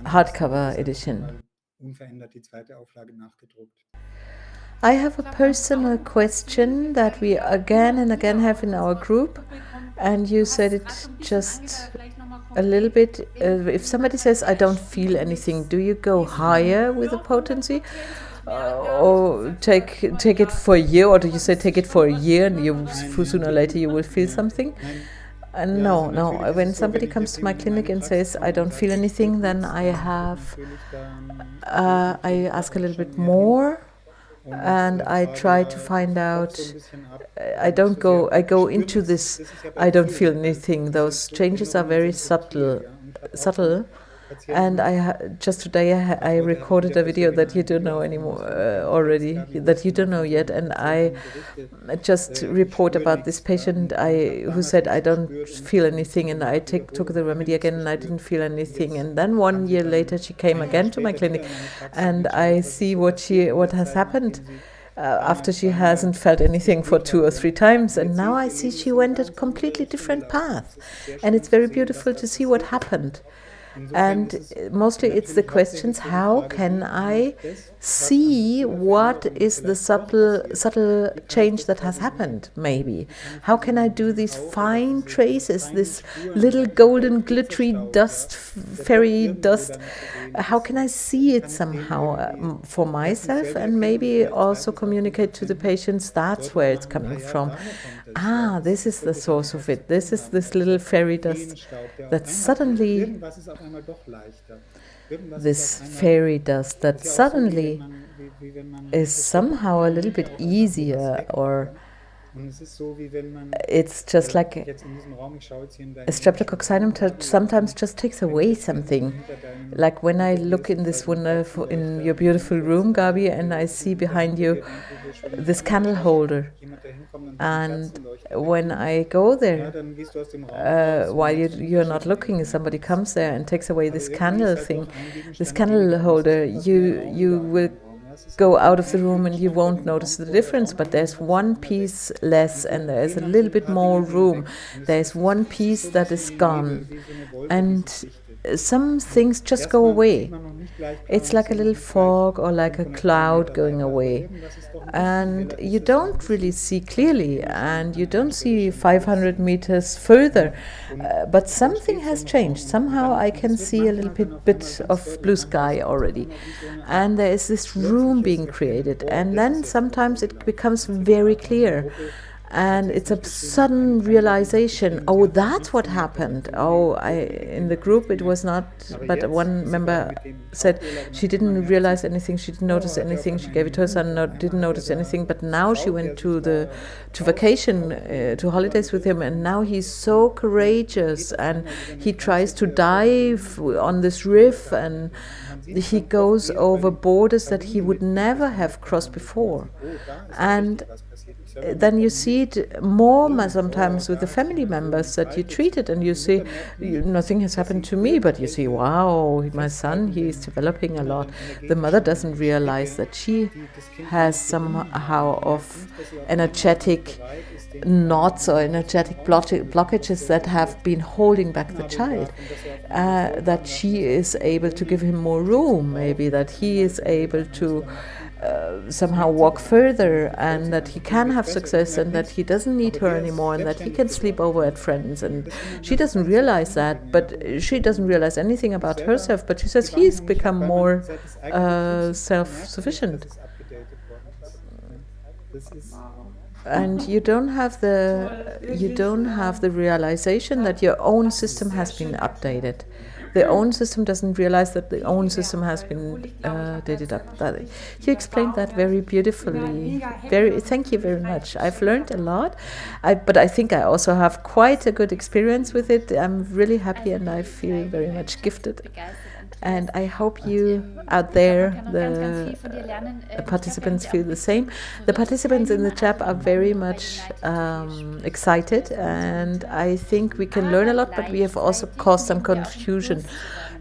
hardcover edition. I have a personal question that we again and again have in our group, and you said it just a little bit. If somebody says, I don't feel anything, do you go higher with the potency? Or take it for a year, or do you say take it for a year and sooner or later you will feel something? No. When somebody comes to my clinic and says, I don't feel anything, then I ask a little bit more, and I try to find out. I go into this, I don't feel anything. Those changes are very subtle. And just today I recorded a video that you don't know anymore already, that you don't know yet, and I just report about this patient who said, I don't feel anything, and I took the remedy again and I didn't feel anything, and then 1 year later she came again to my clinic, and I see what has happened. After she hasn't felt anything for 2 or 3 times, and now I see she went a completely different path, and it's very beautiful to see what happened. And mostly it's the questions, how can I see what is the subtle change that has happened, maybe? How can I do these fine traces, this little golden glittery dust, fairy dust? How can I see it somehow for myself, and maybe also communicate to the patients that's where it's coming from? This is the source of it. This is this little fairy dust that suddenly is somehow a little bit easier, or it's just like a streptococcinum-tilch sometimes just takes away something. Like when I look in this in your beautiful room, Gabi, and I see behind you this candle holder. And when I go there, while you're not looking, somebody comes there and takes away this candle thing, this candle holder, you will go out of the room and you won't notice the difference, but there's one piece less and there's a little bit more room. There's one piece that is gone, and some things just go away. It's like a little fog or like a cloud going away, and you don't really see clearly, and you don't see 500 meters further, but something has changed. Somehow I can see a little bit of blue sky already, and there is this room being created, and then sometimes it becomes very clear. And it's a sudden realization, that's what happened. In the group it was not, but one member said she didn't realize anything, she didn't notice anything, she gave it to her son, didn't notice anything, but now she went to vacation, to holidays with him, and now he's so courageous, and he tries to dive on this reef, and he goes over borders that he would never have crossed before. And then you see it more sometimes with the family members that you treated, and you see nothing has happened to me, but you see, wow, my son, he is developing a lot. The mother doesn't realize that she has somehow of energetic knots or energetic blockages that have been holding back the child, that she is able to give him more room, maybe that he is able to somehow walk further, and that he can have success, and that he doesn't need her anymore, and that he can sleep over at friends. And she doesn't realize that, but she doesn't realize anything about herself, but she says he's become more self-sufficient. And you don't have the realization that your own system has been updated. The own system doesn't realize that the own system has been dated up. You explained that very beautifully. Thank you very much. I've learned a lot, but I think I also have quite a good experience with it. I'm really happy, and I feel very much gifted. And I hope you out there, the participants, feel the same. The participants in the chat are very much excited, and I think we can learn a lot, but we have also caused some confusion.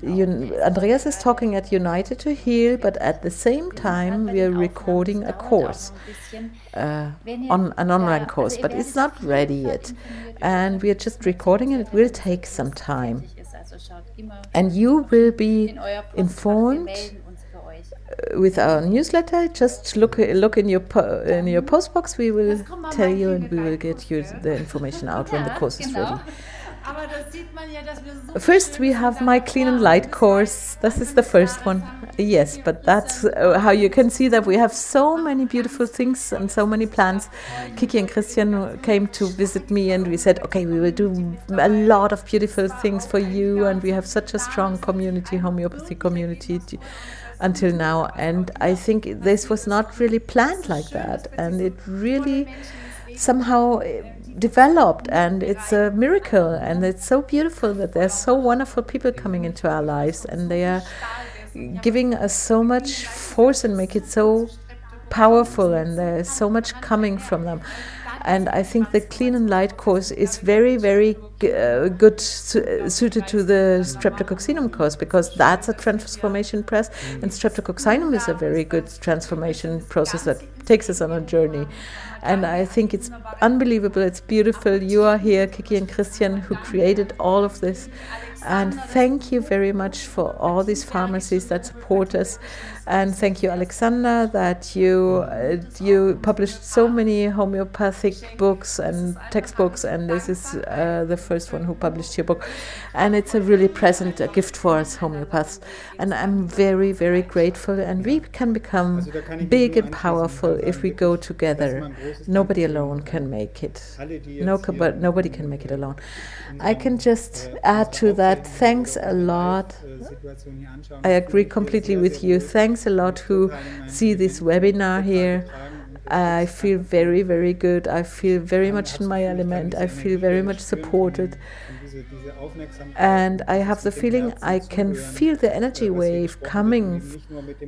Andreas is talking at United to Heal, but at the same time we are recording a course, on an online course, but it's not ready yet. And we are just recording it. It will take some time. And you will be informed with our newsletter. Just look in your post box. We will tell you, and we will get you the information out when the course is ready. First, we have my Clean and Light course. This is the first one. Yes, but that's how you can see that we have so many beautiful things and so many plans. Kiki and Christian came to visit me, and we said, okay, we will do a lot of beautiful things for you, and we have such a strong community, homeopathy community until now. And I think this was not really planned like that, and it really somehow developed, and it's a miracle, and it's so beautiful that there's so wonderful people coming into our lives, and they are giving us so much force and make it so powerful, and there's so much coming from them. And I think the Clean and Light course is very, very good suited to the Streptokokkinum course, because that's a transformation process, and Streptokokkinum is a very good transformation process that takes us on a journey. And I think it's unbelievable, it's beautiful. You are here, Kiki and Christian, who created all of this. And thank you very much for all these pharmacies that support us. And thank you, Alexander, that you published so many homeopathic books and textbooks, and this is the first one who published your book. And it's a really present, a gift for us homeopaths. And I'm very, very grateful. And we can become big and powerful if we go together. Nobody alone can make it. But nobody can make it alone. I can just add to that, thanks a lot. I agree completely with you. Thanks a lot who see this webinar here. I feel very, very good. I feel very much in my element. I feel very much supported. And I have the feeling I can feel the energy wave coming,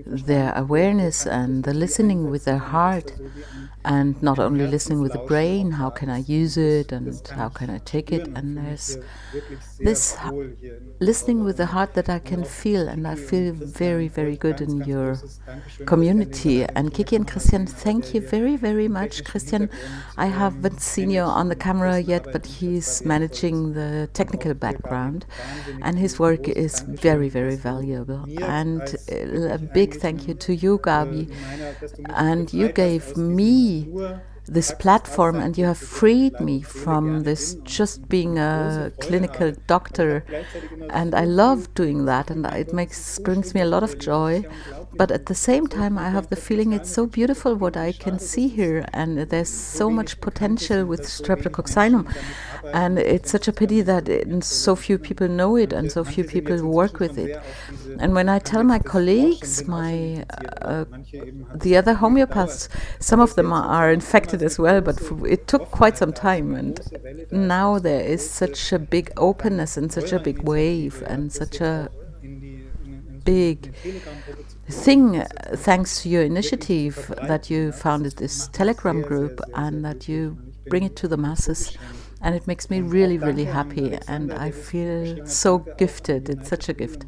their awareness and the listening with their heart, and not only listening with the brain, how can I use it and how can I take it, and there's this listening with the heart that I can feel, and I feel very, very good in your community. And Kiki and Christian, thank you very, very much. Christian, I haven't seen you on the camera yet, but he's managing the technical background, and his work is very, very valuable. And a big thank you to you, Gabi. And you gave me this platform, and you have freed me from this just being a clinical doctor, and I love doing that, and it brings me a lot of joy. But at the same time, I have the feeling it's so beautiful what I can see here, and there's so much potential with streptococcinum, and it's such a pity that so few people know it and so few people work with it. And when I tell my colleagues, the other homeopaths, some of them are infected as well, but it took quite some time, and now there is such a big openness and such a big wave and such a big thing thanks to your initiative that you founded this Telegram group and that you bring it to the masses. And it makes me really, really happy. And I feel so gifted. It's such a gift.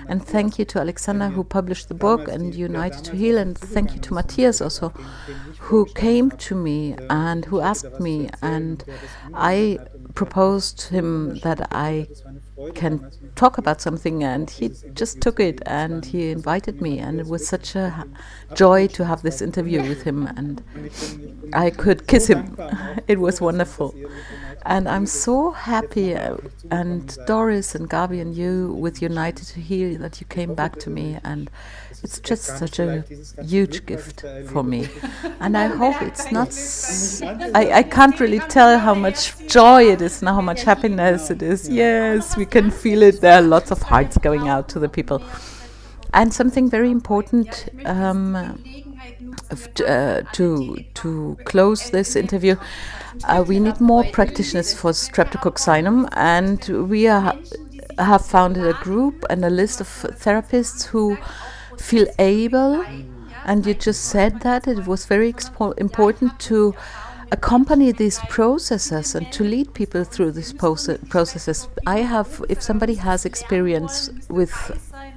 And thank you to Alexander, who published the book, and United to Heal. And thank you to Matthias also, who came to me and who asked me. And I proposed to him that I can talk about something, and he just took it and he invited me, and it was such a joy to have this interview with him, and I could kiss him. It was wonderful. And I'm so happy, and Doris and Gabi and you with United to Heal, that you came back to me, and it's just such a huge gift for me. And I hope it's not, I can't really tell how much joy it is and how much happiness it is. Yes, we can feel it. There are lots of hearts going out to the people. And something very important to close this interview, we need more practitioners for streptococcinum, and we have founded a group and a list of therapists who feel able, and you just said that it was very important to accompany these processes and to lead people through these processes. If somebody has experience with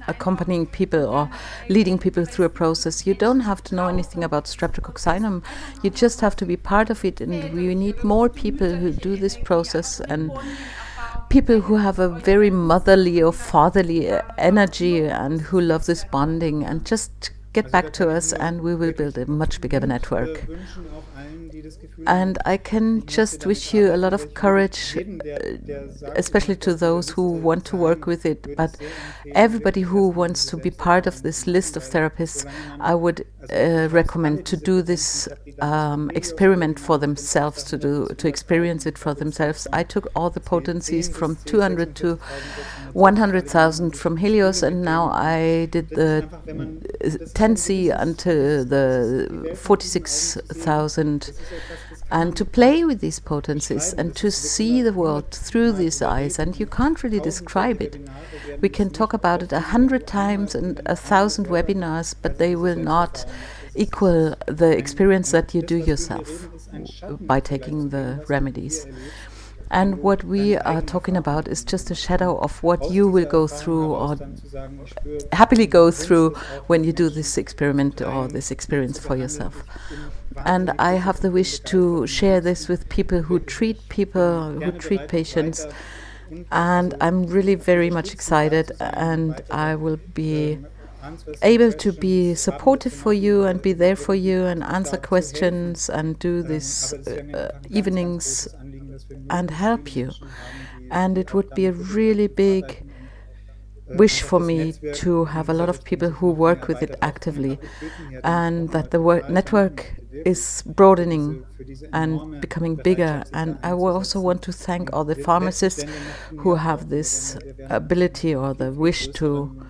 accompanying people or leading people through a process, you don't have to know anything about streptococcinum. You just have to be part of it, and we need more people who do this process, and people who have a very motherly or fatherly energy and who love this bonding, and just get back to us and we will build a much bigger network. And I can just wish you a lot of courage, especially to those who want to work with it. But everybody who wants to be part of this list of therapists, I would recommend to do this experiment for themselves, to experience it for themselves. I took all the potencies from 200 to 100,000 from Helios, and now I did the 10C until the 46,000. And to play with these potencies and to see the world through these eyes, and you can't really describe it. We can talk about it 100 times and 1,000 webinars, but they will not equal the experience that you do yourself by taking the remedies. And what we are talking about is just a shadow of what you will go through or happily go through when you do this experiment or this experience for yourself. And I have the wish to share this with people who treat patients. And I'm really very much excited, and I will be able to be supportive for you and be there for you and answer questions and do these evenings and help you. And it would be a really big wish for me to have a lot of people who work with it actively, and that the network is broadening and becoming bigger. And I will also want to thank all the pharmacists who have this ability or the wish to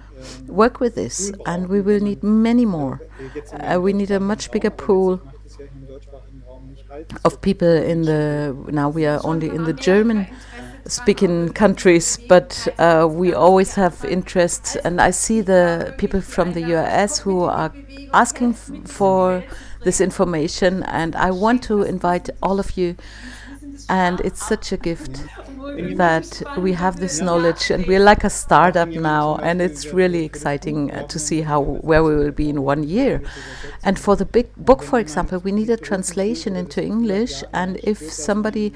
work with this, and we will need many more. We need a much bigger pool of people now we are only in the German speaking countries, but we always have interest, and I see the people from the US who are asking for this information, and I want to invite all of you. And it's such a gift that we have this knowledge, and we're like a startup now, and it's really exciting to see where we will be in 1 year. And for the big book, for example, we need a translation into English, and if somebody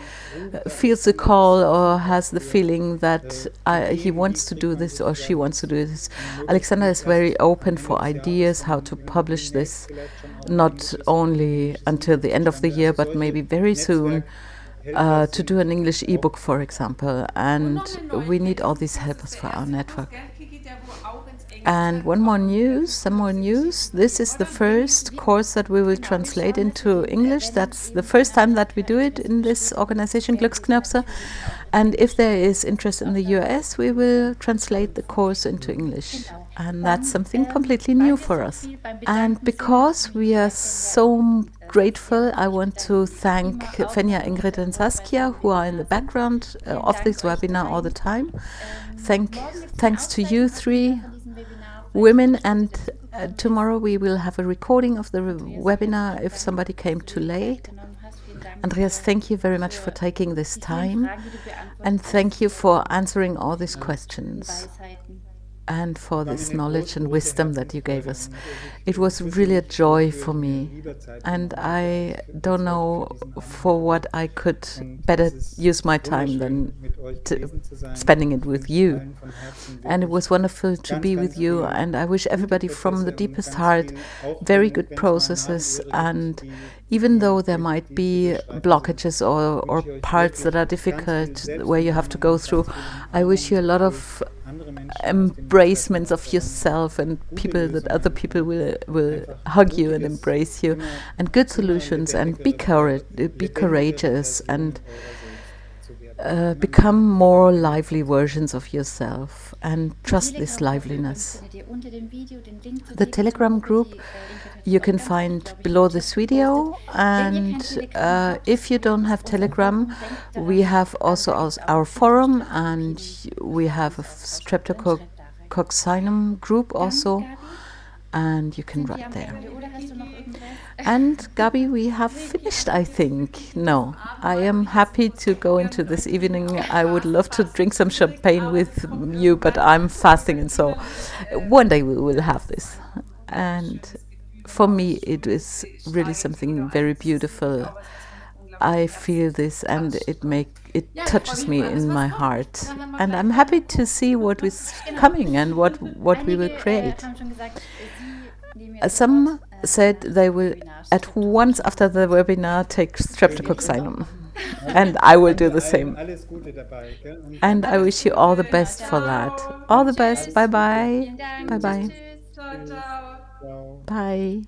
feels a call or has the feeling that he wants to do this or she wants to do this, Alexander is very open for ideas how to publish this, not only until the end of the year, but maybe very soon. To do an English ebook, for example, and we need all these helpers for our network. And some more news. This is the first course that we will translate into English. That's the first time that we do it in this organization, Glücksknirpse. And if there is interest in the US, we will translate the course into English. And that's something completely new for us. And because we are so grateful, I want to thank Fenja, Ingrid and Saskia, who are in the background of this webinar all the time. Thanks to you three. women. And tomorrow we will have a recording of the webinar if somebody came too late. Andreas, thank you very much for taking this time, and thank you for answering all these questions and for this knowledge and wisdom that you gave us. It was really a joy for me, and I don't know for what I could better use my time than spending it with you. And it was wonderful to be with you, and I wish everybody from the deepest heart very good processes. And even though there might be blockages or parts that are difficult where you have to go through, I wish you a lot of embracements of yourself, and people that other people will hug you and embrace you, and good solutions, and be courageous, and become more lively versions of yourself, and trust this liveliness. The Telegram group you can find below this video, and if you don't have Telegram, we have also our forum, and we have a Streptokokkinum group also, and you can write there. And Gabi, we have finished, I think. No, I am happy to go into this evening. I would love to drink some champagne with you, but I'm fasting, and so one day we will have this. And for me, it is really something very beautiful. I feel this, and it touches me in my heart, and I'm happy to see what is coming and what we will create. Some said they will at once after the webinar take streptococcinum, and I will do the same. And I wish you all the best for that. All the best. Bye bye. Bye bye. Bye.